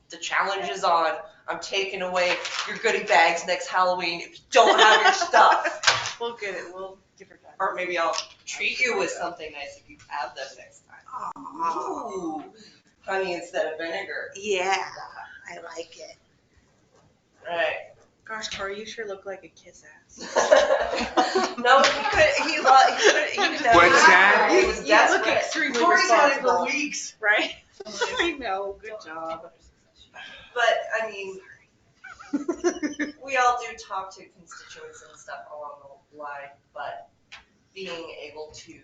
The challenge is on. I'm taking away your goodie bags next Halloween if you don't have your stuff. We'll get it, we'll give her that. Or maybe I'll treat you with something nice if you have them next time. Ooh, honey instead of vinegar. Yeah, I like it. Right. Gosh, Corey, you sure look like a kiss ass. No, he What's that? He was You look desperate. extremely Corey's had it responsible. for weeks. Right? I know, good job. But, I mean, we all do talk to constituents and stuff along the line, but being able to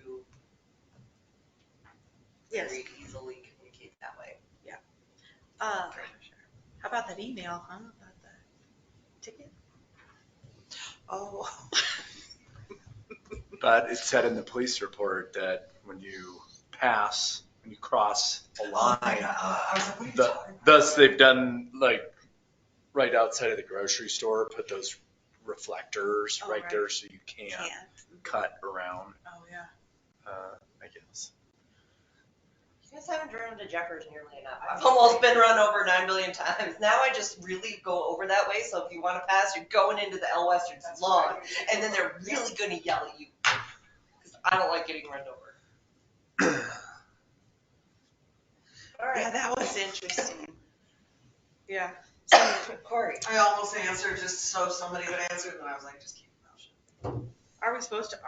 Yes. very easily communicate that way. How about that email, huh? About the ticket? Oh. But it said in the police report that when you cross a line, I was like, what are you the, talking about? thus they've done like right outside of the grocery store, put those reflectors Oh, right right. there so you can't cut around, Oh, yeah. I guess. You guys haven't driven to Jeffers nearly enough. I've almost been run over 9 billion times. Now I just really go over that way, so if you want to pass, you're going into the L Western's lawn, and then they're really going to yell at you. Because I don't like getting run over. All right. Yeah, that was interesting. Yeah. Corey. I almost answered just so somebody would answer, and I was like, just keep your mouth shut. Are we supposed to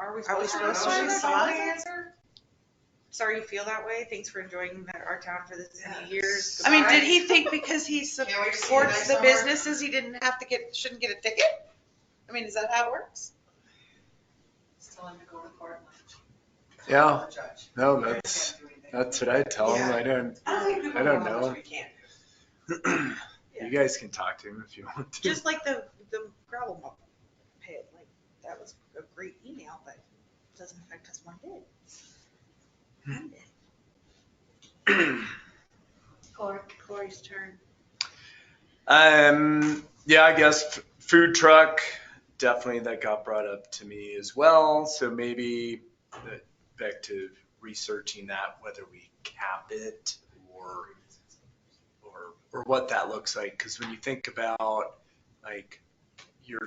Somebody respond? answer? Sorry you feel that way. Thanks for enjoying our town for this many years. I mean, Goodbye. did he think because he Can't wait to see you supports next the summer. businesses, he shouldn't get a ticket? I mean, is that how it works? Still have to go to court. Yeah, The judge. no, You that's can't do anything. what I tell them. Yeah. I don't think people I don't how much know. we can do. You guys can talk to him if you want to. Just like the gravel pit, like that was a great email, but it doesn't affect us one bit. One bit. Corey's turn. Yeah, I guess food truck, definitely that got brought up to me as well. So maybe back to researching that, whether we cap it or what that looks like. Because when you think about like you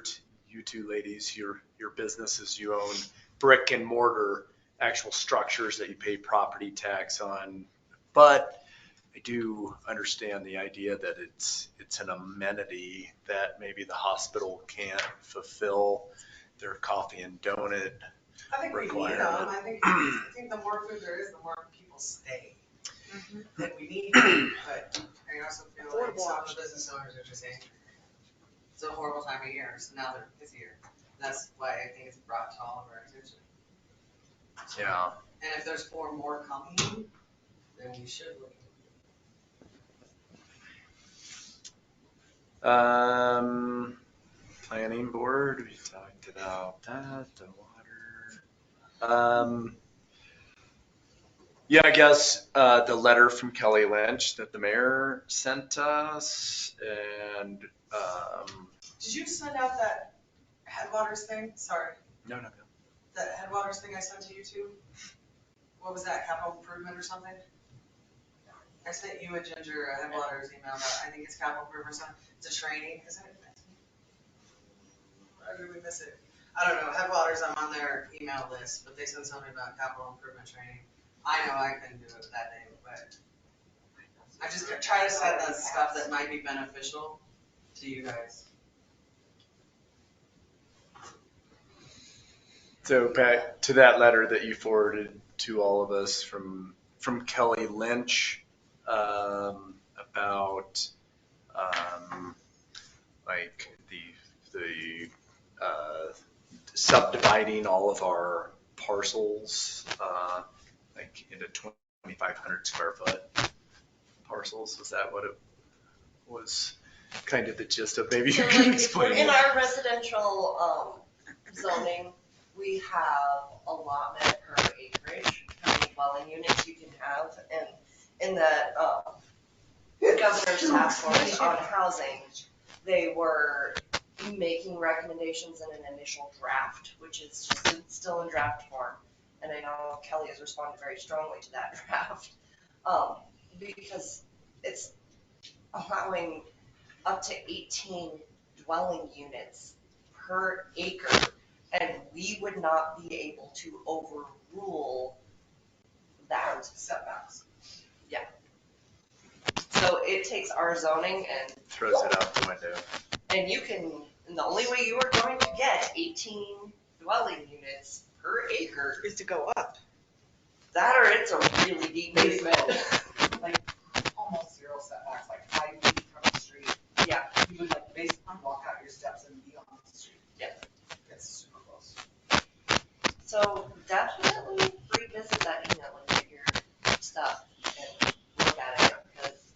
two ladies, your businesses, you own brick and mortar, actual structures that you pay property tax on, but I do understand the idea that it's an amenity that maybe the hospital can't fulfill their coffee and donut I think we need them. requirement. I think the more food there is, the more people stay. And we need them, but I also feel like some of the business owners are just angry. It's a horrible time of year, so now they're busier. That's why I think it's brought to all of our attention. Yeah. And if there's 4 more coming, then we should look. Planning board, we talked about that, the water. Yeah, I guess the letter from Kelly Lynch that the mayor sent us, and Did you send out that Headwaters thing? Sorry, no. that Headwaters thing I sent to you too? What was that, capital improvement or something? I sent you and Ginger a Headwaters email about, I think it's capital improvement or something. It's a training, isn't it? Or did we miss it? I don't know, Headwaters, I'm on their email list, but they said something about capital improvement training. I know I couldn't do it that day, but I just try to set that stuff that might be beneficial to you guys. So back to that letter that you forwarded to all of us from Kelly Lynch about like the subdividing all of our parcels like into 2,500 square foot parcels. Was that what it was? Kind of the gist of, maybe you So, can like, explain. in our residential zoning, we have allotment per acreage, how many dwelling units you can have, and in that the governor's task force on housing, they were making recommendations in an initial draft, which is just still in draft form. And I know Kelly has responded very strongly to that draft, because it's allowing up to 18 dwelling units per acre, and we would not be able to overrule that. Setbacks. So it takes our zoning Throws it out the window. and you can, and the only way you are going to get 18 dwelling units per acre Is to go up. that or it's a really deep basement. Like almost zero setbacks, like 5 feet from the street. Yeah. You would like basically walk out your steps and be on the street. Yep. It's super close. So definitely revisit that email and get your stuff and look at it because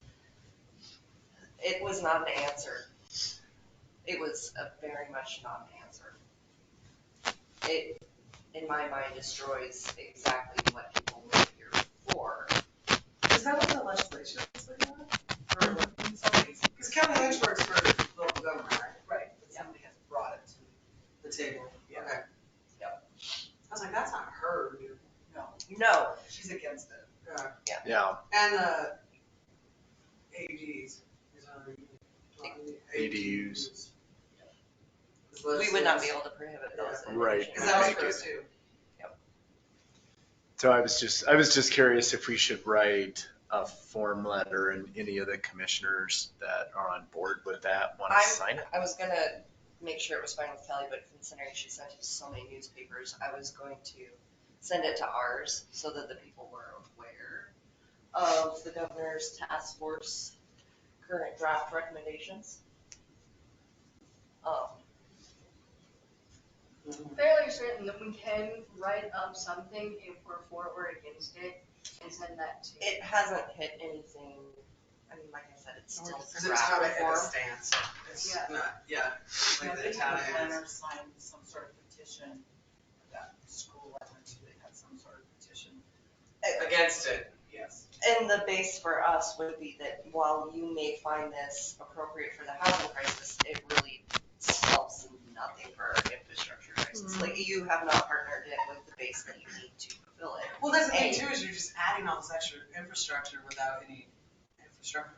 it was not an answer. It was a very much not an answer. It, in my mind, destroys exactly what people live here for. Is that what the legislation is like that? Or what, because county edge works for local government, right? Right, but somebody has brought it to The table, Yeah. okay. Yep. I was like, that's not her, dude. no, No. she's against it. Yeah, And the ADs. ADUs. We would not be able to prohibit those. Right. Because that was Make hers it- too. So I was just curious if we should write a form letter and any of the commissioners that are on board with that want to sign it. I was gonna make sure it was fine with Kelly, but considering she sent it to so many newspapers, I was going to send it to ours so that the people were aware of the governor's task force current draft recommendations. Fairly certain that we can write up something if we're for or against it and send that to. It hasn't hit anything, I mean, like I said, it's still Because it's not draft at a form. stance. It's Yeah. not, yeah. Like the They town had a is. planner sign some sort of petition, that school I went to, they had some sort of petition. Against it. Yes. And the base for us would be that while you may find this appropriate for the housing crisis, it really solves nothing for our infrastructure crisis. Like, you have not partnered it with the base that you need to fulfill it. Well, that's the thing too, is you're just adding all this extra infrastructure without any infrastructure.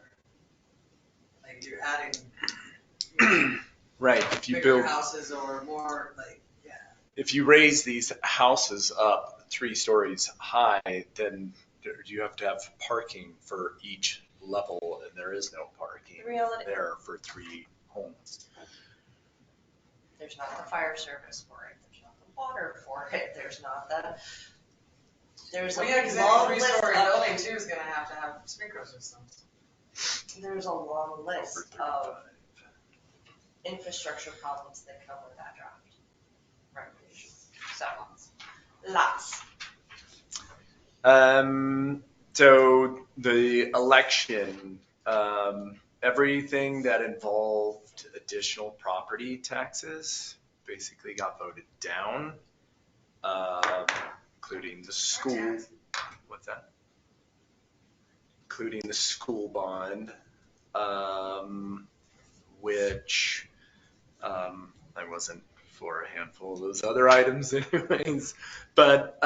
Like, you're adding Right, if you bigger build, houses or more, like, yeah. if you raise these houses up 3 stories high, then you have to have parking for each level, and there is no parking The reality, there for 3 homes. there's not the fire service for it, there's not the water for it, there's not the, there's a Well, yeah, because long any list 3-story of, building too is gonna have sprinkler systems. there's a long Over list 35. of infrastructure problems that come with that draft recommendations. So, lots. So the election, everything that involved additional property taxes basically got voted down, including the school. What's that? Including the school bond, which I wasn't for a handful of those other items anyways. But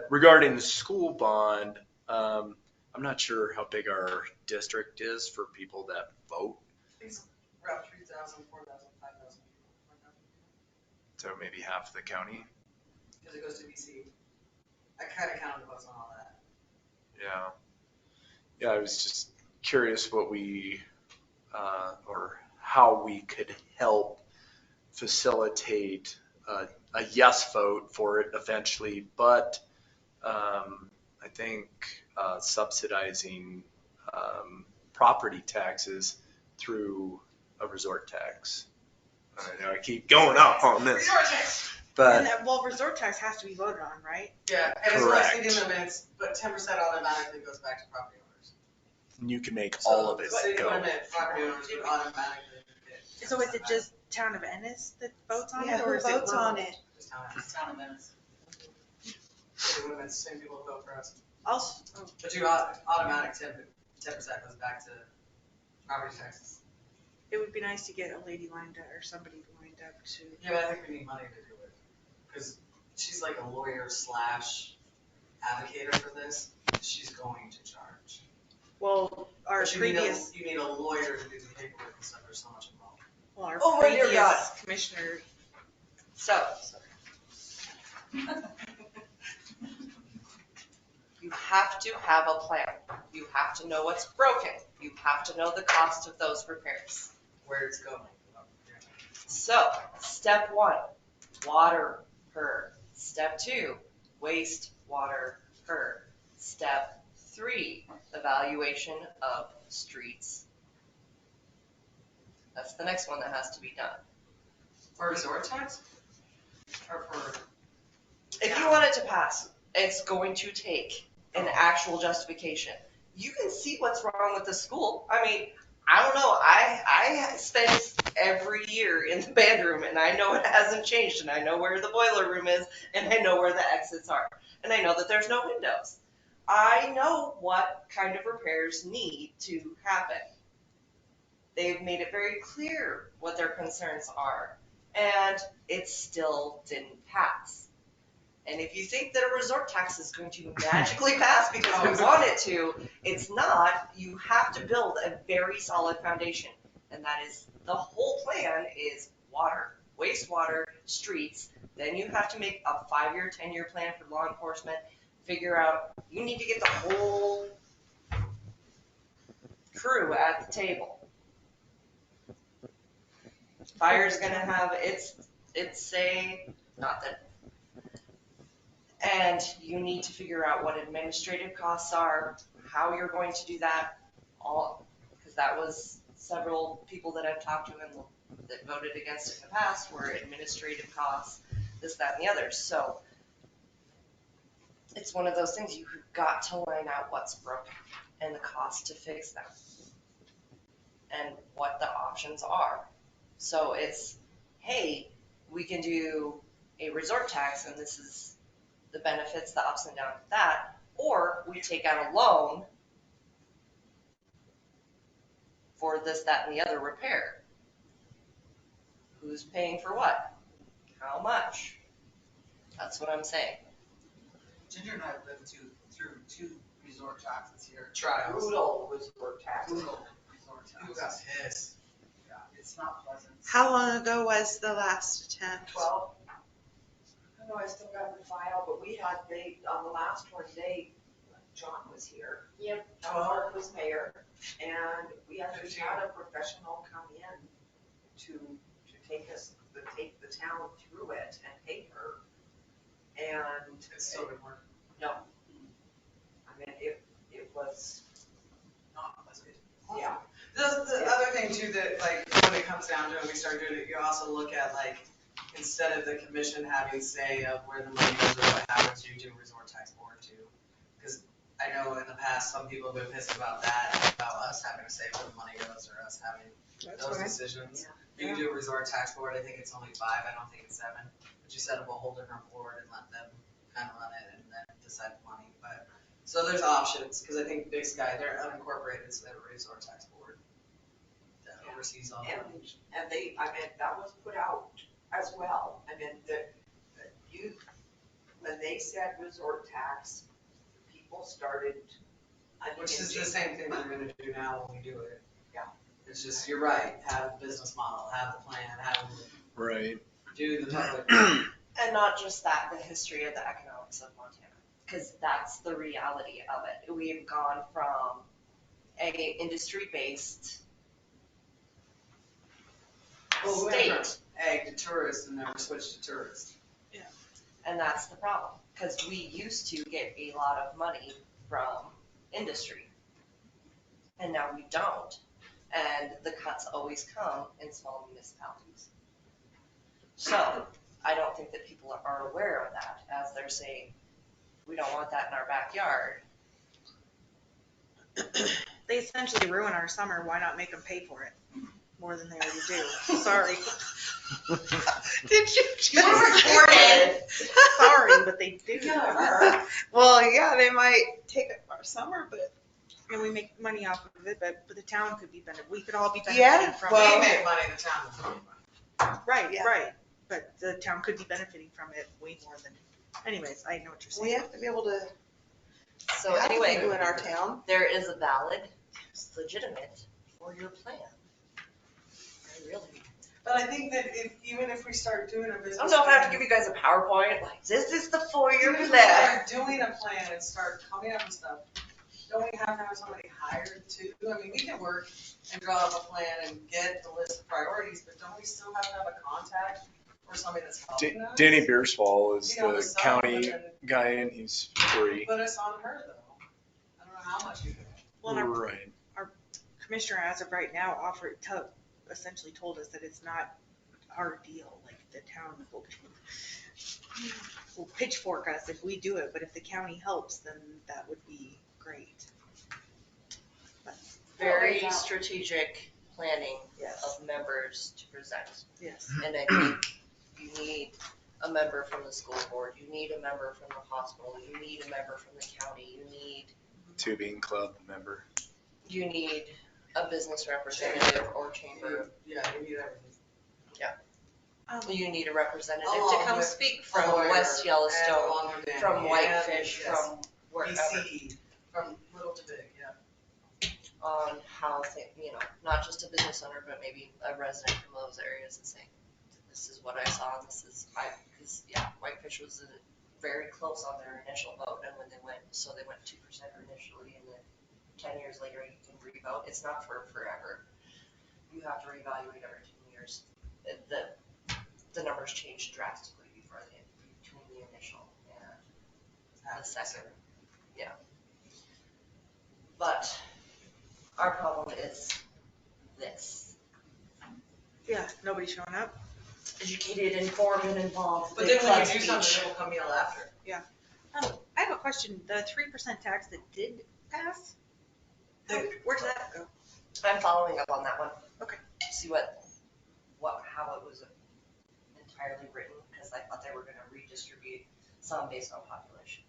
regarding the school bond, I'm not sure how big our district is for people that vote. It's around 3,000, 4,000, 5,000 people. So maybe half the county. Because it goes to BC. I kind of counted the votes on all that. Yeah. Yeah, I was just curious what we, or how we could help facilitate a yes vote for it eventually, but I think subsidizing property taxes through a resort tax. I know I keep going off on this, Resort tax. but And that, well, resort tax has to be voted on, right? Yeah, and it's only Correct. city limits, but 10% automatically goes back to property owners. you can make all of it So city go. limit property owners would automatically get. So is it 10% just town of Ennis that votes on Yeah, it, or who is it votes on rural? it? Just town, It's town of Ennis. city limits, same people vote for us. Also, But you automatic 10% goes back to property taxes. it would be nice to get a lady lined up or somebody lined up to. Yeah, but I think we need money to do it. Because she's like a lawyer / advocate for this. She's going to charge. Well, our But you previous, need a lawyer to do the paperwork and stuff. There's so much involved. well, our Oh, my dear previous God. commissioner, So, you have to have a plan. You have to know what's broken. You You have to know the cost of those repairs. Where it's going. So, step 1, water per. Step 2, wastewater per. Step 3, evaluation of streets. That's the next one that has to be done. For resort tax? Or for? If you want it to pass, it's going to take an actual justification. You can see what's wrong with the school. I mean, I don't know. I spend every year in the band room, and I know it hasn't changed, and I know where the boiler room is, and I know where the exits are, and I know that there's no windows. I know what kind of repairs need to happen. They've made it very clear what their concerns are, and it still didn't pass. And if you think that a resort tax is going to magically pass because we want it to, it's not. You have to build a very solid foundation. And that is, the whole plan is water, wastewater, streets. Then you have to make a 5-year, 10-year plan for law enforcement. Figure out, you need to get the whole crew at the table. Fire's gonna have its say, not that. And you need to figure out what administrative costs are, how you're going to do that, all, because that was several people that I've talked to and that voted against it in the past were administrative costs, this, that, and the other. So it's one of those things, you've got to line out what's broken and the cost to fix them and what the options are. So it's, hey, we can do a resort tax and this is the benefits, the ups and downs of that, or we take out a loan for this, that, and the other repair. Who's paying for what? How much? That's what I'm saying. Ginger and I have been through 2 resort taxes here. Trials. Brutal resort taxes. Brutal resort You taxes. got pissed. Yeah, it's not pleasant. How long ago was the last attempt? 12. I know I still got the file, but we had, on the last one, John was here. Yep. Mark was mayor, and we actually had a professional come in to take the town through it and pay her. And. It still didn't work. No. I mean, it was. Not pleasant. Yeah. The other thing too, that like, when it comes down to it, we start doing it, you also look at like, instead of the commission having say of where the money goes or what happens, you do resort tax board too. Because I know in the past, some people have been pissed about that, about us having to say where the money goes or us having those decisions. You can do a resort tax board, I think it's only 5, I don't think it's 7. But you set up a whole different board and let them kind of run it and then decide the money. But, so there's options, because I think Big Sky, they're unincorporated, so they have a resort tax board that oversees all that. And that was put out as well. I mean, when they said resort tax, people started. Which is the same thing that we're gonna do now when we do it. Yeah. It's just, you're right, have the business model, have the plan, Right. do the public. And not just that, the history of the economics of Montana, because that's the reality of it. We've gone from a industry-based state. Ag to tourist and never switched to tourist. Yeah. And that's the problem, because we used to get a lot of money from industry. And now we don't. And the cuts always come in small municipalities. So I don't think that people are aware of that as they're saying, we don't want that in our backyard. They essentially ruin our summer. Why not make them pay for it more than they already do? Sorry. Did you just record it? Sorry, but they do. Well, yeah, they might take our summer, but and we make money off of it. But the town could be benefiting. We could all be benefiting from We it. make money, the town doesn't make money. Right, right. But the town could be benefiting from it way more than. Anyways, I know what you're saying. We have to be able to. So have anyway, people in our town. there is a valid, legitimate for your plan. I really. But I think that even if we start doing a business. I don't know if I have to give you guys a PowerPoint, like, this is the 4-year Even if we plan. start doing a plan and start coming up with stuff, don't we have to have somebody hired too? I mean, we can work and draw up a plan and get the list of priorities, but don't we still have to have a contact or somebody that's helping us? Danny Beersfall is You know, the sub, county and then guy, and he's free. Put us on her though. I don't know how much you can. Well, and Right. our commissioner, as of right now, essentially told us that it's not our deal. Like the town will pitchfork us if we do it, but if the county helps, then that would be great. Very strategic planning Yes. of members to present. Yes. And I think you need a member from the school board, you need a member from the hospital, you need a member from the county, you need Tubing club member. a business representative or chamber. Yeah, you need everything. You need a representative to Along come with speak a from lawyer West and Yellowstone, along with Danny from and, Whitefish, yes, from wherever, BC, from little to big, yeah. on how not just a business owner, but maybe a resident from those areas and saying, this is what I saw, and because Whitefish was very close on their initial vote, and when they went 2% initially, and then 10 years later you can re-vote. It's not for forever. You have to reevaluate every 10 years. The numbers change drastically between the initial and the second. Yeah. But our problem is this. Yeah, nobody's showing up. Educated, informed, and involved. But then when you do something, they will come yell after. Yeah. I have a question. The 3% tax that did pass, where did that go? I'm following up on that one. Okay. See how it was entirely written, because I thought they were going to redistribute some based on population.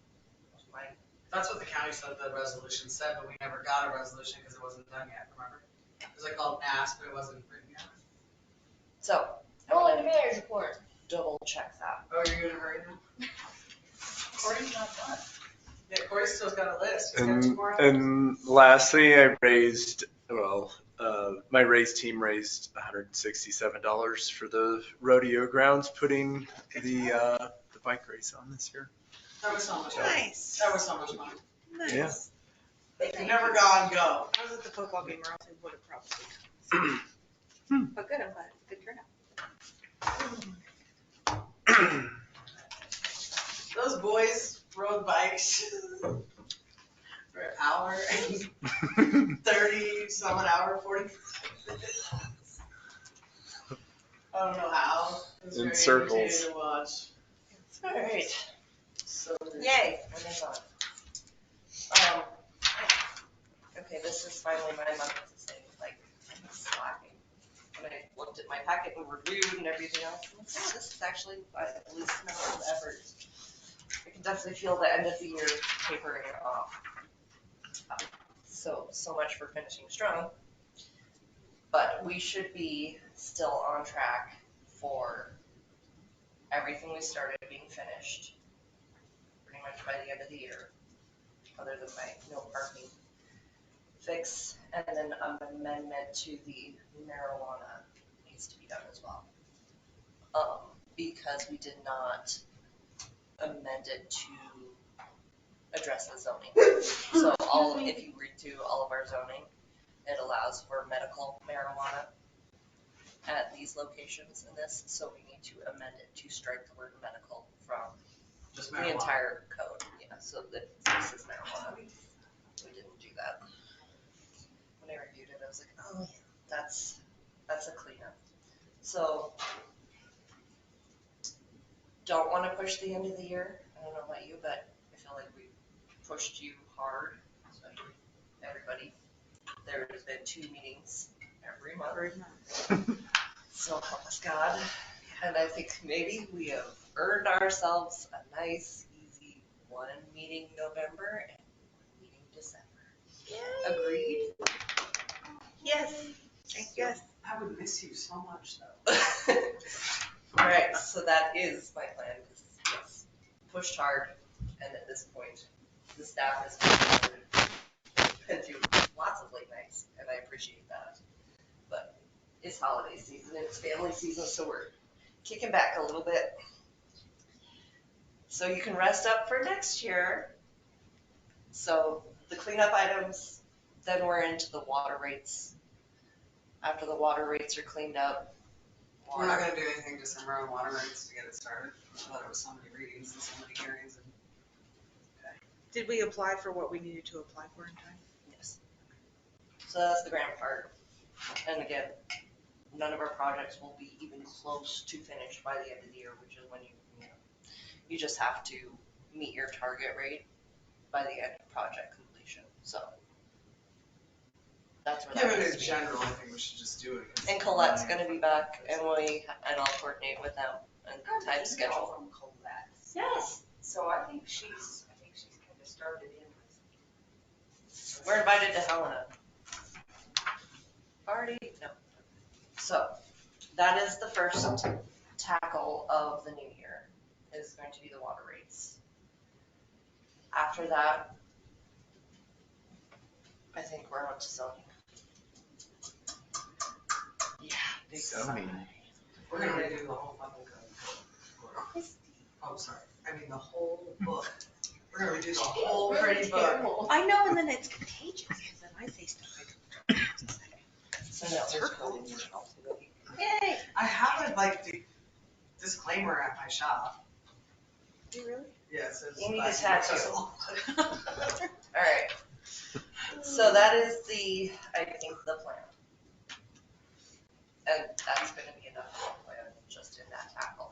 That's what the county said the resolution said, but we never got a resolution because it wasn't done yet, remember? It was like called ask, but it wasn't written yet. So, Well, in the mayor's report. double check that. Oh, you're gonna hurry now? Corey's not done. Yeah, Corey's still got a list. He's got 2 more hours. And lastly, my race team raised $167 for the rodeo grounds, putting the bike race on this year. That was so much fun. Nice. That was so much fun. Nice. Yeah. If you've never gone, go. I was at the football game, or else I would have probably. But good, I'm glad it's a good turnout. Those boys rode bikes for an hour and 30 some an hour, 40. I don't know how. It was In very circles. entertaining to watch. All right. So good. Yay. We're moving on. Okay, this is finally my month to say, I'm slacking. When I looked at my packet and reviewed and everything else, I'm like, oh, this is actually at least not some effort. I can definitely feel the end of the year tapering off. So much for finishing strong. But we should be still on track for everything we started being finished pretty much by the end of the year, other than my no parking fix, and then an amendment to the marijuana needs to be done as well. Because we did not amend it to address the zoning. So if you read through all of our zoning, it allows for medical marijuana at these locations in this, so we need to amend it to strike the word medical from Just the marijuana. entire code. Yeah, so that this is marijuana. We didn't do that. When I reviewed it, I was like, oh yeah, that's a cleanup. So don't want to push the end of the year. I don't know about you, but I feel like we pushed you hard, especially everybody. There has been 2 meetings every month. So help us God. And I think maybe we have earned ourselves a nice, easy 1 meeting November and 1 meeting December. Yay. Agreed? Yes. Yes. I would miss you so much though. All right, so that is my plan. Yes, pushed hard, and at this point, the staff has been through lots of late nights, and I appreciate that. But it's holiday season and it's family season, so we're kicking back a little bit. So you can rest up for next year. So the cleanup items, then we're into the water rates. After the water rates are cleaned up. We're not gonna do anything December on water rates to get it started. I thought it was so many readings and so many hearings and. Did we apply for what we needed to apply for in time? Yes. So that's the grant part. And again, none of our projects will be even close to finished by the end of the year, which is when you just have to meet your target rate by the end of project completion. So that's where that Given is. in general, I think we should just do it. And Colette's gonna be back and I'll coordinate with them and time schedule. From Colette. Yes. So I think she's kind of started in with. We're invited to Helena. Already? No. So that is the first tackle of the new year, is going to be the water rates. After that, I think we're on to zoning. Yeah, big Zoning. We're gonna redo the whole fucking code. Oh, sorry. I mean, the whole book. We're gonna redo the whole pretty book. I know, and then it's contagious, because then I say stuff I don't. So no, It's it's hurtful. really Yay! I have a disclaimer at my shop. Do you really? Yeah, it says. You need a like, tattoo. accessible. Alright. So that is I think the plan. And that's gonna be enough of a plan, just in that tackle.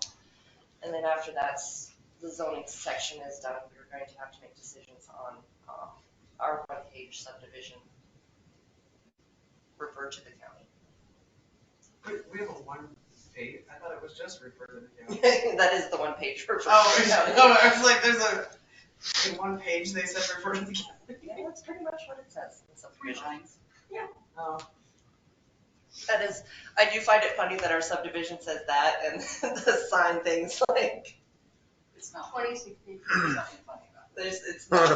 And then after that's, the zoning section is done, we're going to have to make decisions on, our one-page subdivision referred to the county. We have a one page. I thought it was just referred to the county. That is the one page referred to Oh, the county. no, I was like, in one page they said refer to the county. Yeah, that's pretty much what it says in subdivision. Oh. That is, I do find it funny that our subdivision says that and the sign things like, It's not. 26 pages. There's nothing funny about it's not.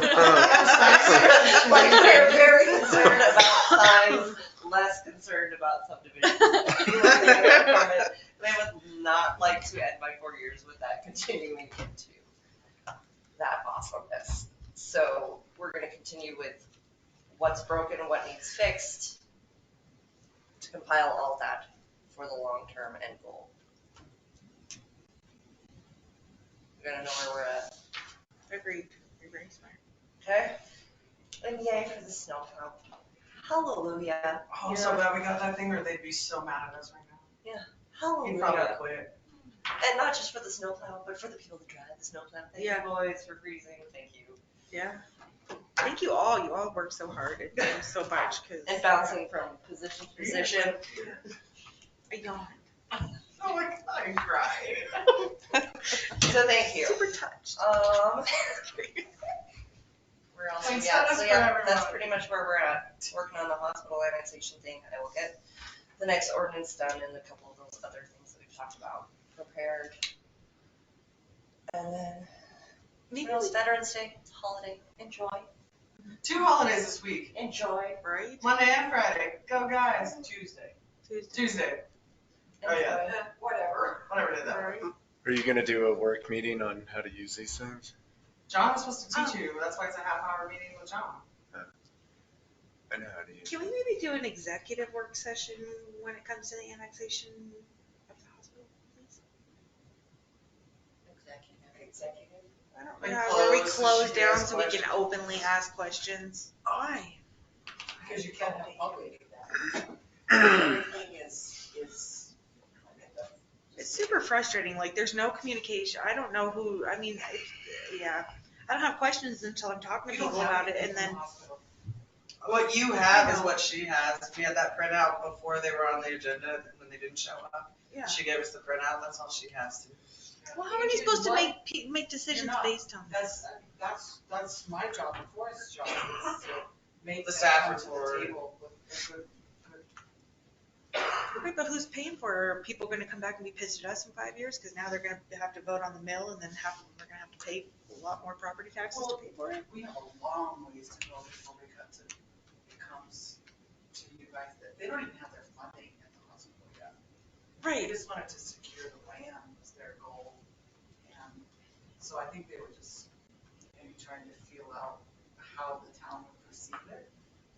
Like, they're very concerned about signs, less concerned about subdivisions. They would not like to end my 4 years with that continuing into that awesomeness. So we're gonna continue with what's broken and what needs fixed to compile all that for the long-term end goal. We're gonna know where we're at. Agreed. You're very smart. Okay? And yay for the snowplow. Hallelujah. Oh, so glad we got that thing, or they'd be so mad at us right now. He'd probably Hallelujah. quit. And not just for the snowplow, but for the people that drive the snowplow. Thank you boys for freezing. Thank you. Yeah. Thank you all. You all work so hard and do so much. And bouncing from position to position. I yawn. Oh my god, I cried. So thank you. Super touched. Where else? Thanks, Yeah, that's so for yeah, everyone. that's pretty much where we're at. Working on the hospital annexation thing. I will get the next ordinance done and a couple of those other things that we've talked about prepared. And then, Maybe what else? Veterans Day, holiday. Enjoy. 2 holidays this week. Enjoy. Right? Monday and Friday. Go guys. Tuesday. Oh yeah. Whatever. Whatever did that. Are you gonna do a work meeting on how to use these things? John was supposed to teach you. That's why it's a half-hour meeting with John. I know how to use Can we maybe do an executive work session when it comes to the annexation of the hospital, please? Executive. I don't Like know, where we close, so close she down asks so we can questions. openly ask questions. Why? Because you can't have public do that. Everything is. It's super frustrating, like, there's no communication, I don't know who, I mean, yeah. I don't have questions until I'm talking to people about it, and then, What you have is what she has. We had that printout before they were on the agenda when they didn't show up. yeah. She gave us the printout. That's all she has to. Well, how are you supposed to make decisions You're not. based on that? That's my job, the forest's job, is to make The them staff come to report. the table with a good. Wait, but who's paying for it? Are people gonna come back and be pissed at us in 5 years? Cause now they're gonna have to vote on the mill, and then half of them are gonna have to pay a lot more property taxes to pay for it? We have a long ways to go before it comes to you guys, that they don't even have their funding at the hospital yet. They Right. just wanted to secure the land was their goal, and so I think they were just maybe trying to feel out how the town would receive it.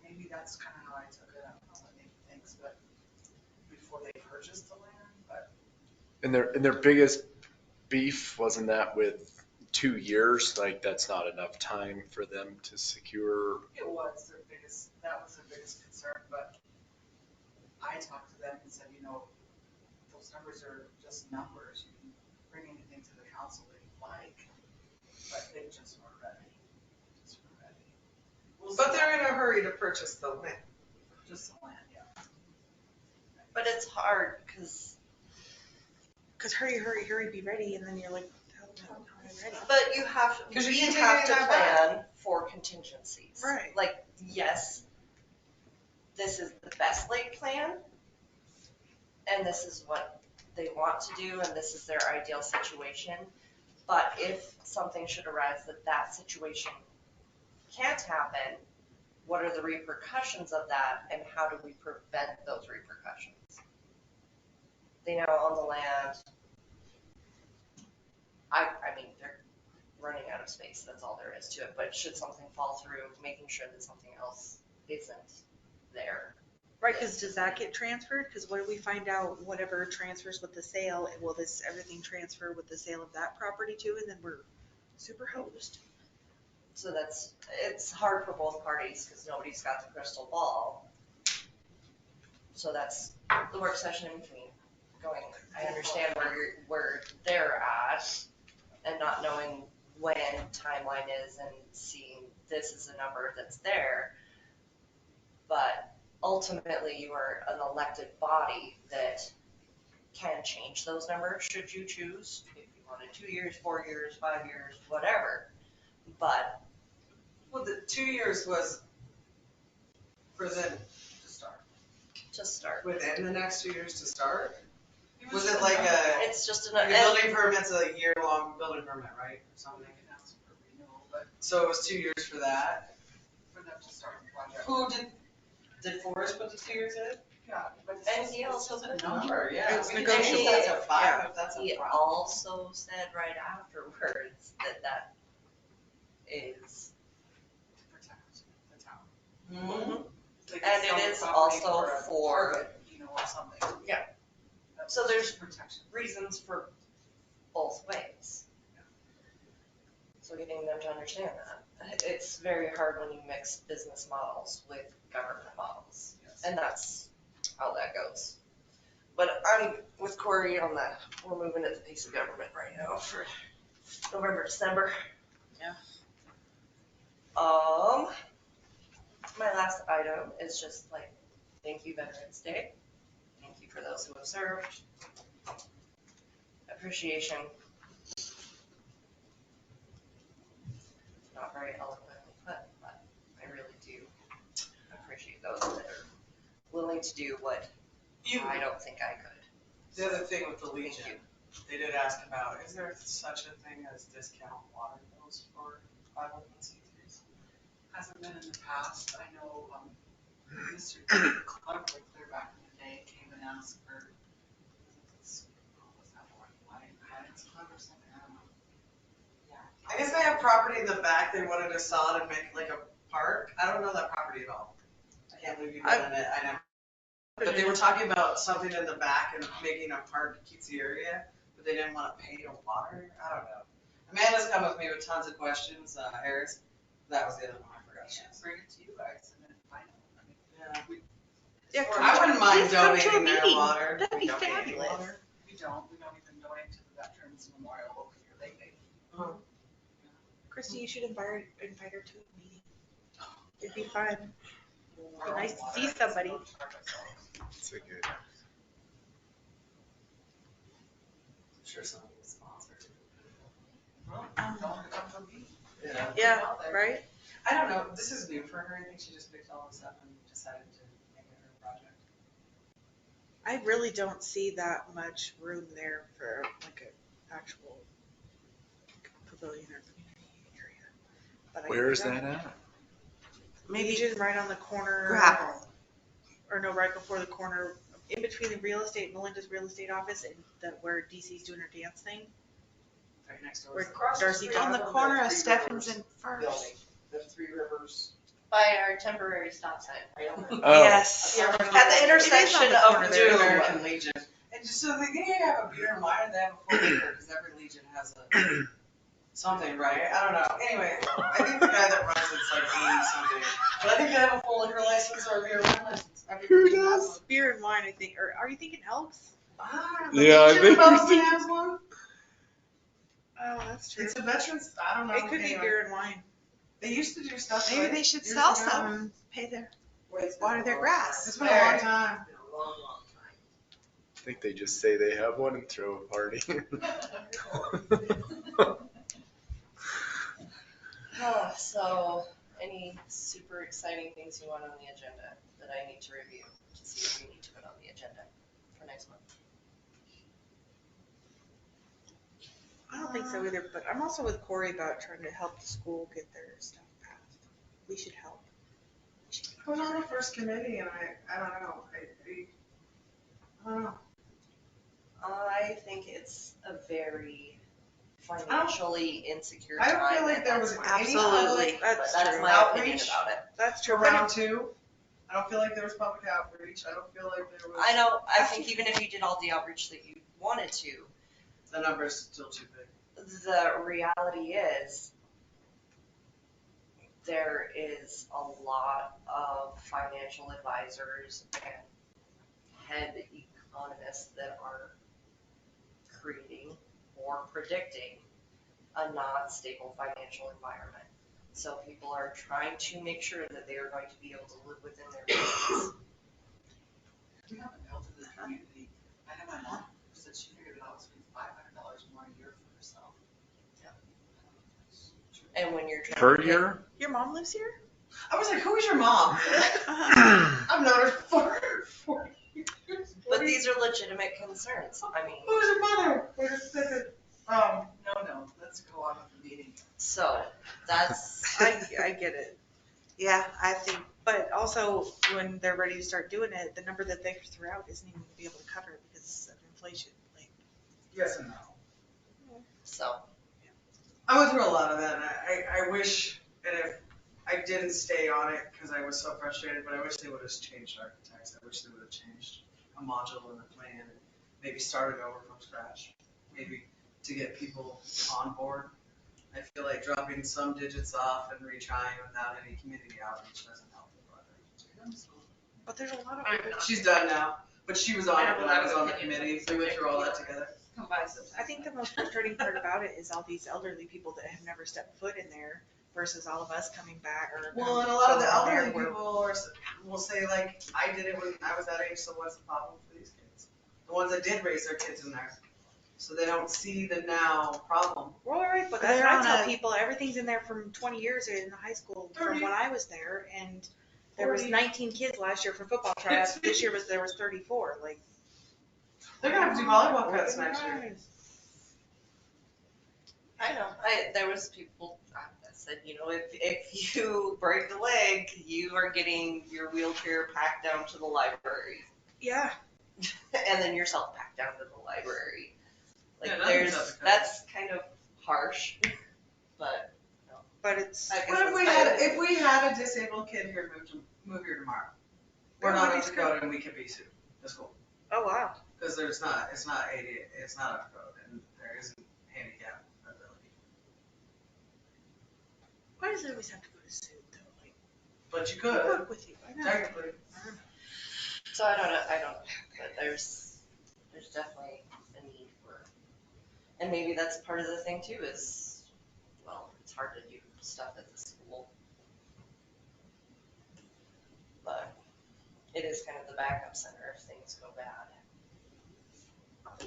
Maybe that's kind of how I took it. I don't know what Nate thinks, but before they purchased the land, but. And their biggest beef, wasn't that with 2 years? Like, that's not enough time for them to secure. It was their biggest, that was their biggest concern, but I talked to them and said, you know, those numbers are just numbers. You can bring anything to the council that you like, but they just weren't ready. Just weren't ready. But they're in a hurry to purchase the land. Just the land, yeah. But it's hard because. Cause hurry, hurry, hurry, be ready, and then you're like, oh, no, I'm not ready. But you have, 'Cause you we can't take have any to time back. plan for contingencies. Right. Like, yes, this is the best laid plan, and this is what they want to do, and this is their ideal situation. But if something should arise that situation can't happen, what are the repercussions of that, and how do we prevent those repercussions? They now own the land. I mean, they're running out of space, that's all there is to it, but should something fall through, making sure that something else isn't there. Right, cause does that get transferred? Cause what do we find out, whatever transfers with the sale, will this, everything transfer with the sale of that property too, and then we're super hosed? So it's hard for both parties, because nobody's got the crystal ball. So that's the work session in between, going, I understand where they're at, and not knowing when timeline is, and seeing this is a number that's there. But ultimately, you are an elected body that can change those numbers should you choose, if you wanted 2 years, 4 years, 5 years, whatever. But Well, the 2 years was for them to start. to start, Within the next 2 years to start? Was just it like it's just like a an, building permit's a year-long building permit, right, or something? They can ask for renewal, but So it was 2 years for that? for them to start the project. Who did Forrest put the 2 years in? Yeah, but And he also a put number, yeah. It's We can negotiable. change that to 5 if that's a he problem. also said right afterwards that is. To protect the town. And They can sell it the is property also a for, target, you know, or something. Yeah. That's So there's protection. reasons for both ways. So getting them to understand that. It's very hard when you mix business models with government models. Yes. And that's how that goes. But I'm with Corey on that. We're moving at the pace of government right now for November, December. Yeah. My last item is just like, thank you Veterans Day. Thank you for those who have served. Appreciation. Not very eloquently put, but I really do appreciate those that are willing to do what I don't think I could. The other thing with the Thank Legion, you. they did ask about, is there such a thing as discount water bills for 501c3s? Hasn't been in the past. I know, Mr. Clark, clear back in the day, came and asked for, what was that for? Lions Club or something, I don't know. Yeah. I guess they have property in the back they wanted to sod and make like a park. I don't know that property at all. I can't believe you've been in it, I never. But they were talking about something in the back and making a park that keeps the area, but they didn't want to pay to water. I don't know. Amanda's come with me with tons of questions, Harris. That was the other one I forgot. Yeah, bring it to you guys and then find out. I mean, Yeah. Yeah, I wouldn't mind please come to a donating their meeting. water. That'd be We donate fabulous. water. we don't even donate to the Veterans Memorial over here. They pay. Christy, you should invite her to a meeting. It'd be fun. Be nice to see somebody. It's a good. I'm sure somebody was sponsored. Don't come from me. Yeah, right? I don't know, this is new for her, I think she just picked all this up and decided to make it her project. I really don't see that much room there for like an actual pavilion or community area. But I Where could be is wrong. that at? Legion right on the corner. Grapple. Or no, right before the corner, in between the real estate, Melinda's real estate office and where DC's doing her dance thing. Right next door. Where Across the Darcy street on from the corner the of Three Stephens Rivers and First. building, the Three Rivers. By our temporary stop sign, right? Oh. Yes. Yeah, At the intersection of There's Doom. American Legion. And just so they can have a beer and wine, and they have a full liquor, because every Legion has a something, right? I don't know. Anyway, I think the guy that runs it's like 80 something. But I think they have a full liquor license or a beer and wine license. Every Legion has one. Beer and wine, I think. Or are you thinking Elks? The Yeah, I Legion think of you're Boston thinking- has one. Oh, that's true. It's a veterans, I don't know. It could be Anyway, beer and wine. They used to do stuff. Maybe like they should years sell ago. some and pay their It's water their grass. It's been a long time. A long, long time. I think they just say they have one and throw a party. So, any super exciting things you want on the agenda that I need to review to see if we need to put on the agenda for next month? I don't think so either, but I'm also with Corey about trying to help the school get their stuff passed. We should help. I was on the first committee and I don't know. I don't know. I think it's a very financially insecure I time. don't feel like and there that's was why- any Absolutely. public That's That's true. my opinion outreach about it. That's to true. round two. I don't feel like there was public outreach. I don't feel like there was. I think even if you did all the outreach that you wanted to, The number's still too big. the reality is there is a lot of financial advisors and head economists that are creating or predicting a non-stable financial environment. So people are trying to make sure that they are going to be able to live within their means. We haven't built in the community. I have my mom who said she figured it out, spends $500 more a year for herself. And when you're trying Per to year? Your mom lives here? I was like, who is your mom? Uh-huh. I've known her for 40 years. but these are legitimate concerns. I mean, Who's your mother? Wait a second. No, let's go on with the meeting. so that's I get it. Yeah, I think, but also when they're ready to start doing it, the number that they threw out isn't even gonna be able to cover it because of inflation. Like, Yes and no. so. I went through a lot of that, and I wish, and if I didn't stay on it because I was so frustrated, but I wish they would have changed architects. I wish they would have changed a module in the plan and maybe started over from scratch, maybe to get people on board. I feel like dropping some digits off and retrying without any community outreach doesn't help the project. but there's a lot of. She's done now, but she was on it when I was on the committee. We went through all that together. I think the most frustrating part about it is all these elderly people that have never stepped foot in there versus all of us coming back or. Well, and a lot of the going there elderly where- people will say like, I did it when I was that age, so what's the problem for these kids? The ones that did raise their kids in there. So they don't see the now problem. Well, right, but that's what I tell people, everything's in there from 20 years in the high school from 30. when I was there, and there was 40. 19 kids last year for football tryouts. This year there was 34. Like, They're gonna have to do volleyball cuts next year. I know. There was people that said, you know, if you break a leg, you are getting your wheelchair packed down to the library, yeah, and then yourself packed down to the library. Like Yeah, nothing's up to code. that's kind of harsh, but but it's. I guess What if we had a disabled kid here move here tomorrow? We're Yeah, not that'd up be to code and we could be sued, the school. Oh wow. Because it's not up to code and there isn't handicap ability. Why does it always have to go to suit though? Like, But you I could, work with you. I know. technically. so I don't know, but there's definitely a need for, and maybe that's part of the thing too is, well, it's hard to do stuff at the school, but it is kind of the backup center if things go bad.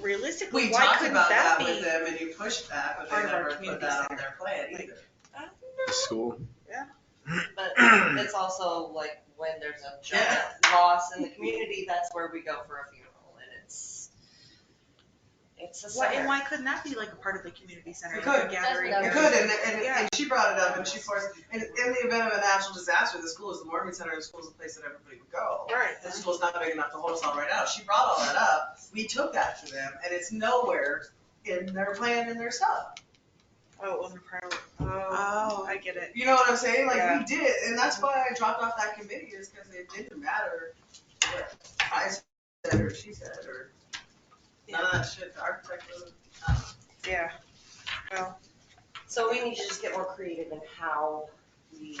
Realistically, We why talked couldn't about that that be with them and you pushed that, but part they of our never put community that on center? their plan Like- either. The school. But it's also like when there's a giant loss in the community, that's where we go for a funeral, and it's a Why, center. and why couldn't that be like a part of the community center? It like a could. gathering It area? could, Yeah. and she brought it up, and she forced, in the event of a natural disaster, the school is the mourning center, the school is the place that everybody would go. Right. The school's not big enough to hold us all right now. She brought all that up, we took that to them, and it's nowhere in their plan, in their stuff. Oh, on the priority. Oh. I get it. You know what I'm saying? Like, Yeah. we did, and that's why I dropped off that committee, is because it didn't matter what I said or she said, or none of that shit, the architect was. Yeah. Well, So we need to just get more creative in how we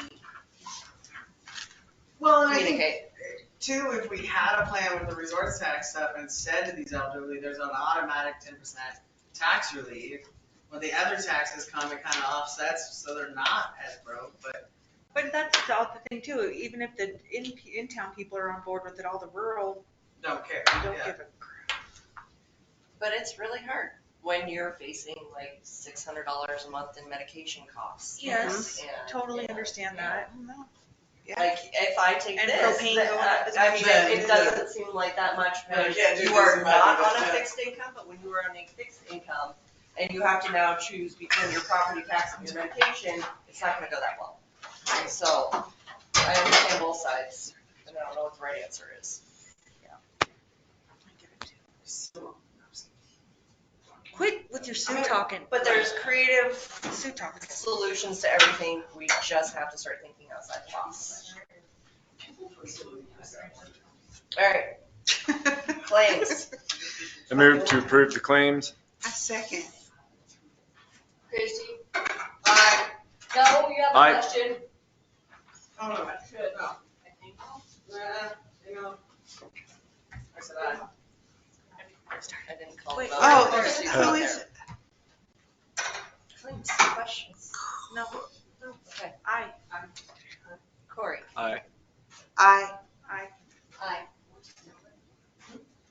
Well, and I think, communicate. too, if we had a plan with the resource tax stuff and said to these elderly, there's an automatic 10% tax relief, when the other taxes come, it kind of offsets, so they're not as broke, but. but that's the other thing too. Even if the in-town people are on board with it, all the rural Don't care. don't Yeah. give a crap. But it's really hard when you're facing like $600 a month in medication costs. Yes, And- totally and- understand that. No. Yeah. Like, if I take And this, propane that- going up as I much mean, as it it doesn't seem like that much No, when you can't do you this are and not do on this, a yeah. fixed income, but when you are on a fixed income, and you have to now choose between your property tax and your medication, it's not gonna go that well. So, I understand both sides, and I don't know what the right answer is. Quit with your suit talking. But there's creative Suit talking. solutions to everything, we just have to start thinking outside the box. Alright, claims. I move to approve the claims. A second. Christie? Aye. No, you have a Aye. question? Oh, no, I Should. no. Hang on. I said aye. I didn't call Wait, it. Oh, There's two who out is, there. Claims, questions. No. Okay, Aye. Corey. Aye. aye. Aye. Aye.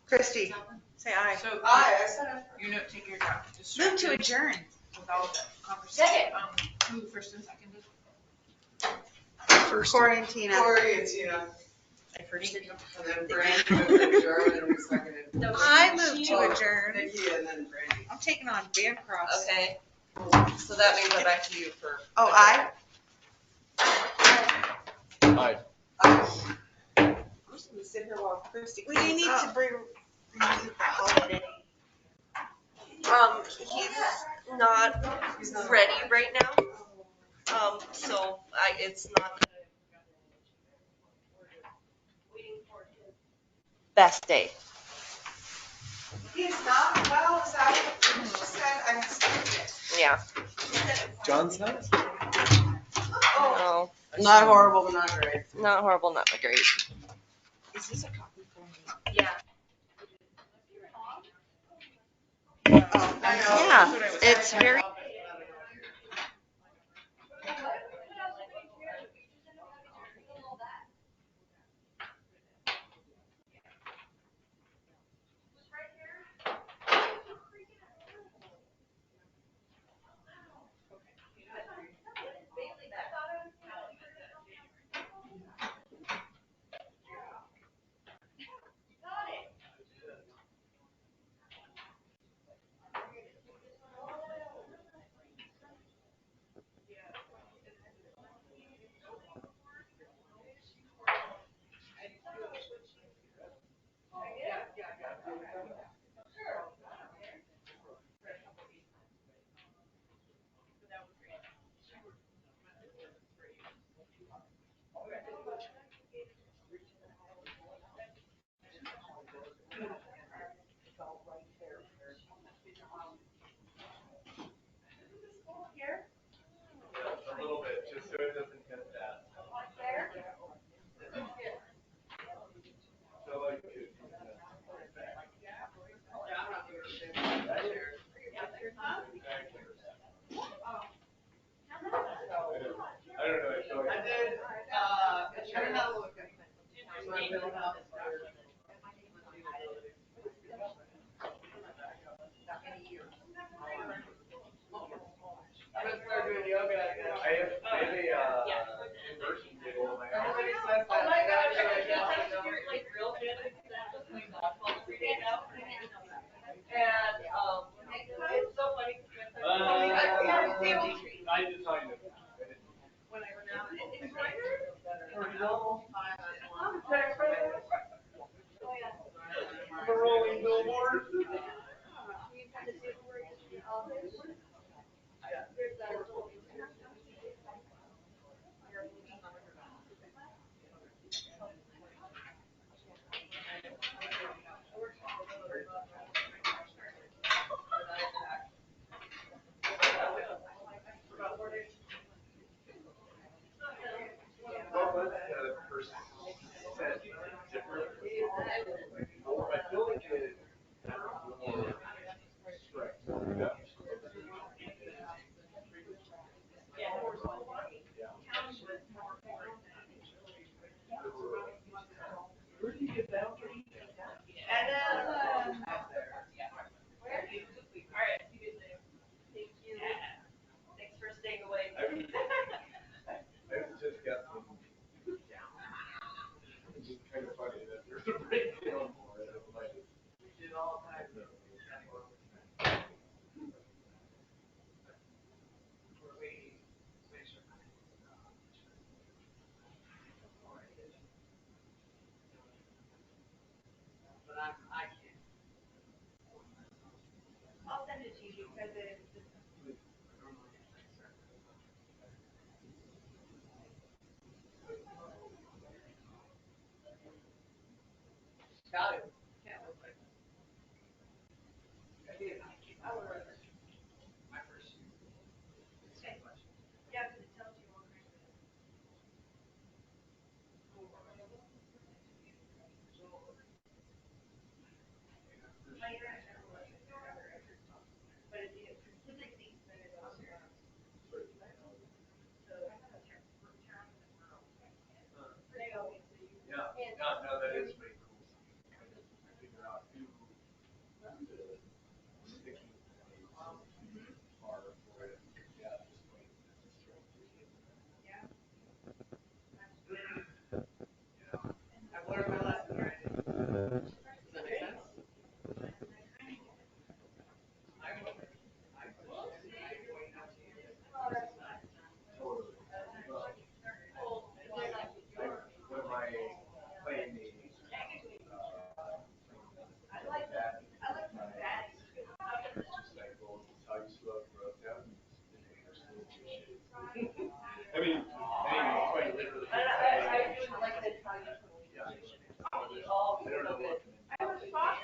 Christie. Say aye. So, Aye, I said aye. you note take your time. Just Move to adjourn. with all the conversation. Second. Who first and seconded? First. Corey and Tina. Corey and Tina, I first did. and then Brandy moved to adjourn, and we seconded. I move to adjourn. Nikki, and then Brandy. I'm taking on Bancroft. Okay, so that means I'm back to you for. Oh, aye. Aye. I'm just gonna sit here while Christie We do cleans need up. to bring the holiday. He's not ready right now. So it's not the best day. He's not, well, is that what she said? I missed it. Yeah. John's not? Oh, Not horrible, but not great. no. Not horrible, not great. Is this a copy for me? Yeah. Oh, I know. Yeah, it's very. A little bit, just so it doesn't get that. So like. I don't know, I feel like. I did, I don't know. I'm gonna start doing yoga again. I have a immersion table in my house. Everybody says that. Oh my gosh, you're like real good at playing dodgeball every day now. And it's so funny. I just saw you. When I went out in Grindr, or no, was the person said differently. I feel like it has more strength. Yeah. Where do you get that from? Thanks for staying awake. I was just guessing. It's just kind of funny that there's a breakdown for it. I'm like, I'll send it to you because it's Got it. yeah, because it tells you all kinds of. My internet never works. But it specifically said it on there. So I have a town in the world. yeah, no, that is pretty cool. Kind of figure out who the sticky points are for it. Yeah, just like Yeah. I've learned my lesson, right? Does that make sense? when my playing the that it's just like, well, this is how you slow growth down. I mean, quite literally. I like this how you Yeah. I don't know what. I was shocked.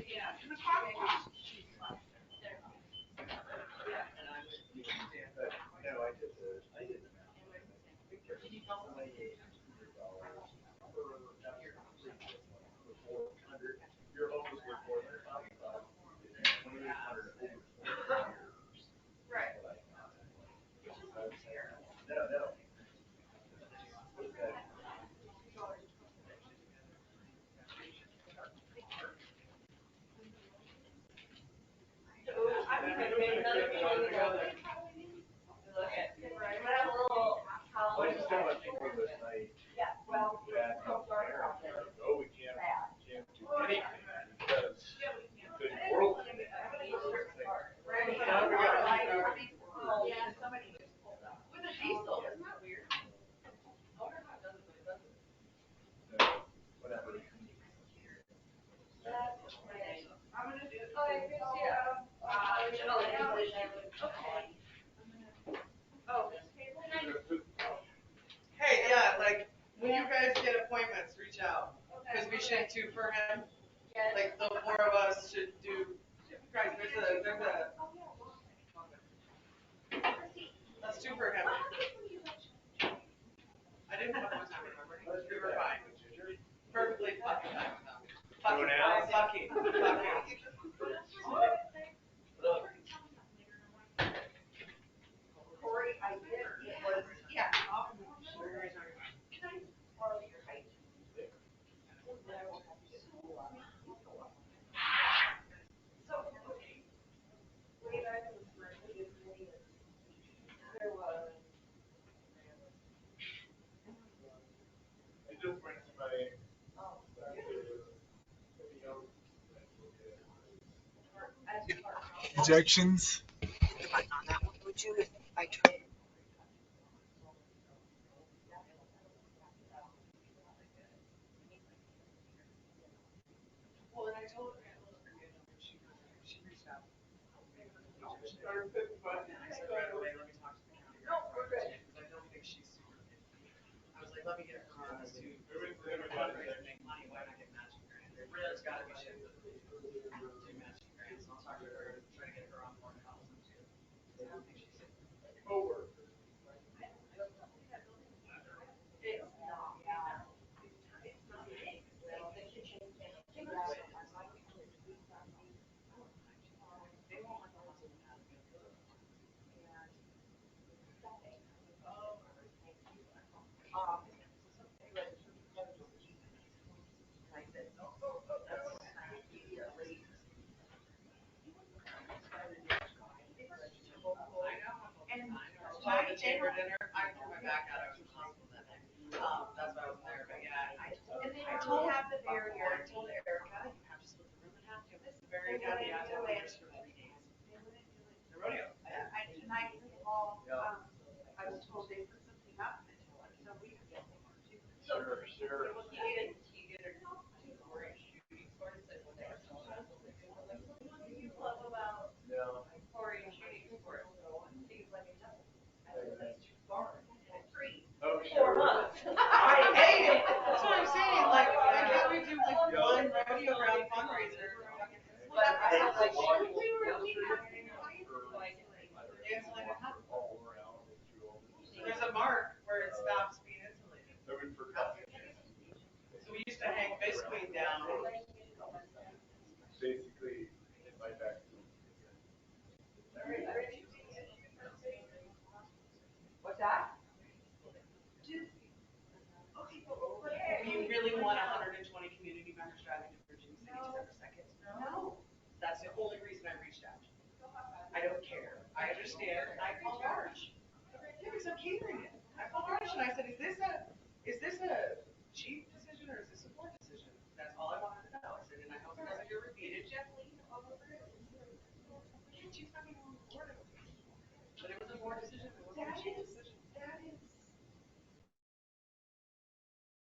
Yeah. But, no, I did the math. For 400, your home was worth 400,000 bucks. 2,800 over 4 years. Right. No. What is that? I'm gonna make another video. Look at, right, but I'm a little. Well, I just don't want people that like. Yeah, well, Bad so sorry about parents, that. like, oh, we can't do anything because the world. Right. Yeah, somebody just pulled out. With a diesel, isn't that weird? Whatever. I'm gonna do. Oh, I guess, yeah. Okay. Oh, this table? Hey, yeah, like, when you guys get appointments, reach out. Because we should do for him. Like, the four of us should do, guys, let's do for him. I didn't have one time, remember? We were fine. Perfectly fucking fine. Fucking now? Fucking. Corey, I did, it was, yeah. So, okay. Way back in the spring, there was. It just brings my. Ejections. On that one, would you? I tried. Well, and I told her, she reached out. And I said, right away, let me talk to the county. No, we're good. Because I don't think she's super picky. I was like, let me get her on this too. Make money, why not get matching grants? There's gotta be shit that do matching grants. I'll talk to her, try to get her on board and help them too. I don't think she's super. Coworker. It's not. stayed for dinner. I threw my back out. I was in the hospital that night. That's why I wasn't there. But yeah, I told the barrier. I told Erica, you have to split the room in half. You have to bury down the outdoors for 3 days. The rodeo. Tonight, all, I was told they put something up, so we have to. Sure, sure. He did a 2-4 inch shooting sport. Said what you love about Yeah. 4 inch shooting sport. Things like a double. That's too far. Oh, 4 sure. months. I hate it. That's what I'm saying. Like, why can't we do like one rodeo ground fundraiser? But I was like, sure, we were. All around through all this. There's a mark where it stops being insulated. Moving for coffee. So we used to hang basically down. Basically, in my back. What's that? You really want 120 community members driving to Virginia City December 2nd? No. That's the only reason I reached out. I don't care. I understand. I called Arch. Yeah, because I'm catering it. I called Arch and I said, is this a chief decision or is this a board decision? That's all I wanted to know. I said, and I hope it doesn't get repeated. Can't you fucking